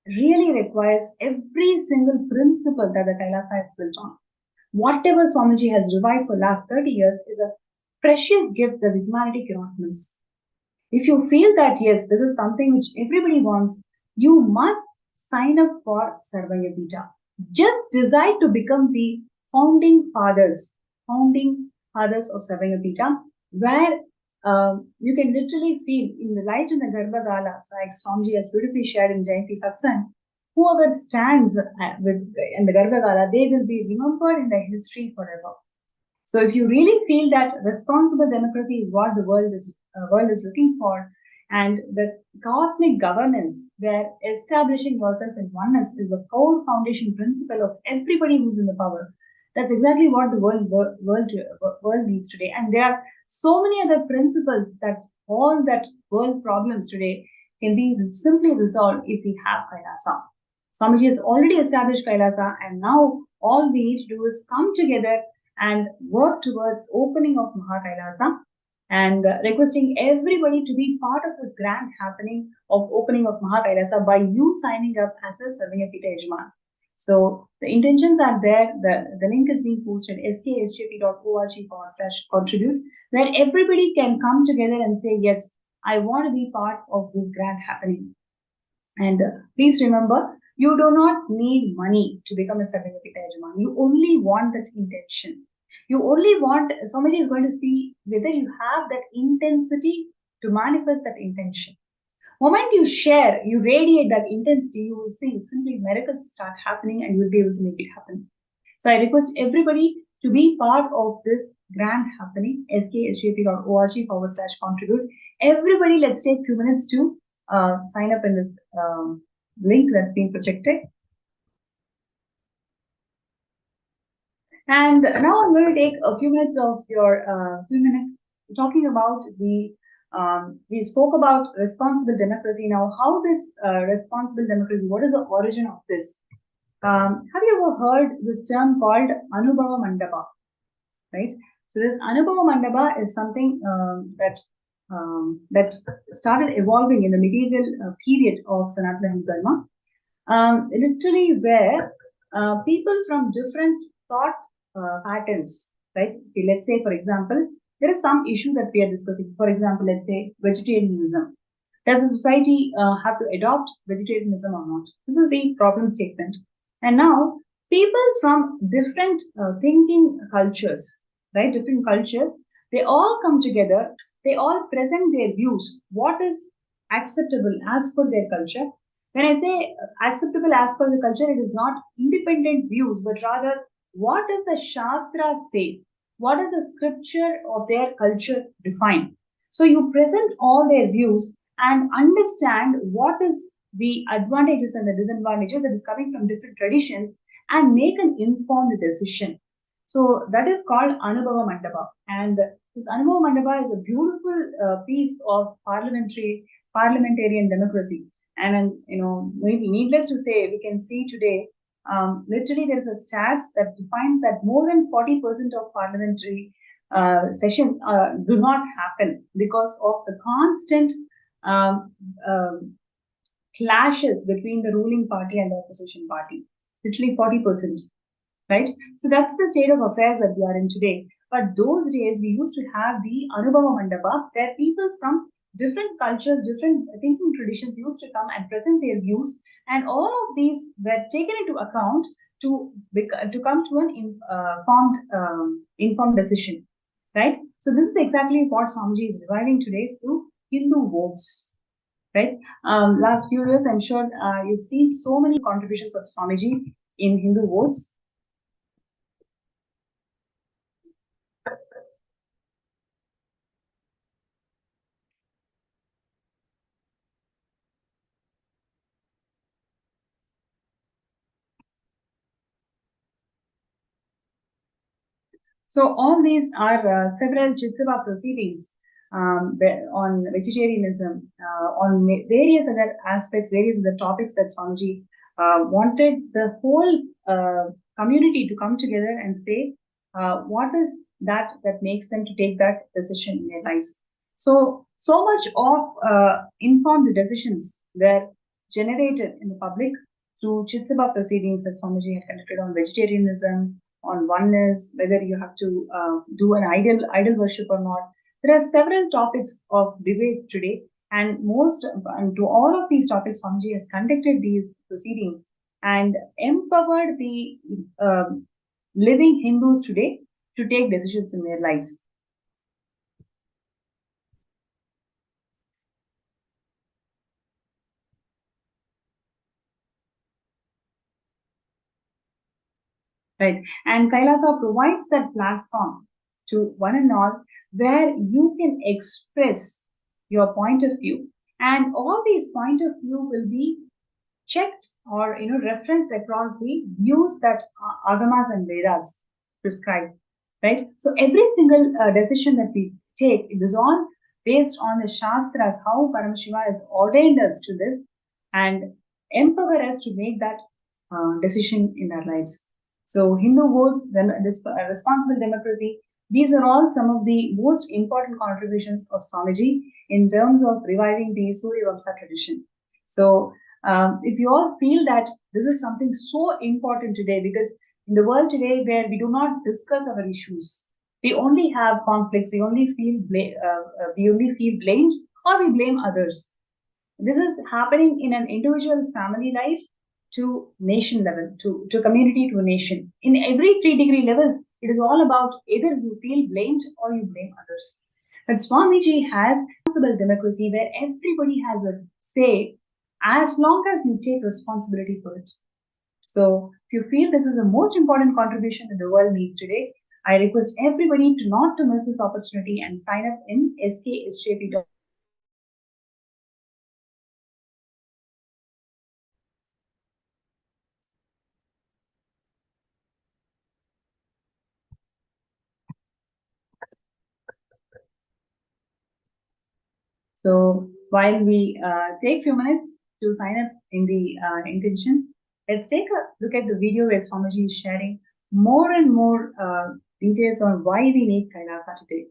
really requires every single principle that the Kailasa is built on. Whatever Swamiji has revived for last 30 years is a precious gift that the humanity cannot miss. If you feel that, yes, this is something which everybody wants, you must sign up for Sarvayapita. Just decide to become the founding fathers of Sarvayapita, where you can literally feel in the light in the Garbhagala, like Swamiji has beautifully shared in Jayanti Satsang, whoever stands in the Garbhagala, they will be remembered in the history forever. So if you really feel that responsible democracy is what the world is looking for, and the cosmic governance where establishing yourself in oneness is the core foundation principle of everybody who's in the power, that's exactly what the world needs today. And there are so many other principles that all that world problems today can be simply resolved if we have Kailasa. Swamiji has already established Kailasa, and now all we need to do is come together and work towards opening of Mahakailasa, and requesting everybody to be part of this grand happening of opening of Mahakailasa by you signing up as a Sarvayapita Yajman. So the intentions are there. The link is being posted sksjp.org/contribute, where everybody can come together and say, yes, I want to be part of this grand happening. And please remember, you do not need money to become a Sarvayapita Yajman. You only want that intention. You only want, somebody is going to see whether you have that intensity to manifest that intention. Moment you share, you radiate that intensity, you will see simply miracles start happening and you will be able to make it happen. So I request everybody to be part of this grand happening, sksjp.org/contribute. Everybody, let's take a few minutes to sign up in this link that's being projected. And now I'm going to take a few minutes of your talking about the we spoke about responsible democracy. Now, how this responsible democracy, what is the origin of this? Have you ever heard this term called Anubhava Mandapa? Right? So this Anubhava Mandapa is something that started evolving in the medieval period of Sanatana Hindu Dharma. Literally where people from different thought patterns, right? Okay, let's say, for example, there is some issue that we are discussing. For example, let's say vegetarianism. Does the society have to adopt vegetarianism or not? This is the problem statement. And now, people from different thinking cultures, right? Different cultures, they all come together. They all present their views. What is acceptable as per their culture? When I say acceptable as per the culture, it is not independent views, but rather what does the Shastra say? What does the scripture of their culture define? So you present all their views and understand what is the advantages and the disadvantages that is coming from different traditions and make an informed decision. So that is called Anubhava Mandapa. And this Anubhava Mandapa is a beautiful piece of parliamentarian democracy. And needless to say, we can see today, literally there is a stats that defines that more than 40% of parliamentary sessions do not happen because of the constant clashes between the ruling party and the opposition party. Literally 40%, right? So that's the state of affairs that we are in today. But those days we used to have the Anubhava Mandapa, where people from different cultures, different thinking traditions used to come and present their views, and all of these were taken into account to come to an informed decision, right? So this is exactly what Swamiji is reviving today through Hindu votes, right? Last few years, I'm sure you've seen so many contributions of Swamiji in Hindu votes. So all these are several Chitsava proceedings on vegetarianism, on various other aspects, various other topics that Swamiji wanted the whole community to come together and say what is that makes them to take that decision in their lives. So much of informed decisions were generated in the public through Chitsabha proceedings that Swamiji had conducted on vegetarianism, on oneness, whether you have to do an idol worship or not. There are several topics of debate today, and to all of these topics, Swamiji has conducted these proceedings and empowered the living Hindus today to take decisions in their lives. Right. And Kailasa provides that platform to one and all where you can express your point of view. And all these point of view will be checked or referenced across the views that Agamas and Vedas prescribe. Right. So every single decision that we take, it is all based on the Shastras, how Paramashiva has ordained us to live and empower us to make that decision in our lives. So Hindu votes, responsible democracy, these are all some of the most important contributions of Swamiji in terms of reviving the Surya Vamsa tradition. So if you all feel that this is something so important today, because in the world today where we do not discuss our issues, we only have conflicts, we only feel blamed or we blame others. This is happening in an individual family life to nation level, to community, to a nation. In every 3 degree levels, it is all about either you feel blamed or you blame others. But Swamiji has responsible democracy where everybody has a say as long as you take responsibility for it. So if you feel this is the most important contribution that the world needs today, I request everybody not to miss this opportunity and sign up in sksjp.com. So while we take few minutes to sign up in the intentions, let's take a look at the video where Swamiji is sharing more and more details on why we need Kailasa today.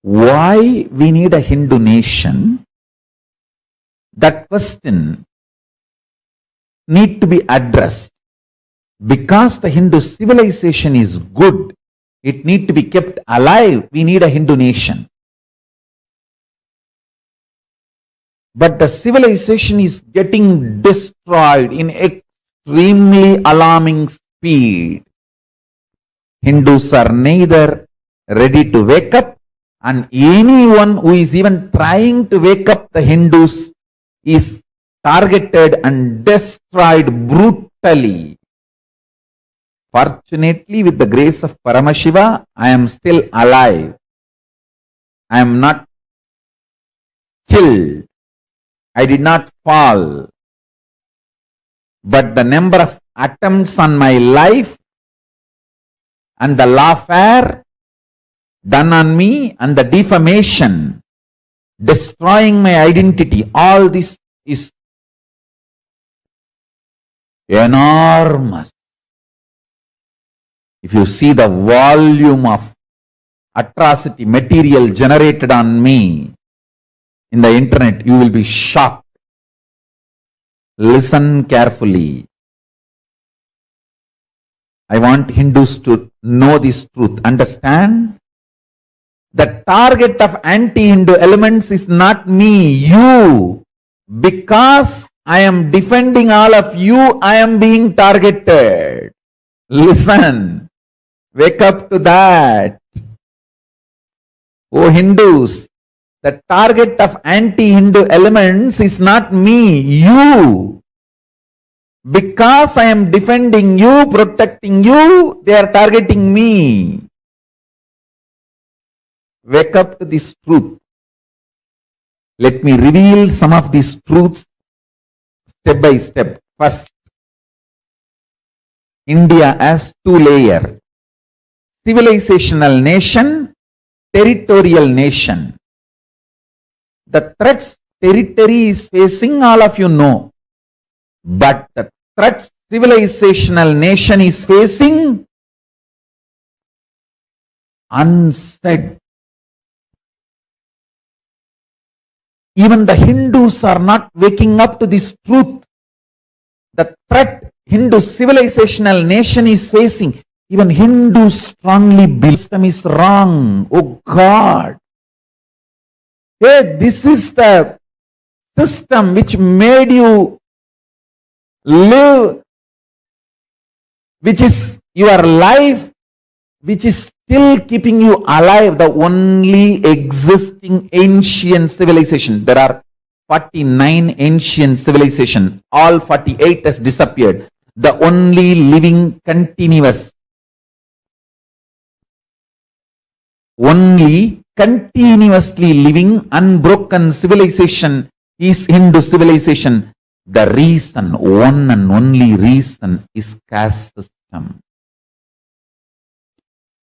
Why we need a Hindu nation? That question need to be addressed. Because the Hindu civilization is good, it need to be kept alive, we need a Hindu nation. But the civilization is getting destroyed in extremely alarming speed. Hindus are neither ready to wake up, and anyone who is even trying to wake up the Hindus is targeted and destroyed brutally. Fortunately, with the grace of Paramashiva, I am still alive. I am not killed. I did not fall. But the number of attempts on my life and the lawfare done on me and the defamation, destroying my identity, all this is enormous. If you see the volume of atrocity material generated on me in the internet, you will be shocked. Listen carefully. I want Hindus to know this truth. Understand? The target of anti-Hindu elements is not me, you. Because I am defending all of you, I am being targeted. Listen. Wake up to that. Oh Hindus, the target of anti-Hindu elements is not me, you. Because I am defending you, protecting you, they are targeting me. Wake up to this truth. Let me reveal some of these truths step by step. First, India has two layers: civilizational nation, territorial nation. The threats territory is facing, all of you know. But the threats civilizational nation is facing, unsaid. Even the Hindus are not waking up to this truth. The threat Hindu civilizational nation is facing, even Hindus strongly believe system is wrong. Oh God. Hey, this is the system which made you live, which is your life, which is still keeping you alive, the only existing ancient civilization. There are 49 ancient civilizations. All 48 has disappeared. The only living continuous, only continuously living unbroken civilization is Hindu civilization. The reason, one and only reason, is caste system.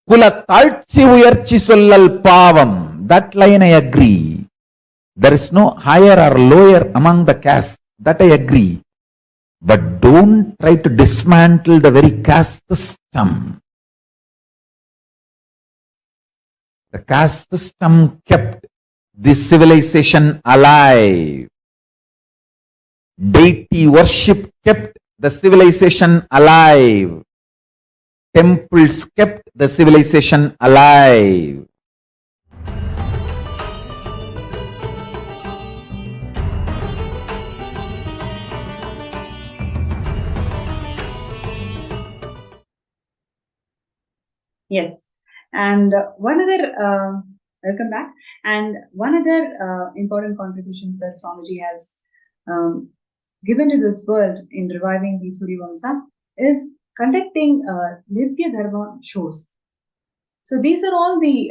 Kula talchi uyarchi sollal pavam. That line I agree. There is no higher or lower among the caste. That I agree. But don't try to dismantle the very caste system. The caste system kept this civilization alive. Deity worship kept the civilization alive. Temples kept the civilization alive. Yes. And welcome back. And one other important contributions that Swamiji has given to this world in reviving the Surya Vamsa is conducting Nitya Dharma shows. So these are all the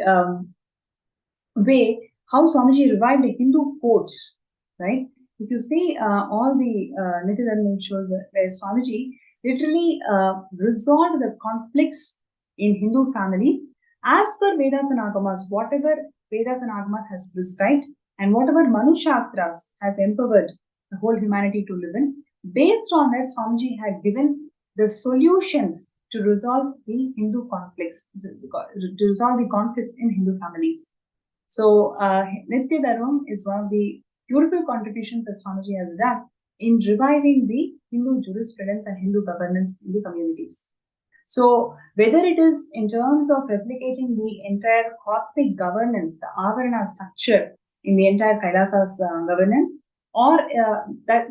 way how Swamiji revived the Hindu courts, right? If you see all the Nitya Dharma shows where Swamiji literally resolved the conflicts in Hindu families as per Vedas and Agamas, whatever Vedas and Agamas has prescribed and whatever Manu Shastras has empowered the whole humanity to live in. Based on that, Swamiji had given the solutions to resolve the Hindu conflicts, to resolve the conflicts in Hindu families. So, Nitya Dharma is one of the beautiful contributions that Swamiji has done in reviving the Hindu jurisprudence and Hindu governance in the communities. So, whether it is in terms of replicating the entire cosmic governance, the Avarana structure in the entire Kailasa's governance, or that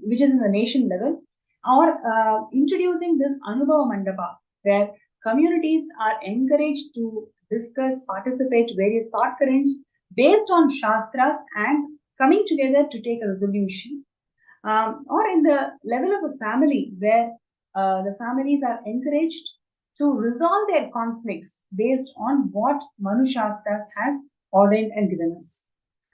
which is in the nation level, or introducing this Anubhava Mandapa, where communities are encouraged to discuss, participate various thought currents based on Shastras and coming together to take a resolution, or in the level of a family where the families are encouraged to resolve their conflicts based on what Manu Shastras has ordained and given us.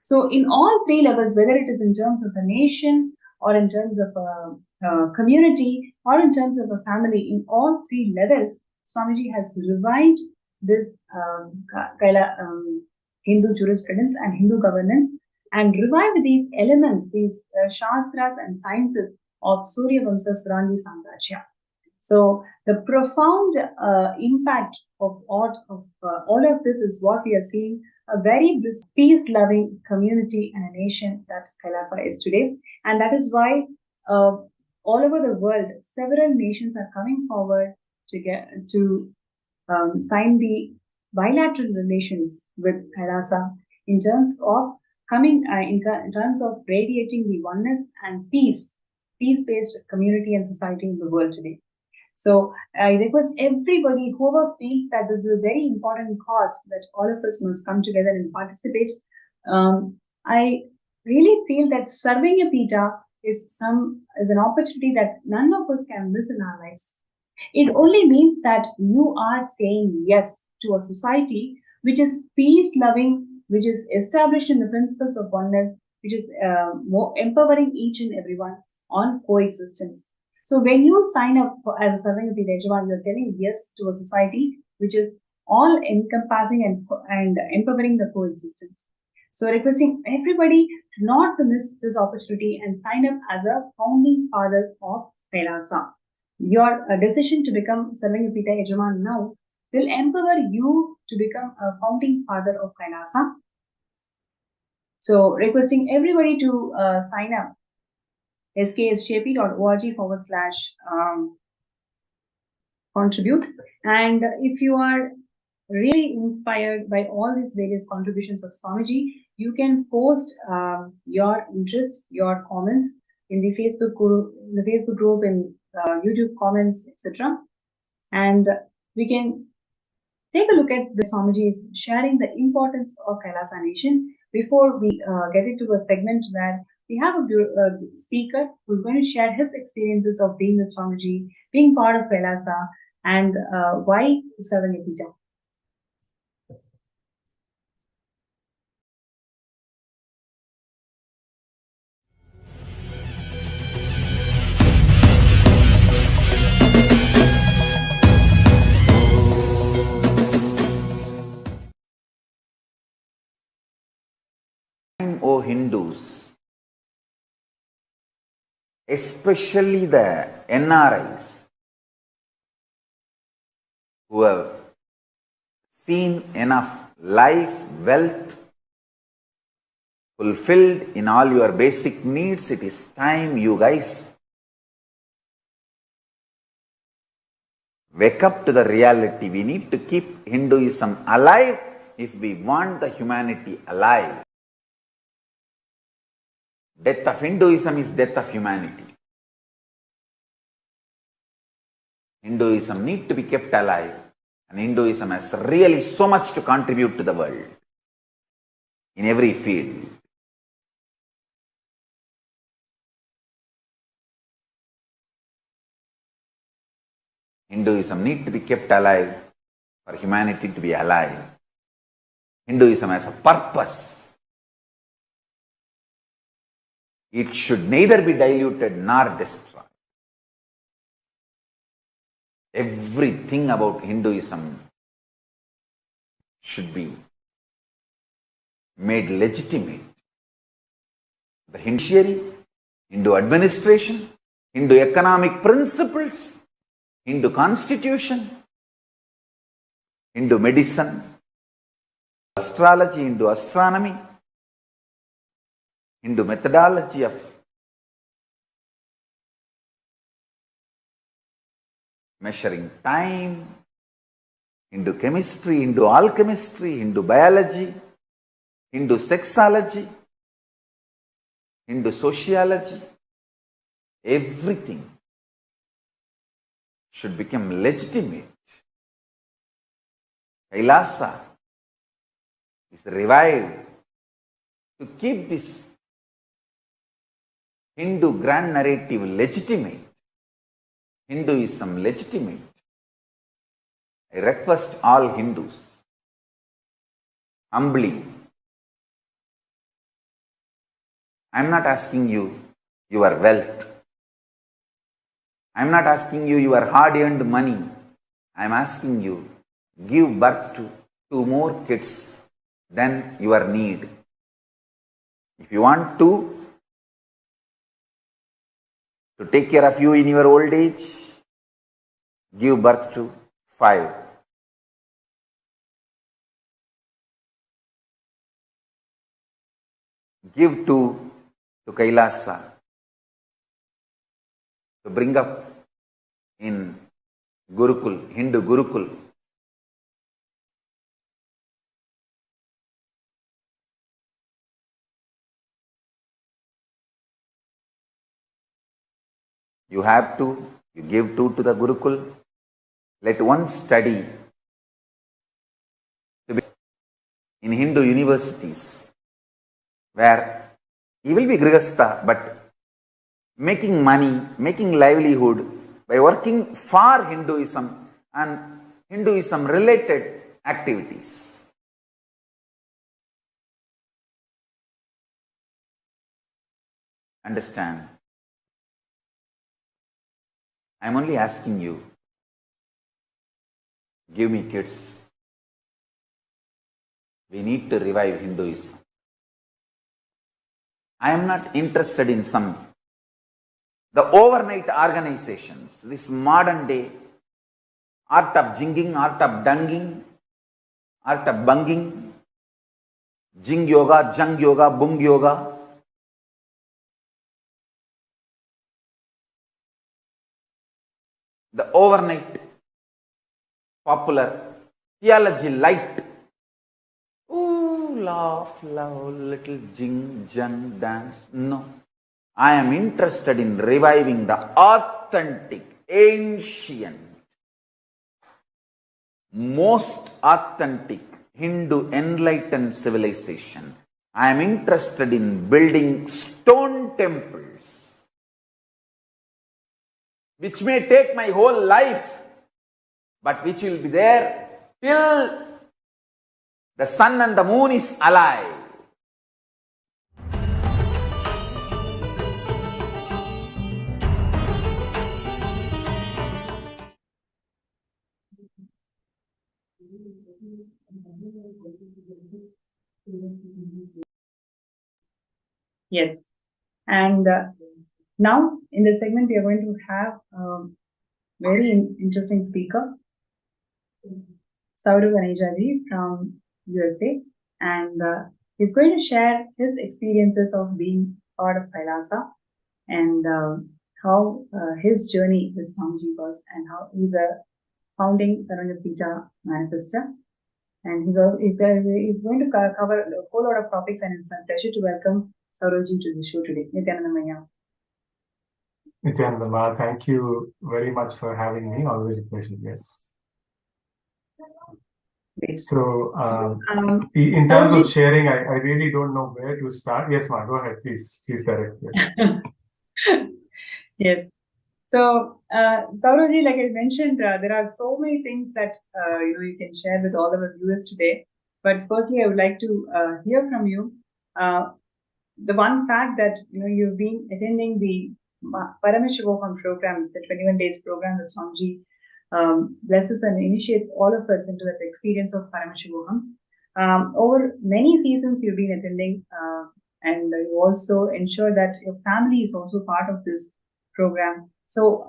So in all three levels, whether it is in terms of a nation or in terms of a community or in terms of a family, in all three levels, Swamiji has revived this Hindu jurisprudence and Hindu governance and revived these elements, these Shastras and sciences of Surya Vamsa Surandi Samrajya. So the profound impact of all of this is what we are seeing, a very peace-loving community and a nation that Kailasa is today. And that is why all over the world, several nations are coming forward to sign the bilateral relations with Kailasa in terms of in terms of radiating the oneness and peace-based community and society in the world today. So I request everybody, whoever feels that this is a very important cause that all of us must come together and participate. I really feel that serving a Pita is an opportunity that none of us can miss in our lives. It only means that you are saying yes to a society which is peace-loving, which is established in the principles of oneness, which is more empowering each and everyone on coexistence. So when you sign up as a serving of the Yajaman, you're telling yes to a society which is all encompassing and empowering the coexistence. So requesting everybody not to miss this opportunity and sign up as a founding fathers of Kailasa. Your decision to become Sarvangapita Yajaman now will empower you to become a founding father of Kailasa. So requesting everybody to sign up skshp.org/contribute. And if you are really inspired by all these various contributions of Swamiji, you can post your interest, your comments in the Facebook group, in YouTube comments, etc. And we can take a look at the Swamiji's sharing the importance of Kailasa Nation before we get into a segment where we have a speaker who's going to share his experiences of being with Swamiji, being part of Kailasa, and why serving a Pita. O Hindus, especially the NRIs who have seen enough life, wealth fulfilled in all your basic needs, it is time you guys wake up to the reality. We need to keep Hinduism alive if we want the humanity alive. Death of Hinduism is death of humanity. Hinduism needs to be kept alive, and Hinduism has really so much to contribute to the world in every field. Hinduism needs to be kept alive for humanity to be alive. Hinduism has a purpose. It should neither be diluted nor destroyed. Everything about Hinduism should be made legitimate. The judiciary, Hindu administration, Hindu economic principles, Hindu constitution, Hindu medicine, astrology, Hindu astronomy, Hindu methodology of measuring time, Hindu chemistry, Hindu alchemistry, Hindu biology, Hindu sexology, Hindu sociology, everything should become legitimate. Kailasa is revived to keep this Hindu grand narrative legitimate, Hinduism legitimate. I request all Hindus humbly. I am not asking you your wealth. I am not asking you your hard-earned money. I am asking you, give birth to 2 more kids than your need. If you want to take care of you in your old age, give birth to 5. Give 2 to Kailasa to bring up in Gurukul, Hindu Gurukul. You have to, you give 2 to the Gurukul. Let one study in Hindu universities where he will be Grihastha, but making money, making livelihood by working for Hinduism and Hinduism related activities. Understand? I'm only asking you, give me kids. We need to revive Hinduism. I am not interested in the overnight organizations, this modern day art of jinging, art of dunging, art of bunging, jing yoga, jung yoga, bung yoga. The overnight popular theology light. Ooh, laugh, love, little jing, jung, dance. No. I am interested in reviving the authentic, ancient, most authentic Hindu enlightened civilization. I am interested in building stone temples, which may take my whole life, but which will be there till the sun and the moon is alive. Yes. And now in this segment, we are going to have a very interesting speaker, Saurav Ganejaji from USA. And he's going to share his experiences of being part of Kailasa and how his journey with Swamiji was, and how he's a founding Sarvanyapita manifester. And he's going to cover a whole lot of topics, and it's my pleasure to welcome Sauravji to the show today. Nithyananda. Nithyananda, thank you very much for having me. Always a pleasure. Yes. Great. So, in terms of sharing, I really don't know where to start. Yes, Ma, go ahead. Please direct. Yes. Yes. So, Sauravji, like I mentioned, there are so many things that you can share with all of our viewers today. But firstly, I would like to hear from you the one fact that you've been attending the Paramashivam program, the 21 days program that Swamiji blesses and initiates all of us into that experience of Paramashivam. Over many seasons, you've been attending, and you also ensure that your family is also part of this program. So,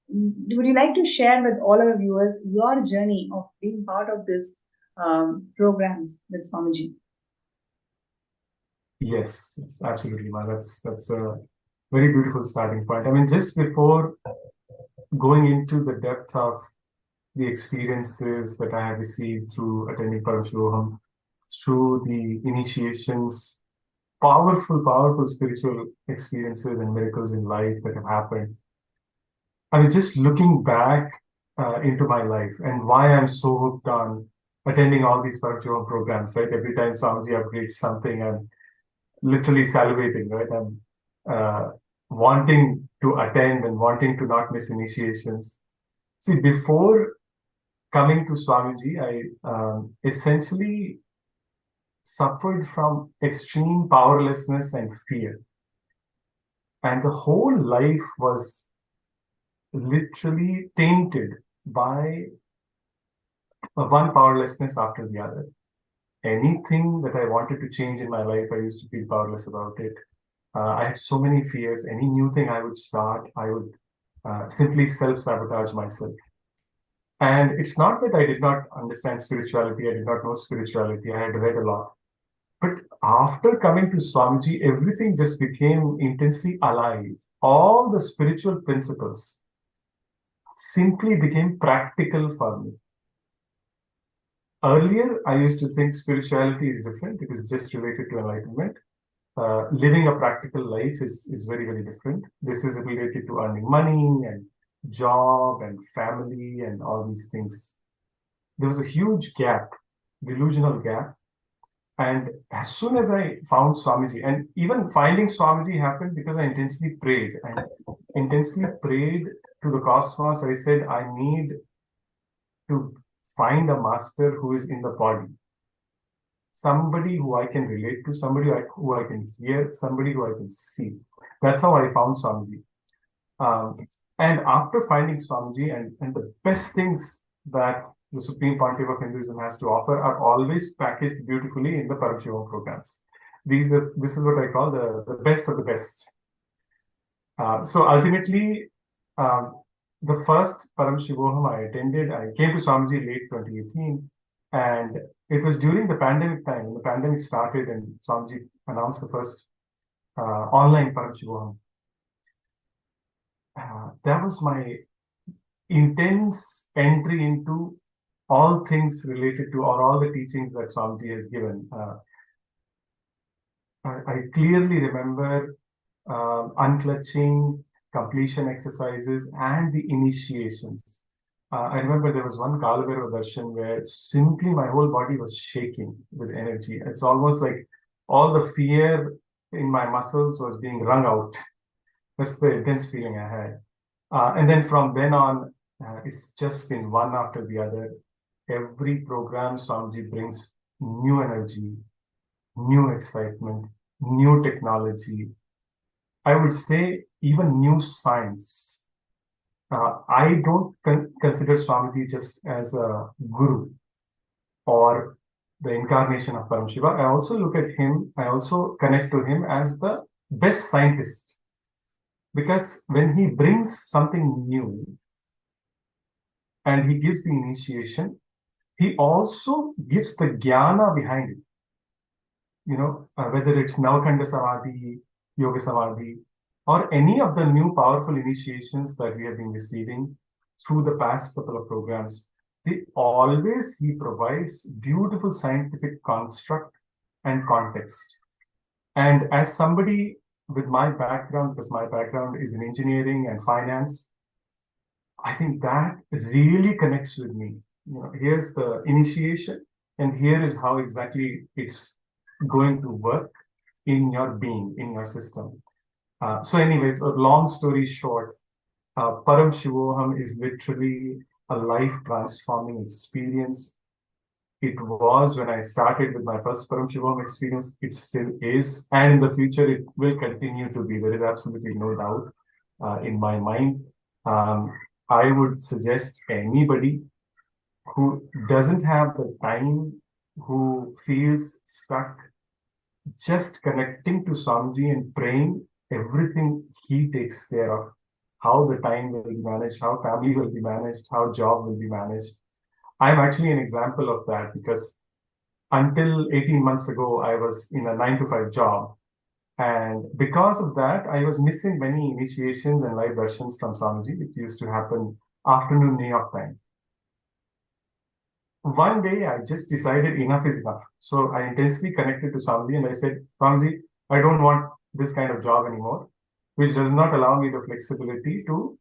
would you like to share with all our viewers your journey of being part of this programs with Swamiji? Yes, absolutely, Ma. That's a very beautiful starting point. I mean, just before going into the depth of the experiences that I have received through attending Paramashivam, through the initiations, powerful spiritual experiences and miracles in life that have happened. I mean, just looking back into my life and why I'm so hooked on attending all these Paramashivam programs, right? Every time Swamiji upgrades something, I'm literally salivating, right? I'm wanting to attend and wanting to not miss initiations. See, before coming to Swamiji, I essentially suffered from extreme powerlessness and fear. And the whole life was literally tainted by one powerlessness after the other. Anything that I wanted to change in my life, I used to feel powerless about it. I had so many fears. Any new thing I would start, I would simply self-sabotage myself. And it's not that I did not understand spirituality, I did not know spirituality, I had read a lot. But after coming to Swamiji, everything just became intensely alive. All the spiritual principles simply became practical for me. Earlier, I used to think spirituality is different. It is just related to enlightenment. Living a practical life is very, very different. This is related to earning money and job and family and all these things. There was a huge gap, delusional gap. And as soon as I found Swamiji, and even finding Swamiji happened because I intensely prayed to the cosmos. I said, I need to find a master who is in the body. Somebody who I can relate to, somebody who I can hear, somebody who I can see. That's how I found Swamiji. And after finding Swamiji and the best things that the Supreme Pontiff of Hinduism has to offer are always packaged beautifully in the Paramashivam programs. This is what I call the best of the best. So ultimately, the first Paramashivam I attended, I came to Swamiji late 2018, and it was during the pandemic time. The pandemic started, and Swamiji announced the first online Paramashivam. That was my intense entry into all things related to, or all the teachings that Swamiji has given. I clearly remember unclutching, completion exercises, and the initiations. I remember there was one Kalabhairava Darshan where simply my whole body was shaking with energy. It's almost like all the fear in my muscles was being wrung out. That's the intense feeling I had. And then from then on, it's just been one after the other. Every program, Swamiji brings new energy, new excitement, new technology. I would say even new science. I don't consider Swamiji just as a guru or the incarnation of Paramashiva. I also look at him, I also connect to him as the best scientist. Because when he brings something new and he gives the initiation, he also gives the jnana behind it. You know, whether it's Navakanda Samadhi, Yoga Samadhi, or any of the new powerful initiations that we have been receiving through the past couple of programs, he provides beautiful scientific construct and context. And as somebody with my background, because my background is in engineering and finance, I think that really connects with me. You know, here's the initiation, and here is how exactly it's going to work in your being, in your system. So anyways, a long story short, Paramashivam is literally a life-transforming experience. It was when I started with my first Paramashivam experience, it still is, and in the future it will continue to be. There is absolutely no doubt in my mind. I would suggest anybody who doesn't have the time, who feels stuck, just connecting to Swamiji and praying, everything he takes care of. How the time will be managed, how family will be managed, how job will be managed. I'm actually an example of that, because until 18 months ago, I was in a 9-to-5 job. And because of that, I was missing many initiations and live darshans from Swamiji, which used to happen afternoon New York time. One day, I just decided enough is enough. So I intensely connected to Swamiji and I said, Swamiji, I don't want this kind of job anymore, which does not allow me the flexibility to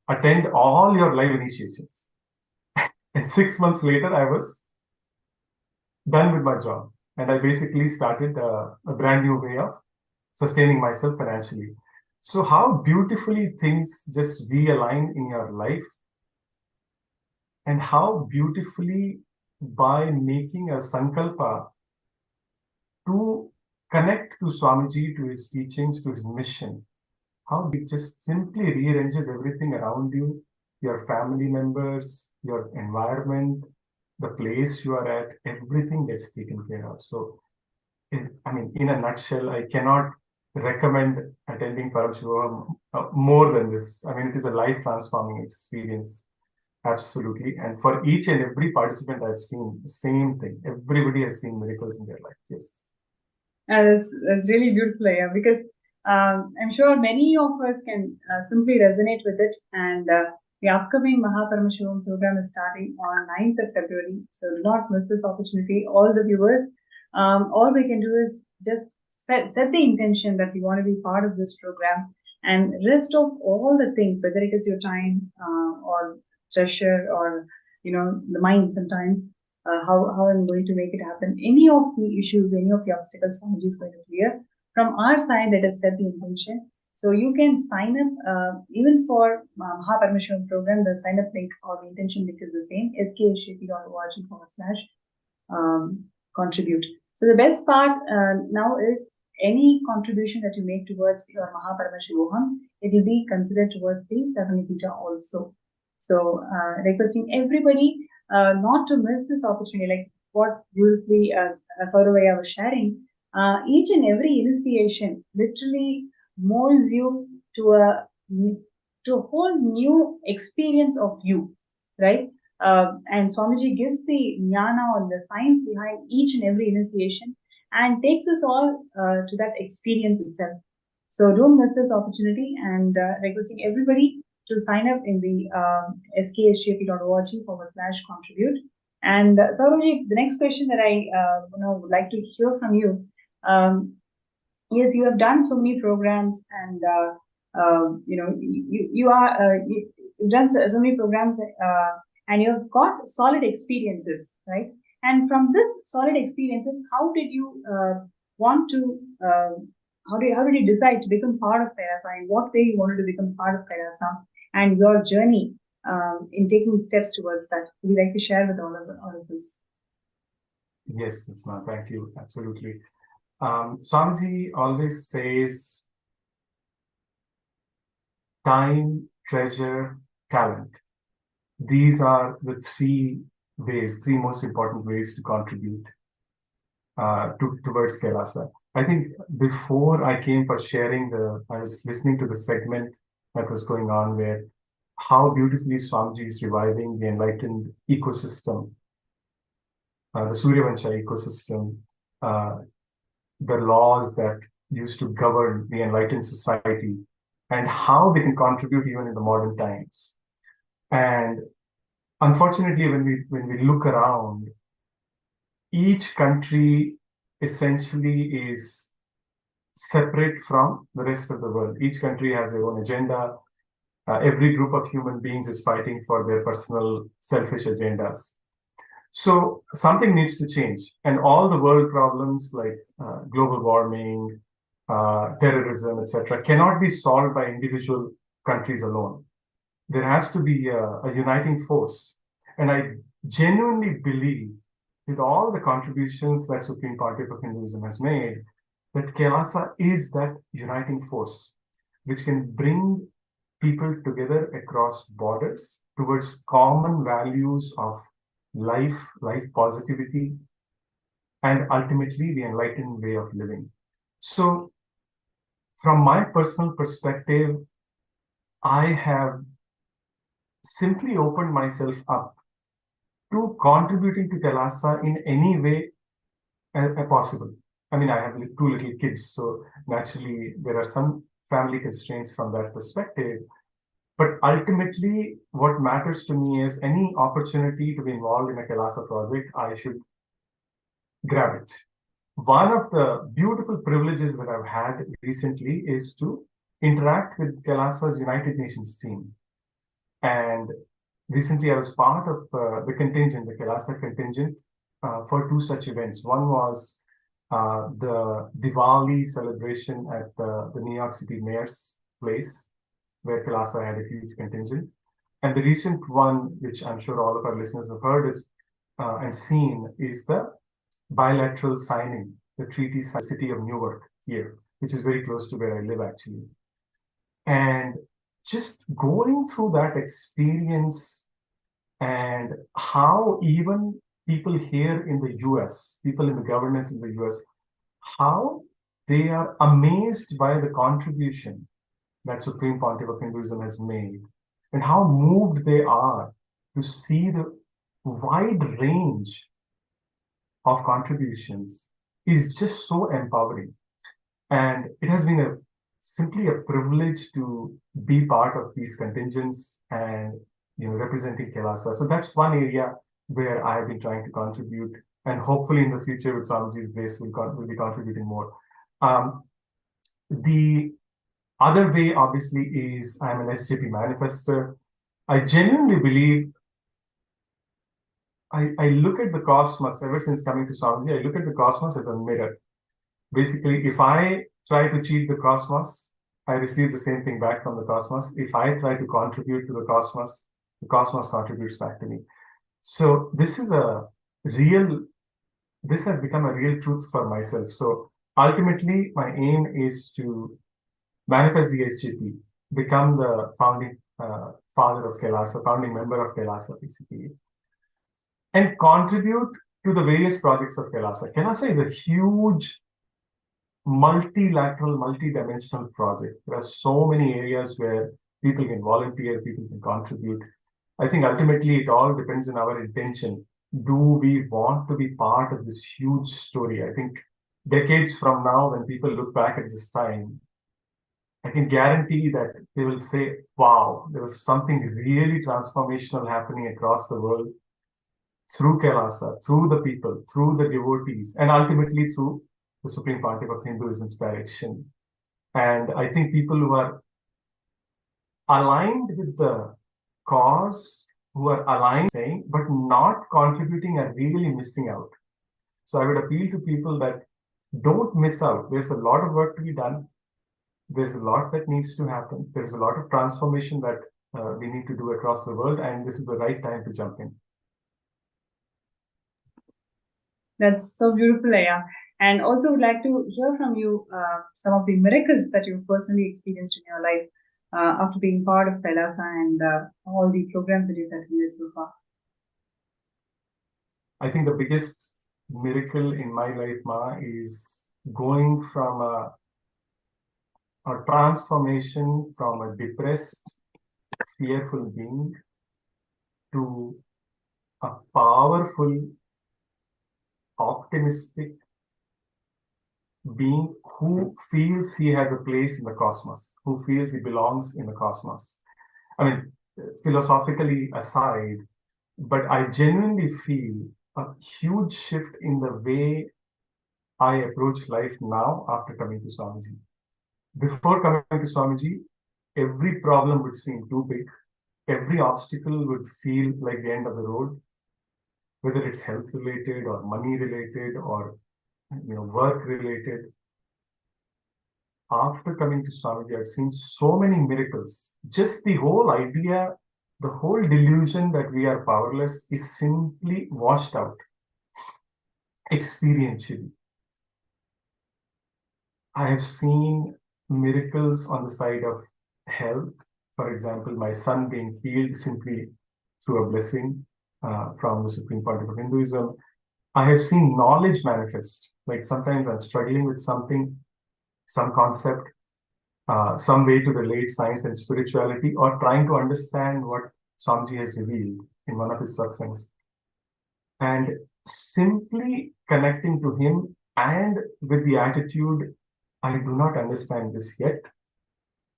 attend all your live initiations. And 6 months later, I was done with my job. And I basically started a brand new way of sustaining myself financially. So how beautifully things just realign in your life, and how beautifully by making a sankalpa to connect to Swamiji, to his teachings, to his mission, how it just simply rearranges everything around you, your family members, your environment, the place you are at, everything gets taken care of. So, in a nutshell, I cannot recommend attending Paramashivam more than this. It is a life-transforming experience. Absolutely. And for each and every participant I've seen, the same thing. Everybody has seen miracles in their life. Yes. That's really beautiful, yeah, because I'm sure many of us can simply resonate with it. And the upcoming Paramashivam program is starting on 9th of February. So do not miss this opportunity. All the viewers, all we can do is just set the intention that we want to be part of this program, and rest of all the things, whether it is your time or treasure or the mind sometimes, how I'm going to make it happen. Any of the issues, any of the obstacles Swamiji is going to clear. From our side, let us set the intention. So you can sign up even for Paramashivam program. The sign up link or the intention link is the same, skshp.org/contribute. So the best part now is any contribution that you make towards your Mahaparamashivam, it will be considered towards the Sagamipita also. So requesting everybody not to miss this opportunity, like what beautifully as Sauravaya was sharing, each and every initiation literally molds you to a whole new experience of you, right? And Swamiji gives the jnana or the science behind each and every initiation and takes us all to that experience itself. So don't miss this opportunity, and requesting everybody to sign up in the skshap.org/contribute. And Saurabh, the next question that I would like to hear from you. Yes, you have done so many programs, and you've done so many programs, and you have got solid experiences, right? And from this solid experiences, how did you want to? How did you decide to become part of Kailasa? In what way you wanted to become part of Kailasa, and your journey in taking steps towards that? Would you like to share with all of us? Yes, Nisma, thank you. Absolutely. Swamiji always says time, treasure, talent. These are the three most important ways to contribute towards Kailasa. I think before I came for sharing I was listening to the segment that was going on where how beautifully Swamiji is reviving the enlightened ecosystem, the Suryavansha ecosystem, the laws that used to govern the enlightened society, and how they can contribute even in the modern times. And unfortunately, when we look around, each country essentially is separate from the rest of the world. Each country has their own agenda. Every group of human beings is fighting for their personal selfish agendas. So something needs to change. And all the world problems like global warming, terrorism, etc., cannot be solved by individual countries alone. There has to be a uniting force. And I genuinely believe with all the contributions that Supreme Pontiff of Hinduism has made, that Kailasa is that uniting force, which can bring people together across borders towards common values of life positivity, and ultimately the enlightened way of living. So from my personal perspective, I have simply opened myself up to contributing to Kailasa in any way possible. I mean, I have 2 little kids, so naturally there are some family constraints from that perspective. But ultimately, what matters to me is any opportunity to be involved in a Kailasa project, I should grab it. One of the beautiful privileges that I've had recently is to interact with Kailasa's United Nations team. And recently I was part of the contingent, the Kailasa contingent, for 2 such events. One was the Diwali celebration at the New York City Mayor's place, where Kailasa had a huge contingent. And the recent one, which I'm sure all of our listeners have heard and seen, is the bilateral signing, the treaty city of Newark here, which is very close to where I live actually. And just going through that experience and how even people here in the US, people in the governance in the US, how they are amazed by the contribution that Supreme Pontiff of Hinduism has made, and how moved they are to see the wide range of contributions is just so empowering. And it has been simply a privilege to be part of these contingents and representing Kailasa. So that's one area where I have been trying to contribute, and hopefully in the future with Swamiji's grace will be contributing more. The other way, obviously, is I'm an SJP manifester. I genuinely believe, I look at the cosmos, ever since coming to Swamiji, I look at the cosmos as a mirror. Basically, if I try to cheat the cosmos, I receive the same thing back from the cosmos. If I try to contribute to the cosmos contributes back to me. So this has become a real truth for myself. So ultimately, my aim is to manifest the SJP, become the founding father of Kailasa, founding member of Kailasa, basically, and contribute to the various projects of Kailasa. Kailasa is a huge multilateral, multi-dimensional project. There are so many areas where people can volunteer, people can contribute. I think ultimately it all depends on our intention. Do we want to be part of this huge story? I think decades from now, when people look back at this time, I can guarantee that they will say, wow, there was something really transformational happening across the world through Kailasa, through the people, through the devotees, and ultimately through the Supreme Pontiff of Hinduism's direction. And I think people who are aligned with the cause, who are aligned, saying, but not contributing, are really missing out. So I would appeal to people that don't miss out. There's a lot of work to be done. There's a lot that needs to happen. There's a lot of transformation that we need to do across the world, and this is the right time to jump in. That's so beautiful, Aya. And also would like to hear from you some of the miracles that you've personally experienced in your life after being part of Kailasa and all the programs that you've attended so far. I think the biggest miracle in my life, Ma, is going from a transformation from a depressed, fearful being to a powerful, optimistic being who feels he has a place in the cosmos, who feels he belongs in the cosmos. I mean, philosophically aside, but I genuinely feel a huge shift in the way I approach life now after coming to Swamiji. Before coming to Swamiji, every problem would seem too big. Every obstacle would feel like the end of the road, whether it's health related or money related or work related. After coming to Swamiji, I've seen so many miracles. Just the whole idea, the whole delusion that we are powerless is simply washed out experientially. I have seen miracles on the side of health. For example, my son being healed simply through a blessing from the Supreme Pontiff of Hinduism. I have seen knowledge manifest. Like sometimes I'm struggling with something, some concept, some way to relate science and spirituality, or trying to understand what Swamiji has revealed in one of his satsangs. And simply connecting to him and with the attitude, I do not understand this yet,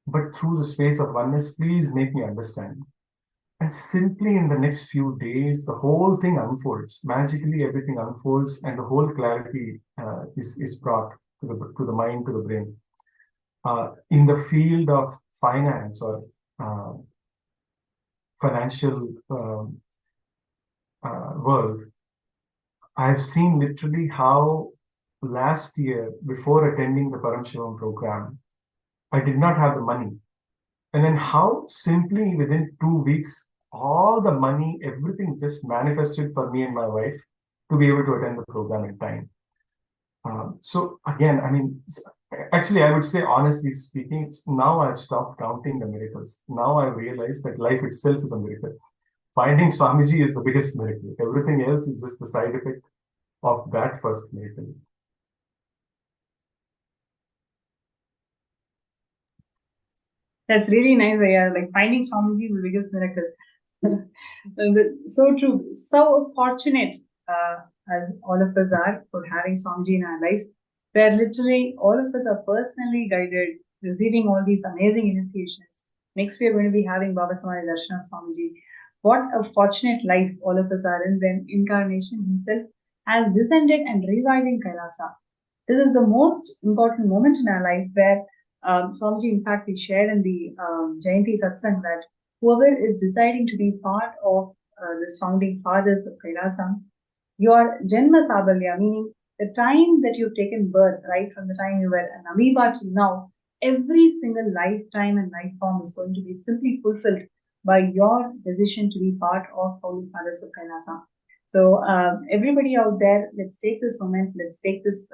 but through the space of oneness, please make me understand. And simply in the next few days, the whole thing unfolds. Magically, everything unfolds, and the whole clarity is brought to the mind, to the brain. In the field of finance or financial world, I've seen literally how last year, before attending the Paramashivam program, I did not have the money. And then how simply within 2 weeks, all the money, everything just manifested for me and my wife to be able to attend the program in time. So again, I mean, actually, I would say, honestly speaking, now I've stopped counting the miracles. Now I realize that life itself is a miracle. Finding Swamiji is the biggest miracle. Everything else is just the side effect of that first miracle. That's really nice, Aya. Like finding Swamiji is the biggest miracle. So true. So fortunate as all of us are for having Swamiji in our lives, where literally all of us are personally guided, receiving all these amazing initiations. Next, we are going to be having Bhava Samadhi Darshan of Swamiji. What a fortunate life all of us are in when Incarnation himself has descended and reviving Kailasa. This is the most important moment in our lives where Swamiji, in fact, we shared in the Jayanti Satsang that whoever is deciding to be part of this founding fathers of Kailasa, your Janma Sabalya, meaning the time that you've taken birth, right from the time you were an amoeba till now, every single lifetime and life form is going to be simply fulfilled by your decision to be part of founding fathers of Kailasa. So everybody out there, let's take this moment, let's take this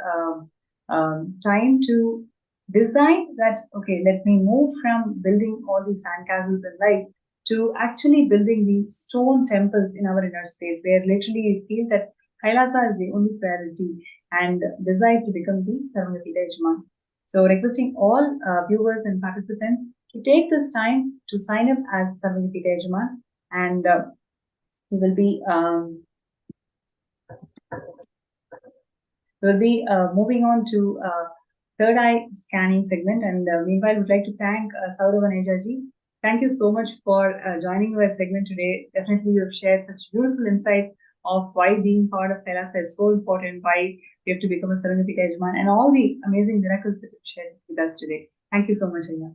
time to decide that, okay, let me move from building all these sandcastles in life to actually building the stone temples in our inner space, where literally we feel that Kailasa is the only priority, and decide to become the Sarvagapita Yajman. So requesting all viewers and participants to take this time to sign up as Sarvagapita Yajman, and we will be moving on to third eye scanning segment. And meanwhile, would like to thank Saurav and Ejaji. Thank you so much for joining our segment today. Definitely, you have shared such beautiful insights of why being part of Kailasa is so important, why we have to become a Sarvagapita Yajman, and all the amazing miracles that you've shared with us today. Thank you so much, Aya.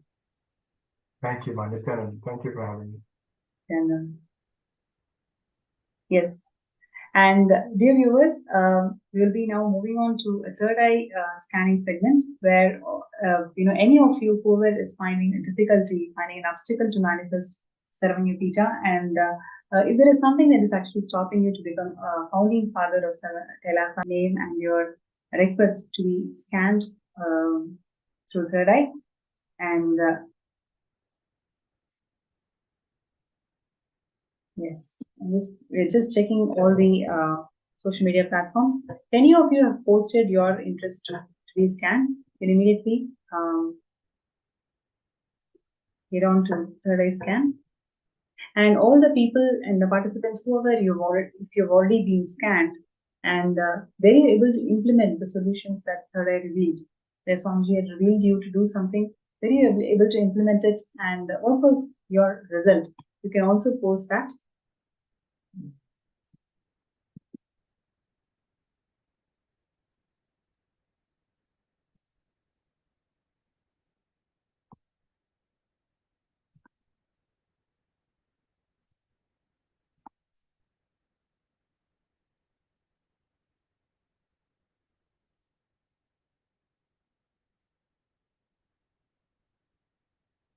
Thank you, Nithyananda. Thank you for having me. And yes. And dear viewers, we will be now moving on to a third eye scanning segment, where any of you whoever is finding a difficulty, finding an obstacle to manifest Sarvagapita, and if there is something that is actually stopping you to become a founding father of Kailasa, name and your request to be scanned through third eye, and yes, we're just checking all the social media platforms. If any of you have posted your interest to be scanned, you immediately get on to third eye scan. And all the people and the participants, whoever if you've already been scanned, and very able to implement the solutions that third eye revealed. Where Swamiji had revealed you to do something, very able to implement it, and what was your result? You can also post that.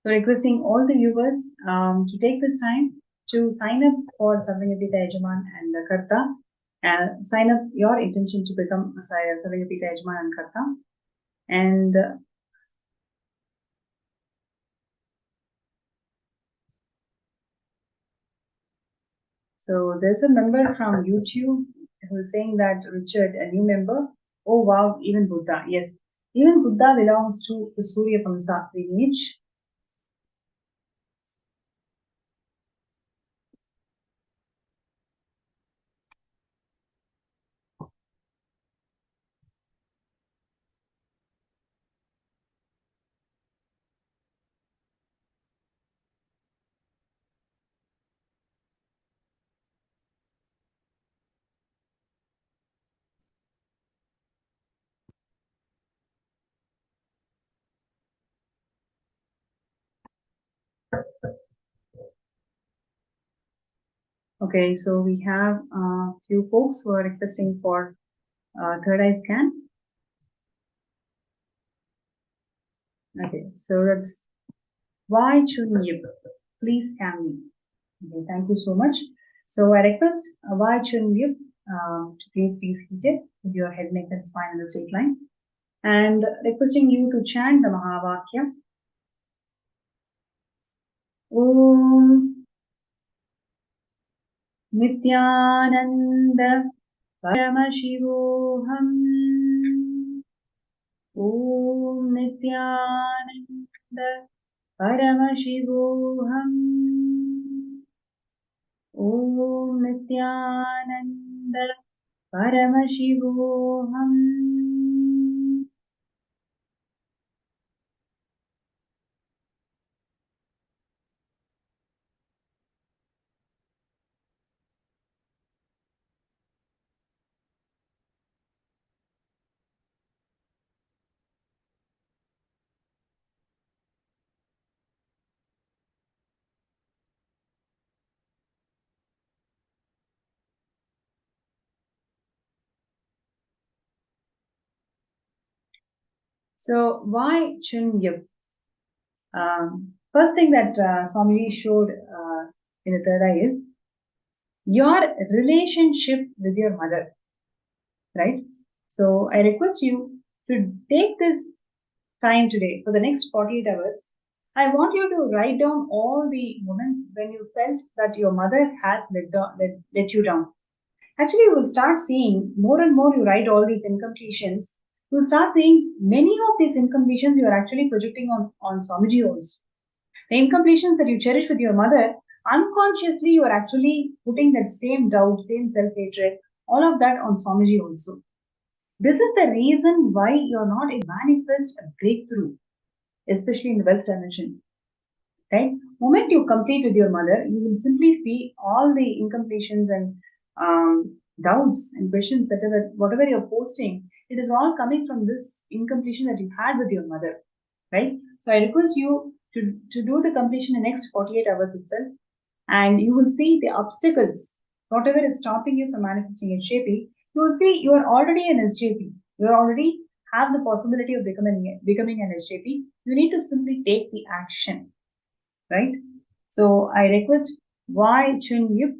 So requesting all the viewers to take this time to sign up for Sarvagapita Yajman and Karta, and sign up your intention to become Sarvagapita Yajman and Karta. And so there's a member from YouTube who's saying that, Richard, a new member. Oh wow, even Buddha. Yes, even Buddha belongs to the Surya Vamsa lineage. Okay, so we have a few folks who are requesting for third eye scan. Okay, so that's Why Chun Yip. Please scan me. Okay, thank you so much. So I request Why Chun Yip to please be seated with your head, neck, and spine in the straight line, and requesting you to chant the Mahavakya. Om Nithyananda Paramashivam. Om Nithyananda Paramashivam. Om Nithyananda Paramashivam. So why Chun Yip? First thing that Swamiji showed in the third eye is your relationship with your mother, right? So I request you to take this time today for the next 48 hours, I want you to write down all the moments when you felt that your mother has let you down. Actually, you will start seeing more and more you write all these incompletions. You'll start seeing many of these incompletions you are actually projecting on Swamiji also. The incompletions that you cherish with your mother, unconsciously you are actually putting that same doubt, same self-hatred, all of that on Swamiji also. This is the reason why you're not able to manifest a breakthrough, especially in the wealth dimension. Right? Moment you complete with your mother, you will simply see all the incompletions and doubts and questions that whatever you're posting, it is all coming from this incompletion that you had with your mother. Right? So I request you to do the completion in the next 48 hours itself, and you will see the obstacles, whatever is stopping you from manifesting SJP, you will see you are already an SJP. You already have the possibility of becoming an SJP. You need to simply take the action, right? So I request Wai Chun Yup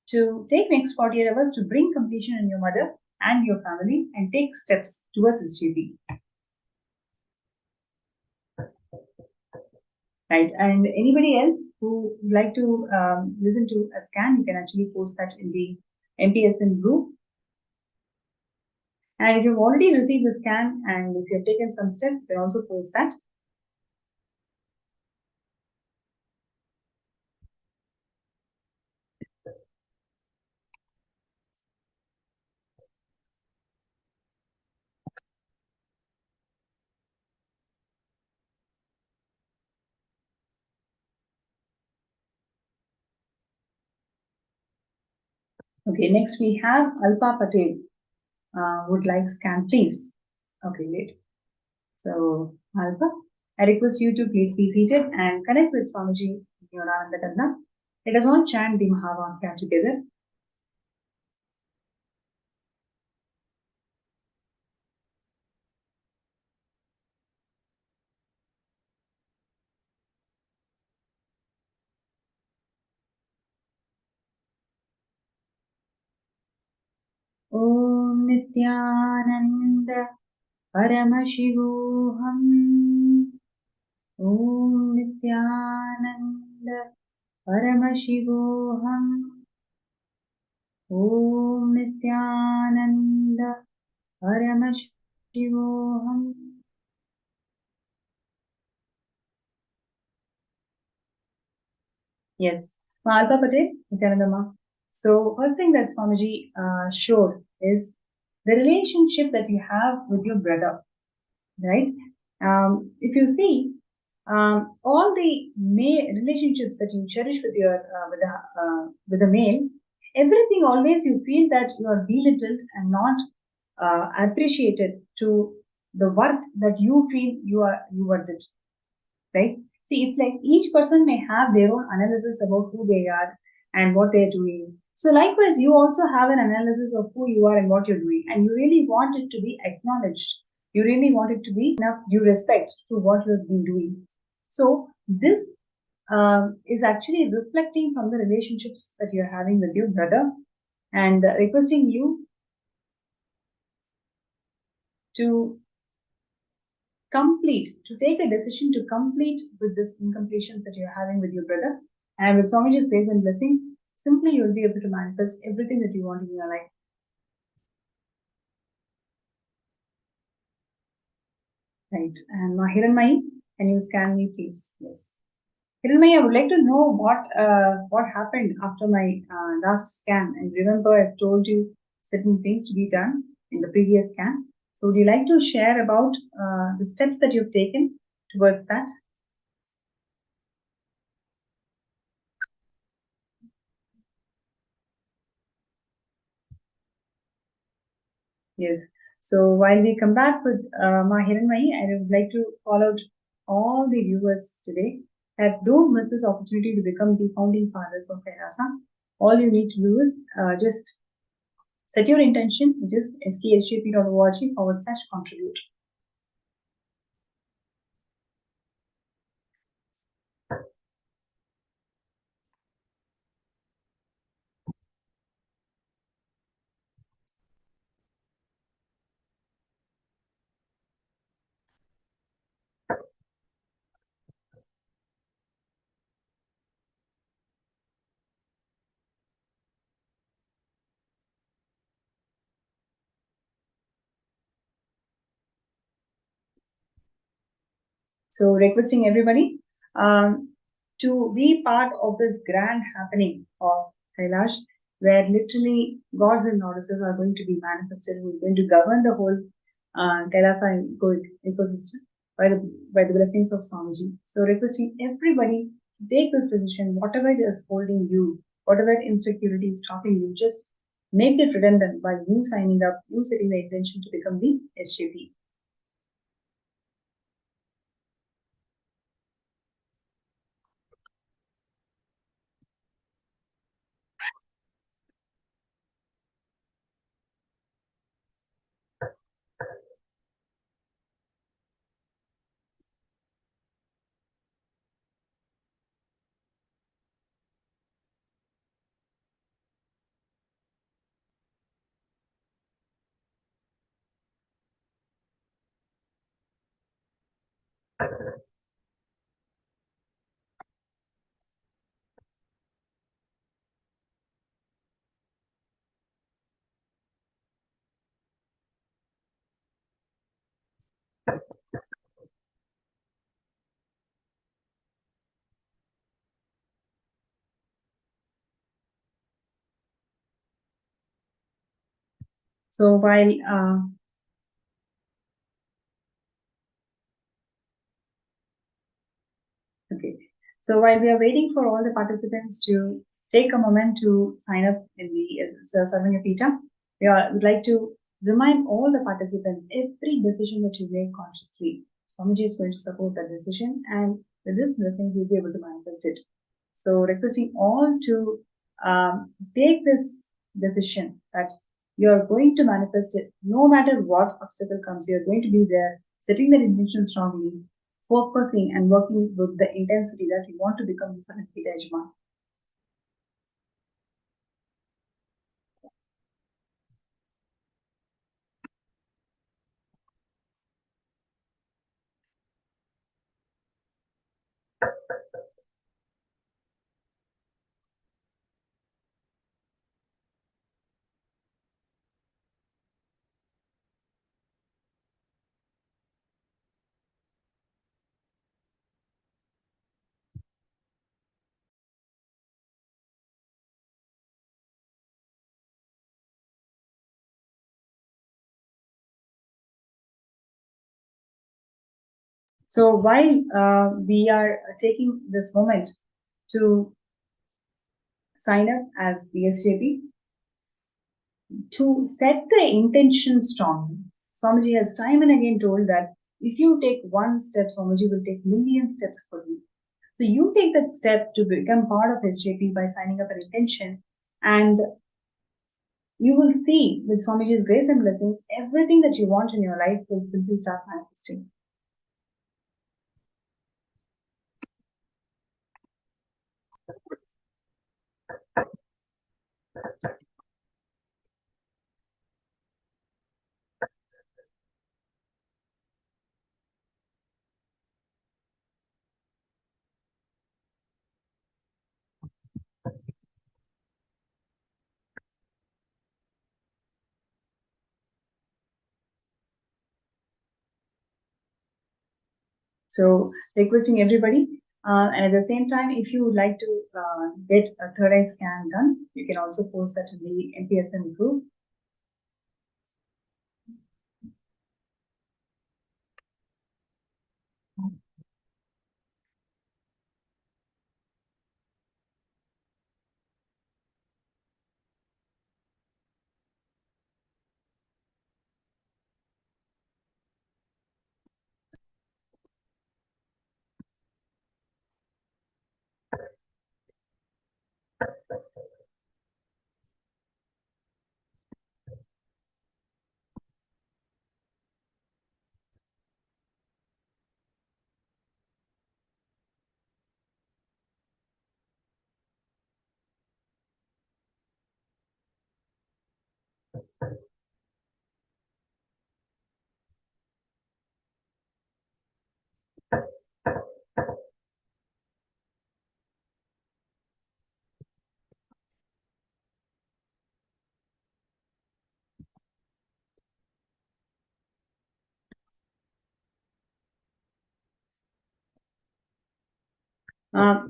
to take next 48 hours to bring completion in your mother and your family and take steps towards SJP. Right, and anybody else who would like to listen to a scan, you can actually post that in the MPSN group. And if you've already received the scan and if you've taken some steps, you can also post that. Okay, next we have Alpa Patel. Would like scan, please. Okay, great. So, Alpa, I request you to please be seated and connect with Swamiji Nithyananda Kanda. Let us all chant the Mahavakya together. Om Nithyananda Paramashivam. Om Nithyananda Paramashivam. Om Nithyananda Paramashivam. Yes, Alpa Patel, Nithyananda. So, first thing that Swamiji showed is the relationship that you have with your brother, right? If you see, all the male relationships that you cherish with your with the male, everything always you feel that you are belittled and not appreciated to the worth that you feel you worth it, right? See, it's like each person may have their own analysis about who they are and what they're doing. So likewise, you also have an analysis of who you are and what you're doing, and you really want it to be acknowledged. You really want it to be enough due respect to what you've been doing. So this is actually reflecting from the relationships that you're having with your brother, and requesting you to take a decision to complete with this incompletions that you're having with your brother. And with Swamiji's grace and blessings, simply you'll be able to manifest everything that you want in your life. Right. And Hiranmai, can you scan me, please? Yes. Hiranmai, I would like to know what happened after my last scan. And remember, I've told you certain things to be done in the previous scan. So would you like to share about the steps that you've taken towards that? Yes. So while we come back with Hiranmai, I would like to call out all the viewers today that don't miss this opportunity to become the founding fathers of Kailasa. All you need to do is just set your intention, which is sksjp.org/contribute. So requesting everybody to be part of this grand happening of Kailash, where literally gods and goddesses are going to be manifested, who is going to govern the whole Kailasa ecosystem by the blessings of Swamiji. So requesting everybody to take this decision, whatever is holding you, whatever insecurity is stopping you, just make it redundant by you signing up, you setting the intention to become the SJP. So while okay, so while we are waiting for all the participants to take a moment to sign up in the Sarvanyapita, would like to remind all the participants every decision that you make consciously, Swamiji is going to support that decision, and with this blessings you'll be able to manifest it. So requesting all to take this decision that you're going to manifest it no matter what obstacle comes, you're going to be there, setting that intention strongly, focusing and working with the intensity that you want to become the Sanatpita Yajman. So while we are taking this moment to sign up as the SJP, to set the intention strongly, Swamiji has time and again told that if you take one step, Swamiji will take million steps for you. So you take that step to become part of SJP by signing up an intention, and you will see with Swamiji's grace and blessings, everything that you want in your life will simply start manifesting. So requesting everybody, and at the same time, if you would like to get a third eye scan done, you can also post that in the MPSN group.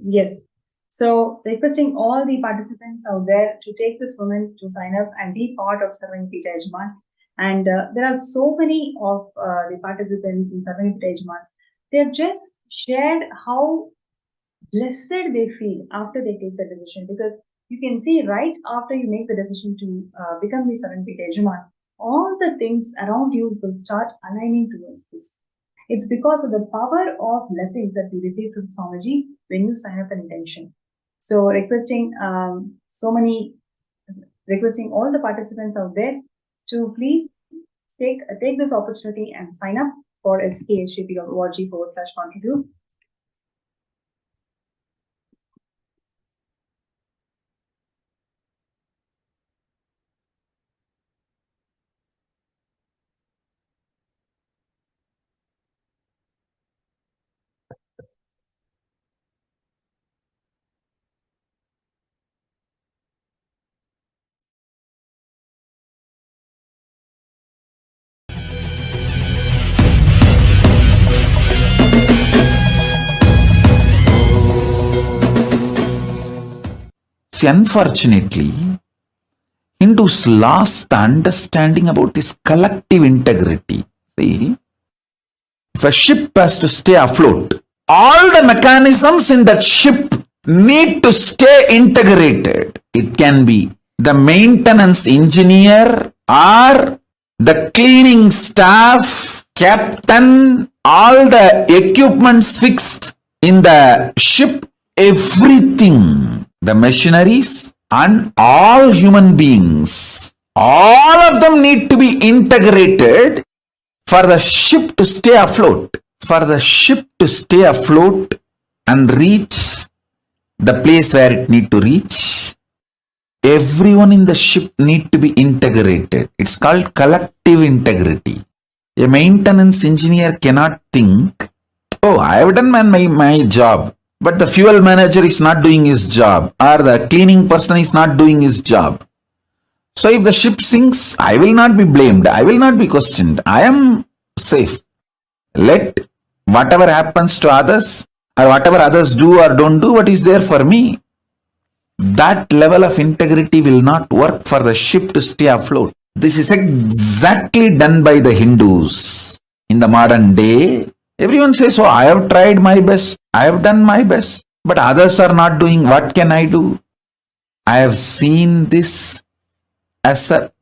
Yes. So requesting all the participants out there to take this moment to sign up and be part of Sarvanipita Yajman. And there are so many of the participants in Sarvanipita Yajmans. They have just shared how blessed they feel after they take the decision, because you can see right after you make the decision to become the Sarvanipita Yajman, all the things around you will start aligning towards this. It's because of the power of blessings that we receive from Swamiji when you sign up an intention. So requesting requesting all the participants out there to please take this opportunity and sign up for skshp.org/contribute. See, unfortunately, Hindus lost the understanding about this collective integrity. See, if a ship has to stay afloat, all the mechanisms in that ship need to stay integrated. It can be the maintenance engineer or the cleaning staff, captain, all the equipments fixed in the ship, everything, the machineries and all human beings, all of them need to be integrated for the ship to stay afloat. For the ship to stay afloat and reach the place where it need to reach, everyone in the ship need to be integrated. It's called collective integrity. A maintenance engineer cannot think, oh, I have done my job, but the fuel manager is not doing his job, or the cleaning person is not doing his job. So if the ship sinks, I will not be blamed. I will not be questioned. I am safe. Let whatever happens to others, or whatever others do or don't do, what is there for me? That level of integrity will not work for the ship to stay afloat. This is exactly done by the Hindus. In the modern day, everyone says, oh, I have tried my best, I have done my best, but others are not doing. What can I do? I have seen this as a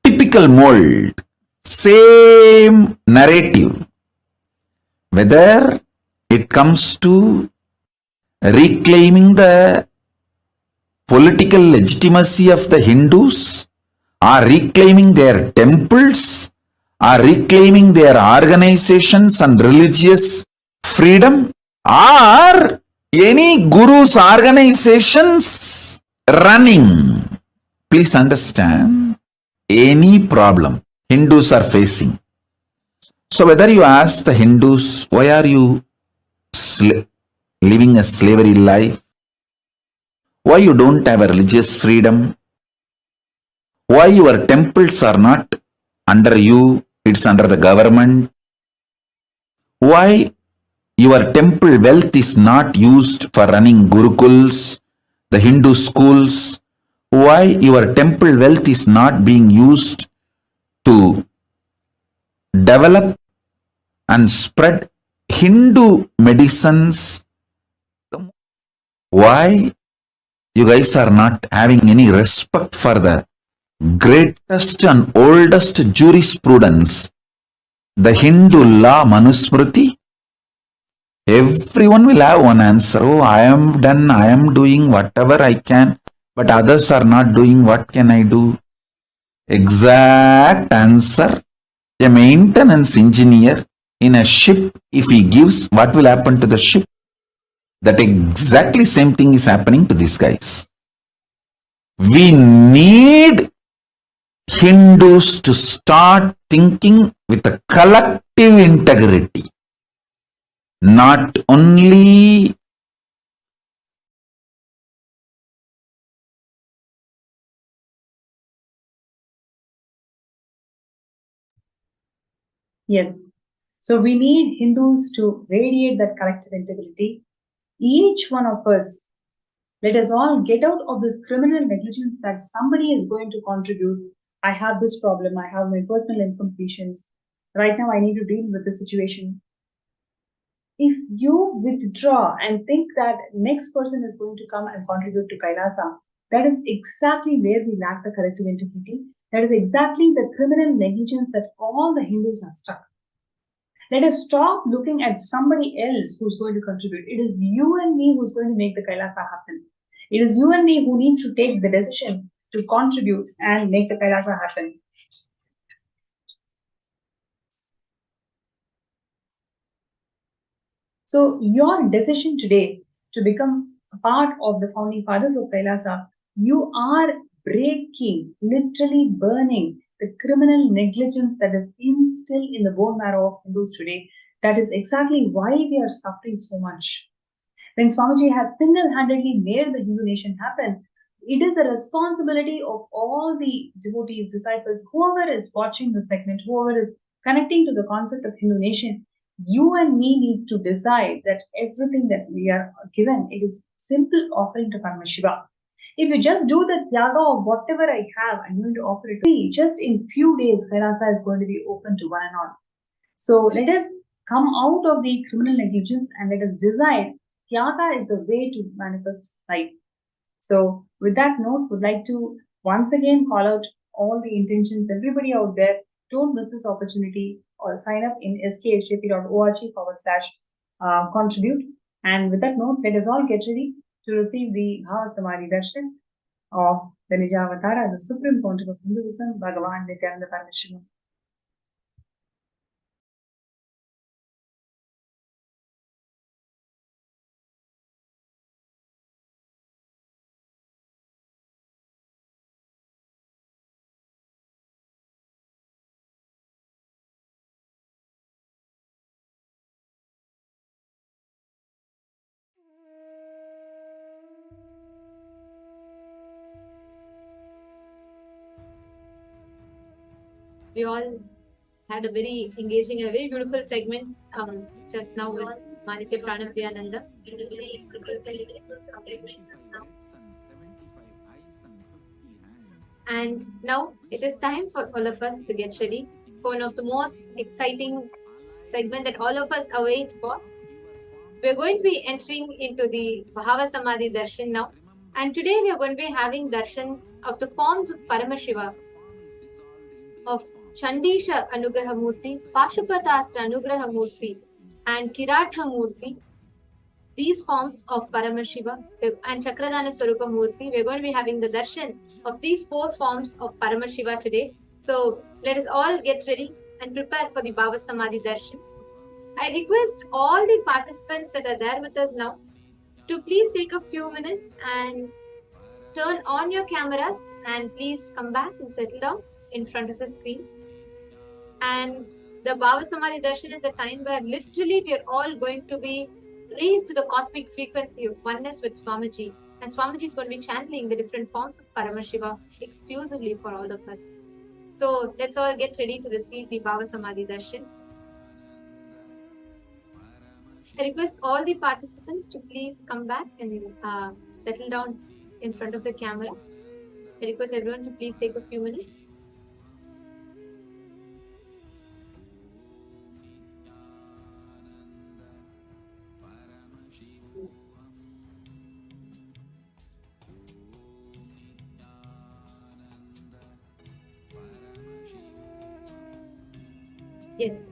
typical mold, same narrative, whether it comes to reclaiming the political legitimacy of the Hindus, or reclaiming their temples, or reclaiming their organizations and religious freedom, or any guru's organizations running. Please understand, any problem Hindus are facing. So whether you ask the Hindus, why are you living a slavery life? Why you don't have a religious freedom? Why your temples are not under you, it's under the government? Why your temple wealth is not used for running gurukuls, the Hindu schools? Why your temple wealth is not being used to develop and spread Hindu medicines? Why you guys are not having any respect for the greatest and oldest jurisprudence, the Hindu law Manusmriti? Everyone will have one answer. Oh, I am done, I am doing whatever I can, but others are not doing. What can I do? Exact answer. A maintenance engineer in a ship, if he gives, what will happen to the ship? That exactly same thing is happening to these guys. We need Hindus to start thinking with a collective integrity, not only Yes. So we need Hindus to radiate that collective integrity. Each one of us, let us all get out of this criminal negligence that somebody is going to contribute. I have this problem, I have my personal incompletions. Right now, I need to deal with the situation. If you withdraw and think that next person is going to come and contribute to Kailasa, that is exactly where we lack the collective integrity. That is exactly the criminal negligence that all the Hindus are stuck. Let us stop looking at somebody else who's going to contribute. It is you and me who's going to make the Kailasa happen. It is you and me who needs to take the decision to contribute and make the Kailasa happen. So your decision today to become a part of the founding fathers of Kailasa, you are breaking, literally burning the criminal negligence that is instilled in the bone marrow of Hindus today. That is exactly why we are suffering so much. When Swamiji has single-handedly made the Hindu nation happen, it is a responsibility of all the devotees, disciples, whoever is watching the segment, whoever is connecting to the concept of Hindu nation. You and me need to decide that everything that we are given, it is simple offering to Paramashiva. If you just do the tyaga of whatever I have, I'm going to offer it to you. Just in few days, Kailasa is going to be open to one and all. So let us come out of the criminal negligence and let us decide Tyaga is the way to manifest life. So with that note, would like to once again call out all the intentions, everybody out there, don't miss this opportunity or sign up in sksjp.org/contribute. And with that note, let us all get ready to receive the Bhava Samadhi Darshan of the Nijavatara, the Supreme Pontiff of Hinduism, Bhagavan Nithyananda Paramashivam. We all had a very engaging and very beautiful segment just now with Manitya Pranapriyananda. And now it is time for all of us to get ready for one of the most exciting segment that all of us await for. We are going to be entering into the Bhava Samadhi Darshan now. And today we are going to be having darshan of the forms of Paramashiva, of Chandisha Anugraha Murthy, Pashupatastra Anugraha Murthy, and Kiratha Murthy. These forms of Paramashiva and Chakradana Swarupa Murthy, we're going to be having the darshan of these four forms of Paramashiva today. So let us all get ready and prepare for the Bhava Samadhi darshan. I request all the participants that are there with us now to please take a few minutes and turn on your cameras and please come back and settle down in front of the screens. And the Bhava Samadhi Darshan is a time where literally we are all going to be raised to the cosmic frequency of oneness with Swamiji. And Swamiji is going to be channeling the different forms of Paramashiva exclusively for all of us. So let's all get ready to receive the Bhava Samadhi Darshan. I request all the participants to please come back and settle down in front of the camera. I request everyone to please take a few minutes. Yes,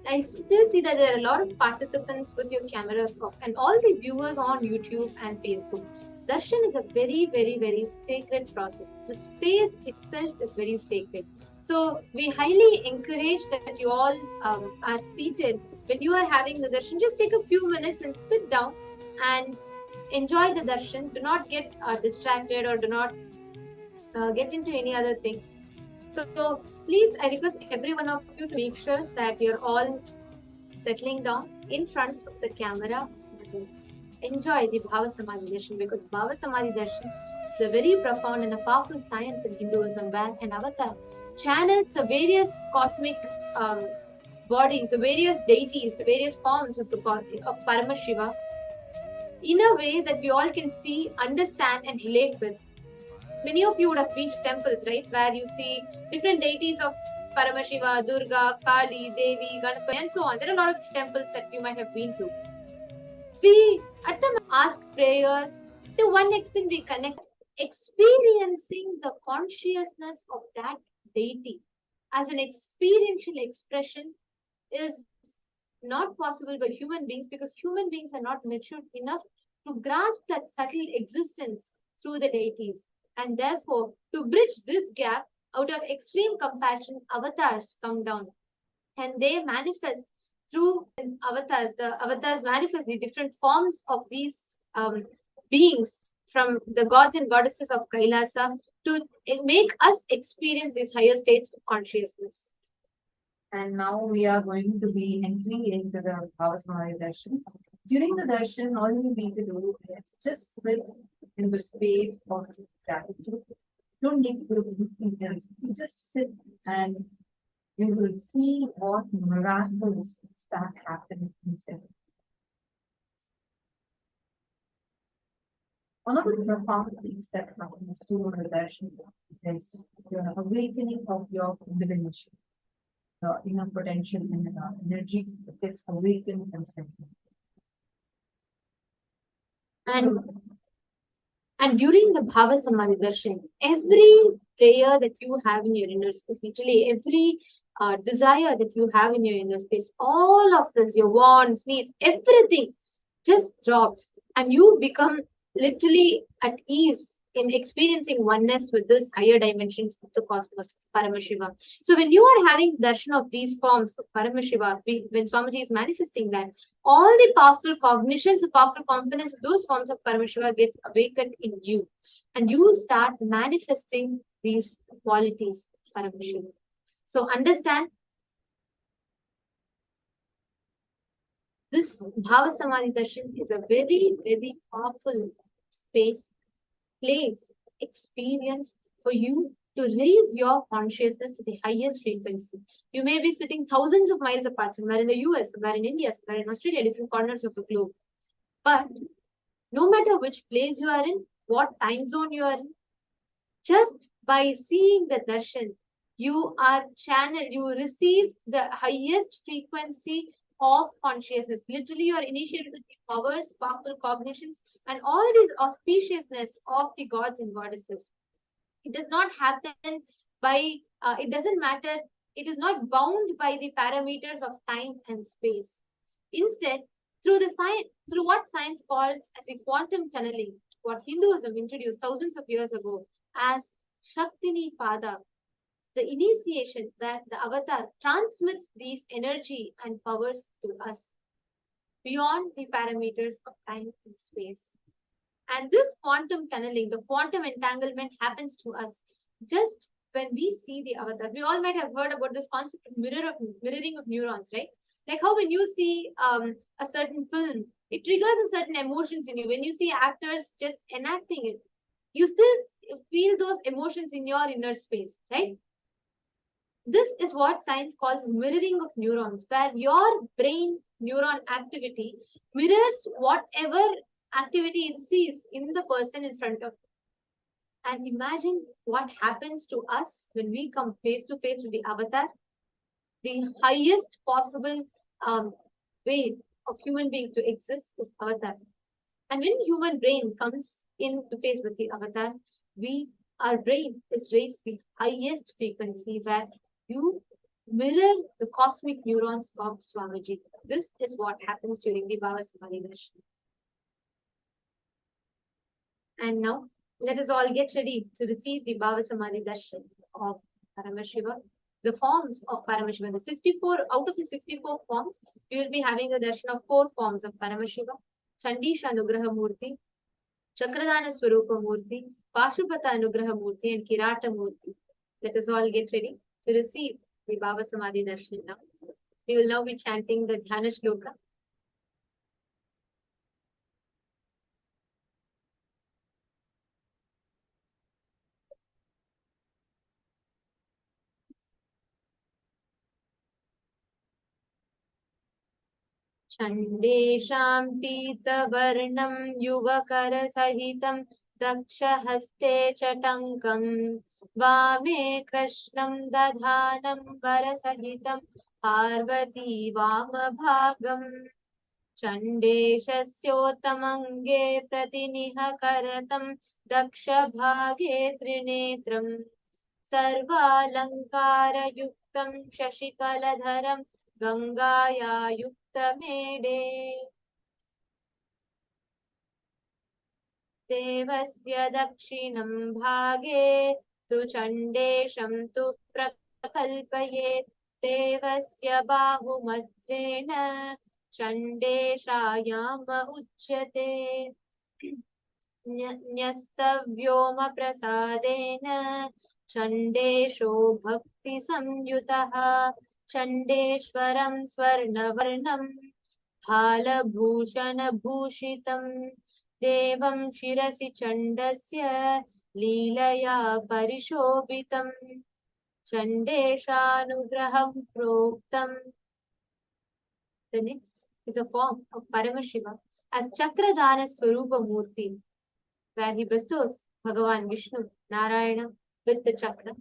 I still see that there are a lot of participants with your cameras off and all the viewers on YouTube and Facebook. Darshan is a very, very, very sacred process. The space itself is very sacred. So we highly encourage that you all are seated. When you are having the darshan, just take a few minutes and sit down and enjoy the darshan. Do not get distracted or do not get into any other thing. So please, I request every one of you to make sure that you're all settling down in front of the camera. Enjoy the Bhava Samadhi Darshan, because Bhava Samadhi Darshan is a very profound and a powerful science in Hinduism where an avatar channels the various cosmic bodies, the various deities, the various forms of the god of Paramashiva in a way that we all can see, understand, and relate with. Many of you would have been to temples, right, where you see different deities of Paramashiva, Durga, Kali, Devi, Ganapati, and so on. There are a lot of temples that you might have been to. We at them ask prayers. To one extent, we connect, experiencing the consciousness of that deity as an experiential expression is not possible by human beings because human beings are not matured enough to grasp that subtle existence through the deities. And therefore, to bridge this gap, out of extreme compassion, avatars come down and they manifest through avatars. The avatars manifest the different forms of these beings from the gods and goddesses of Kailasa to make us experience these higher states of consciousness. And now we are going to be entering into the Bhava Samadhi Darshan. During the darshan, all you need to do is just sit in the space of gratitude. Don't need to do anything else. You just sit and you will see what miracles start happening inside. One of the profound things that happens during the darshan is the awakening of your divination. The inner potential and the energy gets awakened and centered. And during the Bhava Samadhi Darshan, every prayer that you have in your inner space, literally every desire that you have in your inner space, all of this, your wants, needs, everything just drops and you become literally at ease in experiencing oneness with this higher dimensions of the cosmos, Paramashivam. So when you are having darshan of these forms of Paramashiva, when Swamiji is manifesting that, all the powerful cognitions, the powerful components of those forms of Paramashiva gets awakened in you. And you start manifesting these qualities of Paramashiva. So understand, this Bhava Samadhi Darshan is a very, very powerful space, place, experience for you to raise your consciousness to the highest frequency. You may be sitting thousands of miles apart, somewhere in the US, somewhere in India, somewhere in Australia, different corners of the globe. But no matter which place you are in, what time zone you are in, just by seeing the darshan, you are channeled, you receive the highest frequency of consciousness. Literally, you are initiated with the powers, powerful cognitions, and all this auspiciousness of the gods and goddesses. It does not happen by, it doesn't matter, it is not bound by the parameters of time and space. Instead, through the science, through what science calls as a quantum tunneling, what Hinduism introduced thousands of years ago as Shaktini Pada, the initiation where the avatar transmits these energy and powers to us beyond the parameters of time and space. And this quantum tunneling, the quantum entanglement happens to us just when we see the avatar. We all might have heard about this concept of mirroring of neurons, right? Like how when you see a certain film, it triggers a certain emotions in you. When you see actors just enacting it, you still feel those emotions in your inner space, right? This is what science calls mirroring of neurons, where your brain neuron activity mirrors whatever activity it sees in the person in front of you. And imagine what happens to us when we come face to face with the avatar, the highest possible way of human being to exist is avatar. And when human brain comes into face with the avatar, our brain is raised to the highest frequency where you mirror the cosmic neurons of Swamiji. This is what happens during the Bhava Samadhi Darshan. And now, let us all get ready to receive the Bhava Samadhi Darshan of Paramashiva. The forms of Paramashiva, the 64, out of the 64 forms, we will be having a darshan of 4 forms of Paramashiva: Chandisha Anugraha Murthy, Chakradana Swarupa Murthy, Pashupata Anugraha Murthy, and Kirata Murthy. Let us all get ready to receive the Bhava Samadhi Darshan now. We will now be chanting the Dhyana Shloka. चण्डेशां पीतवर्णं युगकरसहितं दक्षहस्ते च टङ्कम् वामे कृष्णं दधानं वरसहितं पार्वती वामभागम् चण्डेशस्योत्तमङ्गे प्रतिनिहकरतं दक्षभागे त्रिनेत्रम् सर्वालङ्कारयुक्तं शशिकलधरं गङ्गाया युक्तमेडे देवस्य दक्षिणं भागे तु चण्डेशं तु प्रकल्पयेत् देवस्य बाहुमत्रेण चण्डेशायाम उच्यते न्यस्तव्योमप्रसादेन चण्डेशो भक्तिसंयुतः चण्डेश्वरं स्वर्णवर्णं भालभूषणभूषितम् देवं शिरसि चण्डस्य लीलया परिशोभितम् चण्डेशानुग्रहं प्रोक्तम्. The next is a form of Paramashivam as Chakradana Swarupa Murthy, where he bestows Bhagavan Vishnu, Narayana with the chakra.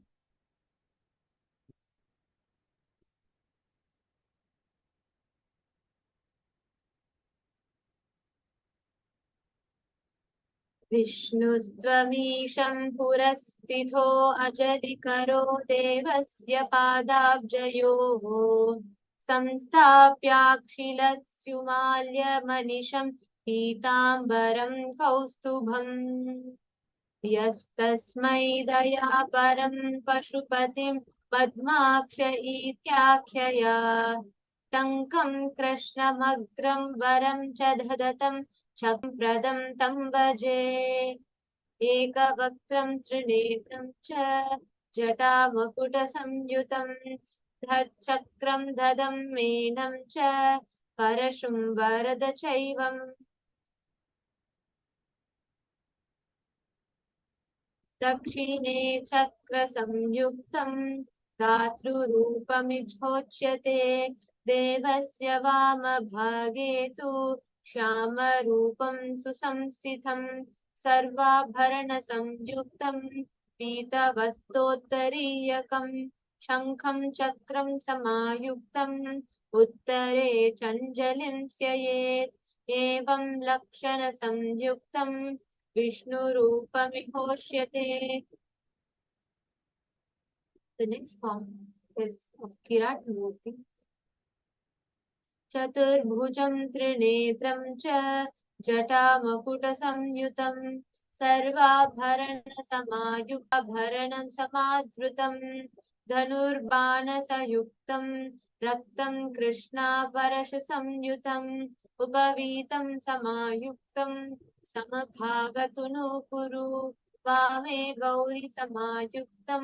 विष्णुस्त्वमीशं पुरस्थितो अजलिकरो देवस्य पादाब्जयोः संस्थाप्याक्षिलत्स्युमाल्यमनिशं पीताम्बरं कौस्तुभम् यस्तस्मै दयापरं पशुपतिं पद्माक्ष इत्याख्यया टङ्कं कृष्णमग्रं वरं च दधतं चक्रप्रदं तं भजे एकवक्त्रं त्रिनेत्रं च जटामकुटसंयुतं धच्चक्रं ददं मेनं च परशुं वरद चैवम् दक्षिणे चक्रसंयुक्तं धातृरूपमिधोच्यते देवस्य वामभागे तु श्यामरूपं सुसंस्थितं सर्वाभरणसंयुक्तं पीतवस्त्रोत्तरीयकं शङ्खं चक्रं समायुक्तम् उत्तरे चञ्जलिं स्ययेत् एवं लक्षणसंयुक्तं विष्णुरूपमिहोष्यते. The next form is of Kirat Murthy. चतुर्भुजं त्रिनेत्रं च जटामकुटसंयुतं सर्वाभरणसमायुक्ताभरणं समाधृतं धनुर्बाणसयुक्तं रक्तं कृष्णापरशुसंयुतम् उपवीतं समायुक्तं समभागतुनूपुरु वामे गौरीसमायुक्तं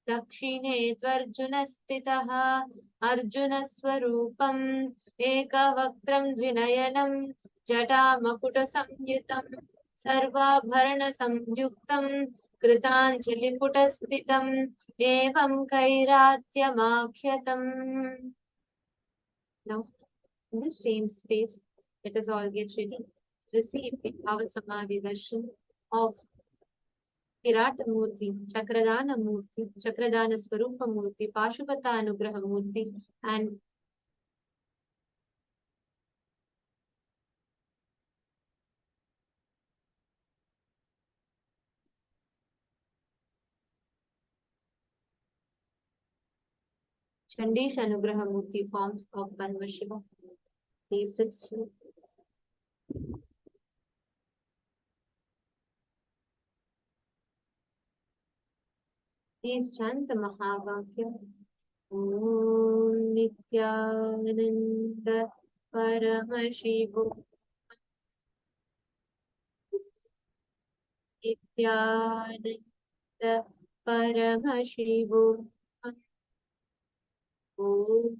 दक्षिणे त्वर्जुनस्थितः अर्जुनस्वरूपम् एकवक्त्रं द्विनयनं जटामकुटसंयुतं सर्वाभरणसंयुक्तं कृताञ्जलिपुटस्थितम् एवं कैरात्यमाख्यतम्. Now, in the same space, let us all get ready. Receive the Bhava Samadhi Darshan of Kirata Murthy, Chakradana Murthy, Chakradana Swarupa Murthy, Pashupata Anugraha Murthy, and Chandisha Anugraha Murthy forms of Paramashivam. Please sit still. Please chant the Mahavakya. Om Nithyananda Paramashivam. Nithyananda Paramashivam. Om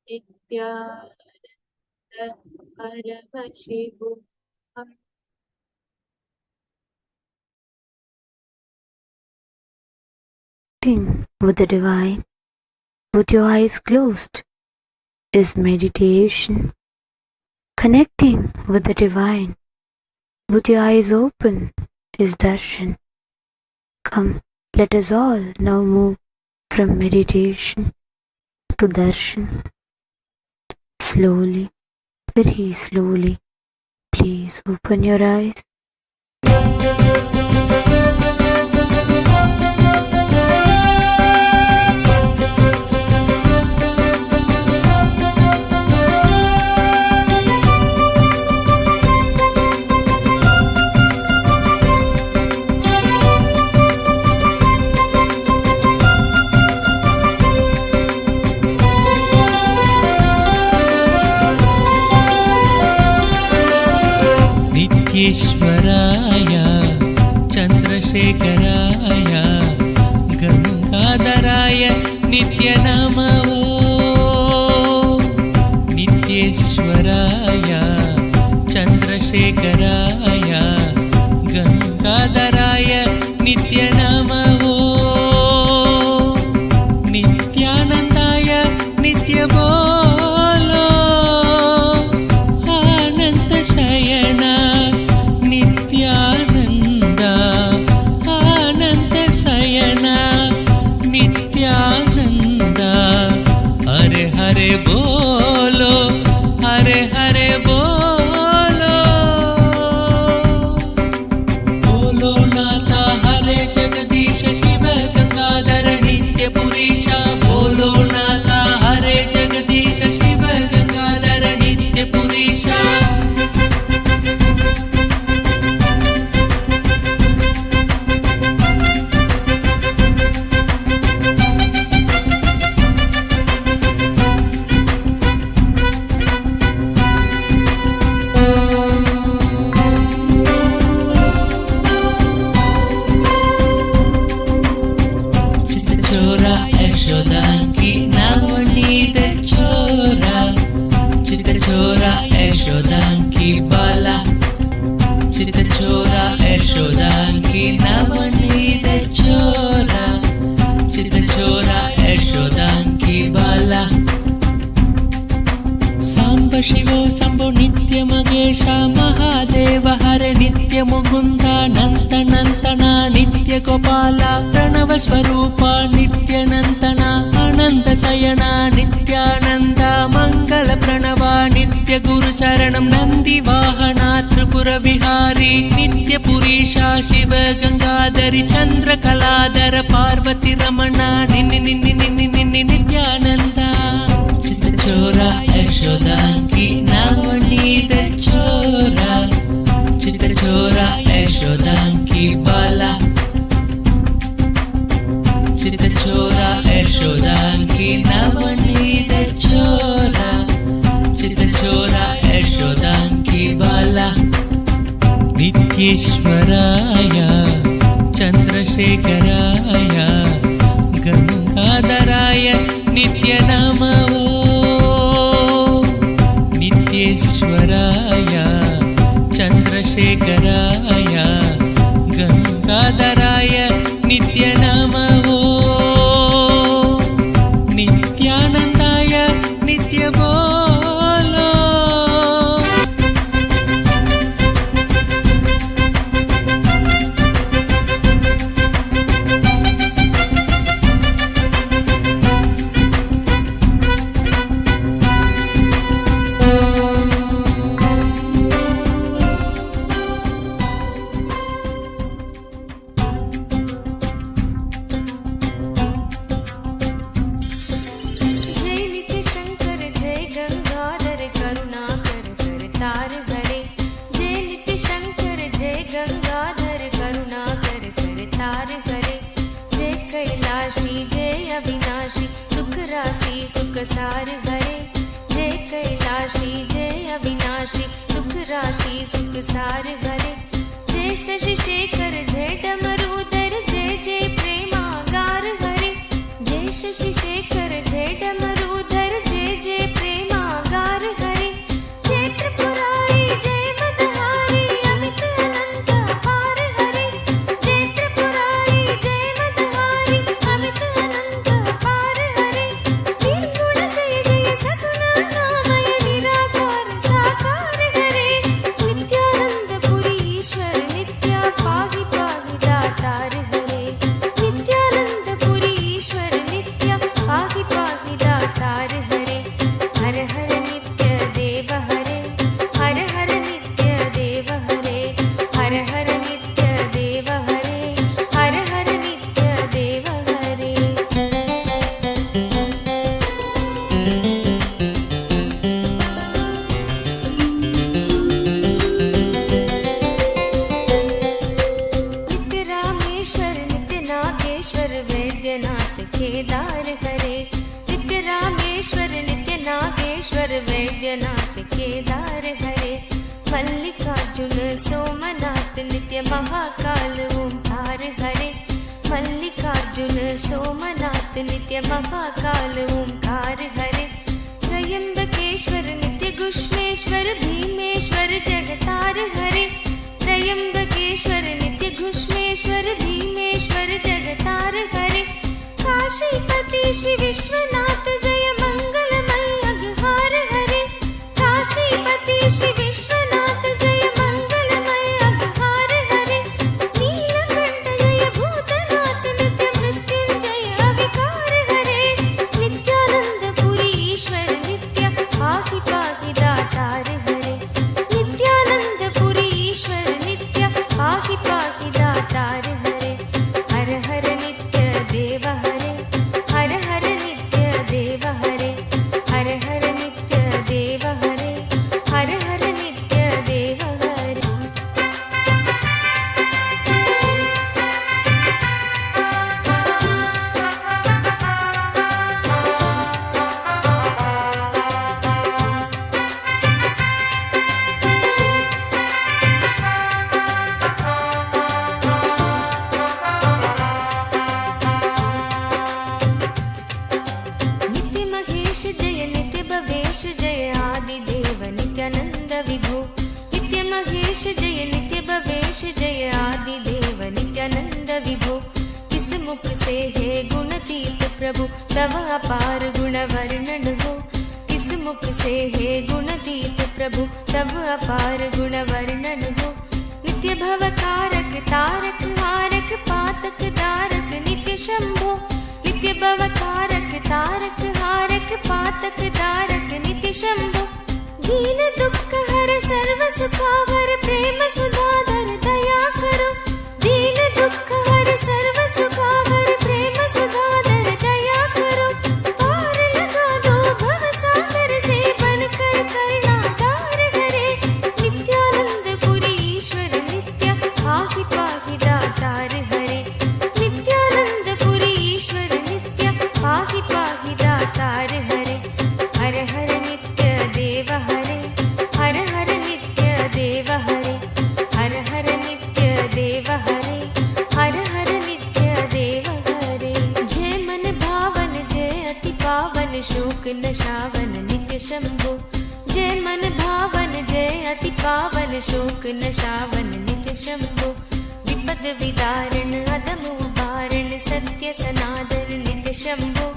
Nithyananda Paramashivam. With the divine, with your eyes closed, is meditation. connecting with the divine. With your eyes open is Darshan. Come, let us all now move from meditation to Darshan. Slowly, very slowly, please open your eyes. ईश्वराय चंद्रशेखराय गंगाधराय नित्यनमो नित्येश्वराय चंद्रशेखराय गंगाधराय नित्यनमो नित्यानंदाय नित्यबोलो आनंद शयना नित्यानंदा आनंद शयना नित्यानंदा हरे हरे बोलो हरे हरे बोलो बोलो नाथा हरे जगदीश शिव गंगाधर नित्य पुरीशा बोलो नाथा हरे जगदीश शिव गंगाधर नित्य पुरीशा शिवो शंभो नित्य मगेश महादेव हरे नित्य मुकुंद नंत नंतना नित्य गोपाल प्रणव स्वरूप नित्य नंतना अनंत शयना नित्यानंद मंगल प्रणव नित्य गुरु चरणम नंदी वाहना त्रिपुर विहारी नित्य पुरीशा शिव गंगाधरी चंद्र कलाधर पार्वती रमण निन्नि निन्नि निन्नि निन्नि नित्यानंद चोरा यशोदा की नवनीत चोरा चित्र चोरा यशोदा की बाला चित्र चोरा यशोदा की नवनीत चोरा चित्र चोरा यशोदा की बाला नित्येश्वराय चंद्रशेखराय गंगाधराय नित्य नमो नित्येश्वराय चंद्रशेखराय गंगाधराय नित्य नमो नित्यानंदाय नित्य बोलो सार भरे जय कैलाशी जय अविनाशी सुख राशि सुख सार भरे जय शशि शेखर जय डमरूधर जय जय प्रेमागार भरे जय शशि शेखर जय डमरूधर जय जय प्रेमागार हरे जय त्रिपुरारी जय मदहारी अमित अनंत अपार हरे जय त्रिपुरारी जय मदहारी अमित अनंत अपार हरे निर्गुण जय जय सगुण नामय निराकार साकार केदार हरे नित्य रामेश्वर नित्य नागेश्वर वैद्यनाथ केदार हरे मल्लिकार्जुन सोमनाथ नित्य महाकाल ओंकार हरे मल्लिकार्जुन सोमनाथ नित्य महाकाल ओंकार हरे त्रयंबकेश्वर नित्य घुष्मेश्वर भीमेश्वर जगतार हरे त्रयंबकेश्वर नित्य घुष्मेश्वर भीमेश्वर जगतार हरे काशीपति श्री विश्वनाथ जय मंगलमय अघहार हरे काशीपति श्री विश्वनाथ जय मंगलमय अघहार हरे नीलकंठ जय भूतनाथ नित्य मृत्युंजय अविकार हरे नित्यानंद पुरी ईश्वर नित्य पाहि पाहि दातार हरे नित्यानंद पुरी ईश्वर नित्य पाहि पाहि दातार हरे हर हर नित्य देव हरे हर हर नित्य देव हरे हर हर नित्य देव हरे हर हर नित्य देव हरे नित्य महेश जय नित्य भवेश जय आदि देव नित्यानंद विभो नित्य महेश जय नित्य भवेश जय आदि देव नित्यानंद विभो किस मुख से है गुणतीत प्रभु तव अपार गुण वर्णन हो किस मुख से है गुणतीत प्रभु तव अपार गुण वर्णन हो नित्य भव कारक तारक हारक पातक दारक नित्य शंभो नित्य भव कारक तारक हारक पातक दारक नित्य शंभो दीन दुख हर सर्व सुखावर प्रेम सुधाधर दया करो दीन दुख हर सर्व सुखावर प्रेम सुधाधर दया करो पार लगा दो भव सागर से बनकर करुणागार हरे नित्यानंद पुरी ईश्वर नित्य पाहि पाहि दातार हरे नित्यानंद पुरी ईश्वर नित्य पाहि पाहि दातार हरे हर हर नित्य देव हरे हर हर नित्य देव हरे हर हर नित्य देव हरे हर हर नित्य देव हरे जय मन भावन जय अति पावन शोक नशावन नित्य शंभो जय मन भावन जय अति पावन शोक नशावन नित्य शंभो विपद विदारण अदम उबारण सत्य सनातन नित्य शंभो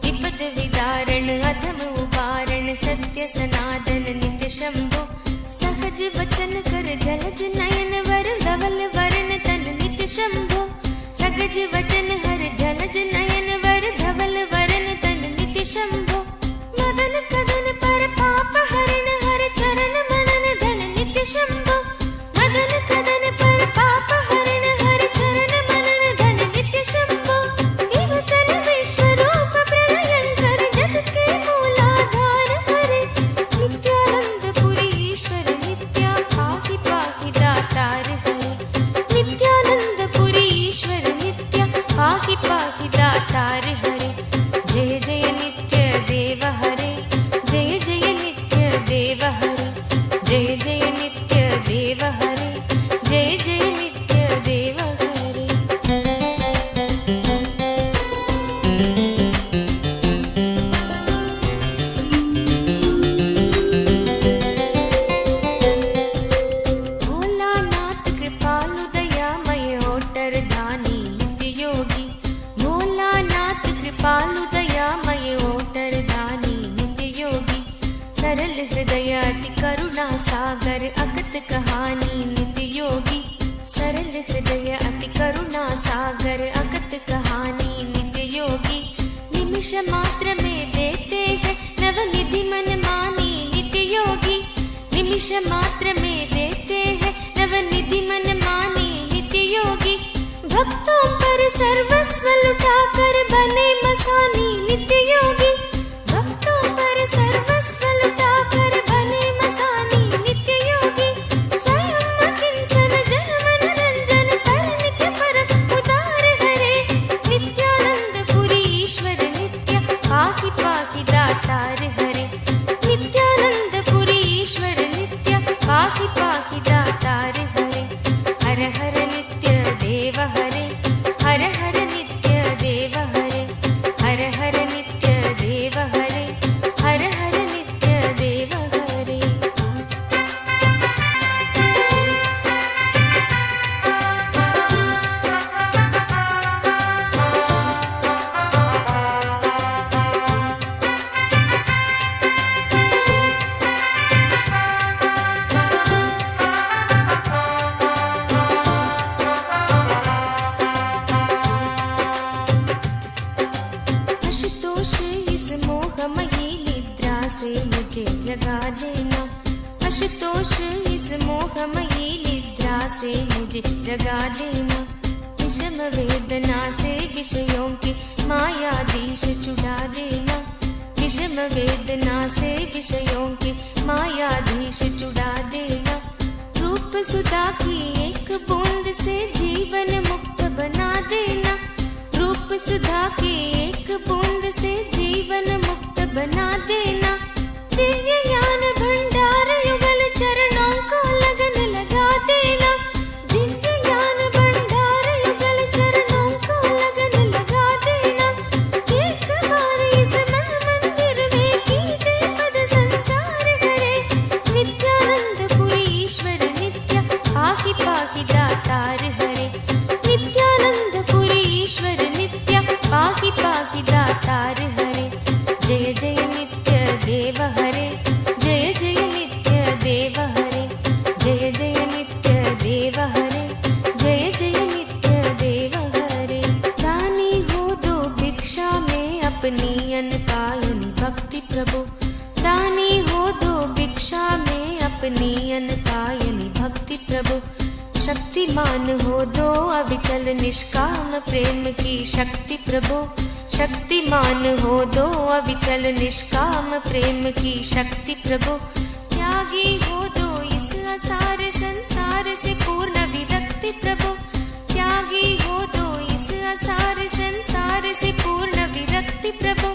विपद विदारण अधम उबारण सत्य सनातन नित्य शंभो सहज वचन कर जलज नयन वर धवल वरण तन नित्य शंभो सहज वचन हर जलज नयन वर धवल वरण तन नित्य शंभो मदन कदन पर पाप हरण हर चरण मनन धन नित्य शंभो मदन कदन पर पाप हरण हर चरण मनन धन नित्य शंभो विवसन विश्वरूप प्रलयंकर जगत के मूलाधार हरे नित्यानंद पुरी ईश्वर नित्य पाहि पाहि दातार हरे नित्यानंद पुरी ईश्वर नित्य पाहि पाहि दातार हरे जय जय नित्य देव हरे जय जय नित्य देव हरे जय जय नित्य देव हरे जय जय नित्य देव हरे भोलानाथ कृपालु दयामय ओटर दानी नित्य योगी भोलानाथ कृपालु दयामय ओटर दानी नित्य योगी सरल हृदय अति करुणा सागर अकत कहानी नित्य योगी सरल हृदय अति करुणा सागर अकत कहानी नित्य योगी निमिष मात्र में देते हैं नवनिधि मन मानी नित्य योगी निमिष मात्र में देते हैं नवनिधि मन मानी नित्य योगी भक्तों पर सर्वस्व लुटाकर बने मसानी नित्य योगी भक्तों पर सर्वस्व लुटाकर बने मसानी नित्य योगी स्वयं अकिंचन जन मन रंजन पर नित्य परम उदार हरे नित्यानंद पुरी ईश्वर पाहि दातार हरे नित्यानंद पुरी ईश्वर नित्य पाहि पाहि दातार हरे हर हर नित्य देव हरे हर हर नित्य देव हरे हर हर नित्य देव हरे हर हर नित्य देव हरे आशुतोष इस मोहमयी निद्रा से मुझे जगा देना आशुतोष इस मोहमयी निद्रा से मुझे जगा देना विषम वेदना से विषयों की मायाधीश छुड़ा देना विषम वेदना से विषयों की मायाधीश छुड़ा देना रूप सुधा की एक बूंद से जीवन मुक्त बना देना रूप सुधा की एक बूंद से जीवन मुक्त बना देना दिव्य ज्ञान भंडार युगल चरणों को लगन लगा देना दिव्य ज्ञान भंडार युगल चरणों को लगन लगा देना एक बार इस मन मंदिर में कीजिए पद संचार हरे नित्यानंद पुरी ईश्वर नित्य पाहि पाहि दातार हरे नित्यानंद पुरी ईश्वर नित्य पाहि पाहि दातार हरे जय जय नित्य देव हरे जय जय नित्य देव हरे जय जय नित्य देव हरे जय जय नित्य देव हरे दानी हो दो भिक्षा में अपनी अनपायनी भक्ति प्रभु दानी हो दो भिक्षा में अपनी अनपायनी भक्ति प्रभु शक्तिमान हो दो अविचल निष्काम प्रेम की शक्ति प्रभु शक्तिमान हो दो अविचल निष्काम प्रेम की शक्ति प्रभु त्यागी हो दो इस असार संसार से पूर्ण विरक्ति प्रभु त्यागी हो दो इस असार संसार से पूर्ण विरक्ति प्रभु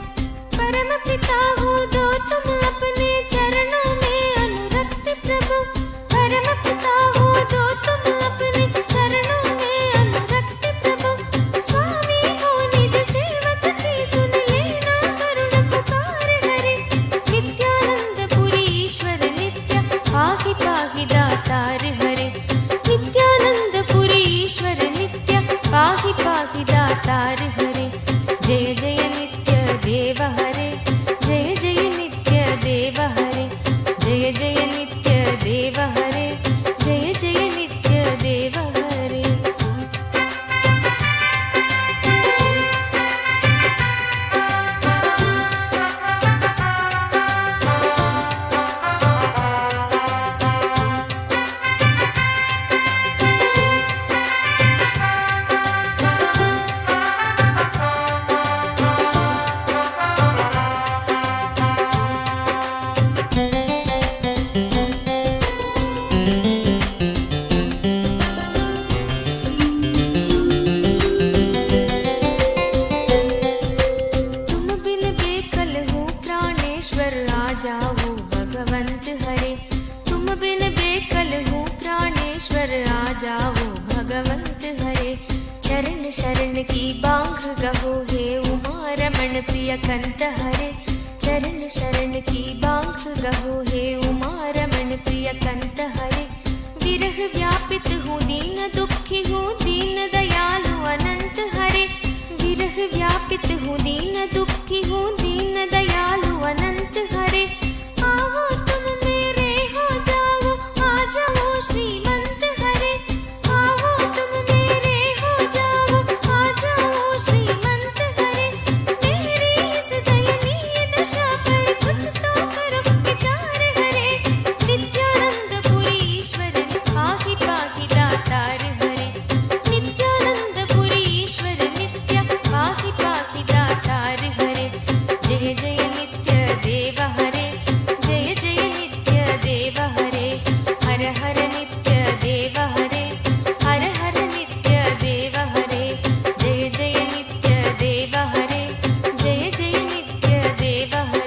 परम पिता हो दो तुम अपने चरणों में अनुरक्ति प्रभु परम पिता हो दो तुम अपने चरणों में अनुरक्ति प्रभु स्वामी हो निज सेवक की सुन लेना करुण पुकार हरे नित्यानंद पुरी ईश्वर नित्य पाहि पाहि दातार हरे नित्यानंद पुरी ईश्वर नित्य पाहि पाहि दातार हरे जय जय नित्य देव हरे जय जय नित्य देव हरे जय जय नित्य देव हरे जय जय नित्य देव हरे तुम बिन बेकल हूँ प्राणेश्वर आ जाओ भगवंत हरे तुम बिन बेकल हूँ प्राणेश्वर आ जाओ भगवंत हरे चरण शरण की बांग गहो हे उमा रमण प्रिय कंत हरे चरण शरण की बांग गहो हे उमा रमण प्रिय कंत हरे विरह व्यापित हूँ दीन दुखी हूँ दीन दयालु अनंत हरे विरह व्यापित हूँ दीन दुखी हूँ दीन दयालु अनंत हरे आओ तुम मेरे हो जाओ आ जाओ श्रीमंत हरे आओ तुम मेरे हो जाओ आ जाओ श्रीमंत हरे मेरी इस दयनीय दशा पर कुछ तो करो विचार हरे नित्यानंद पुरी ईश्वर पाहि पाहि दातार हरे नित्यानंद पुरी ईश्वर नित्य पाहि पाहि दातार हरे जय जय नित्य देव हरे जय जय नित्य देव हरे हर हर नित्य देव हरे हर हर नित्य देव हरे जय जय नित्य देव हरे जय जय नित्य देव हरे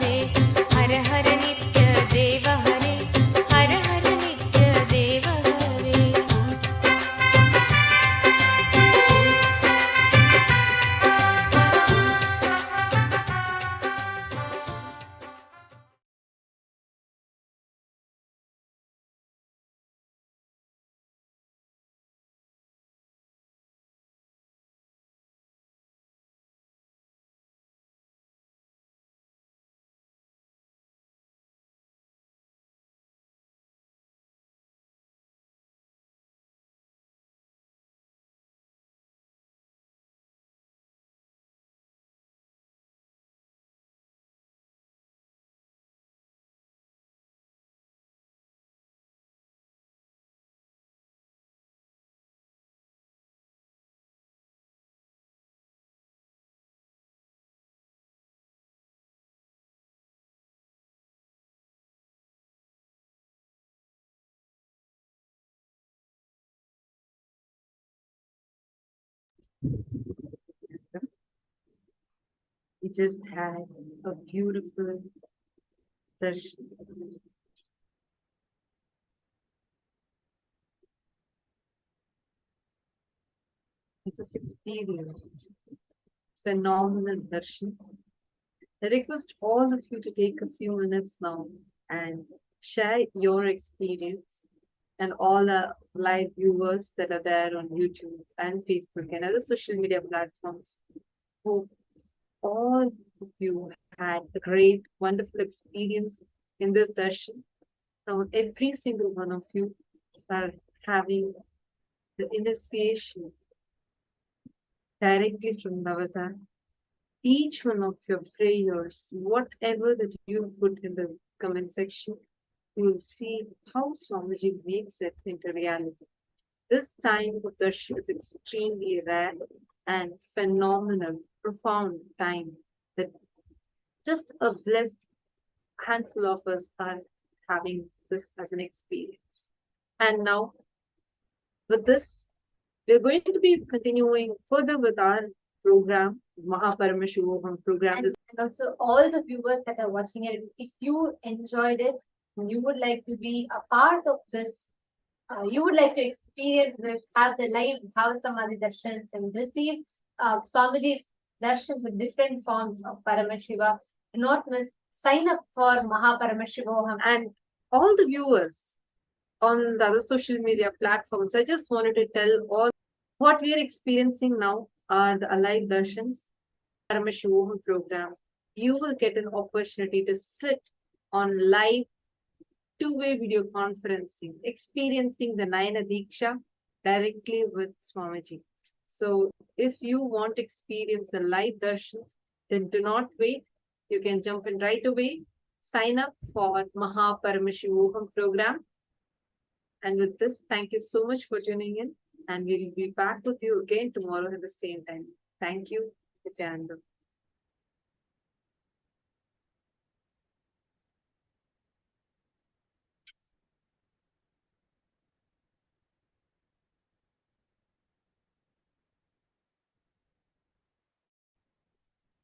We just had a beautiful darshan. We just experienced phenomenal darshan. I request all of you to take a few minutes now and share your experience, and all our live viewers that are there on YouTube and Facebook and other social media platforms. Hope all of you had a great, wonderful experience in this darshan. Now, every single one of you are having the initiation directly from Navatar. Each one of your prayers, whatever that you put in the comment section, you will see how Swamiji makes it into reality. This time of darshan is extremely rare and phenomenal, profound time that just a blessed handful of us are having this as an experience. And now, with this, we're going to be continuing further with our program, Paramashivam program. And also all the viewers that are watching it, if you enjoyed it and you would like to be a part of this, you would like to experience this, have the live Bhava Samadhi darshans and receive Swamiji's darshans with different forms of Paramashiva, do not miss, sign up for Paramashivam. And all the viewers on the other social media platforms, I just wanted to tell all what we are experiencing now are the alive darshans, Paramashivam program. You will get an opportunity to sit on live two-way video conferencing, experiencing the Nayana Diksha directly with Swamiji. So if you want to experience the live darshans, then do not wait. You can jump in right away. Sign up for Paramashivam program. And with this, thank you so much for tuning in. And we'll be back with you again tomorrow at the same time. Thank you, Nithyananda.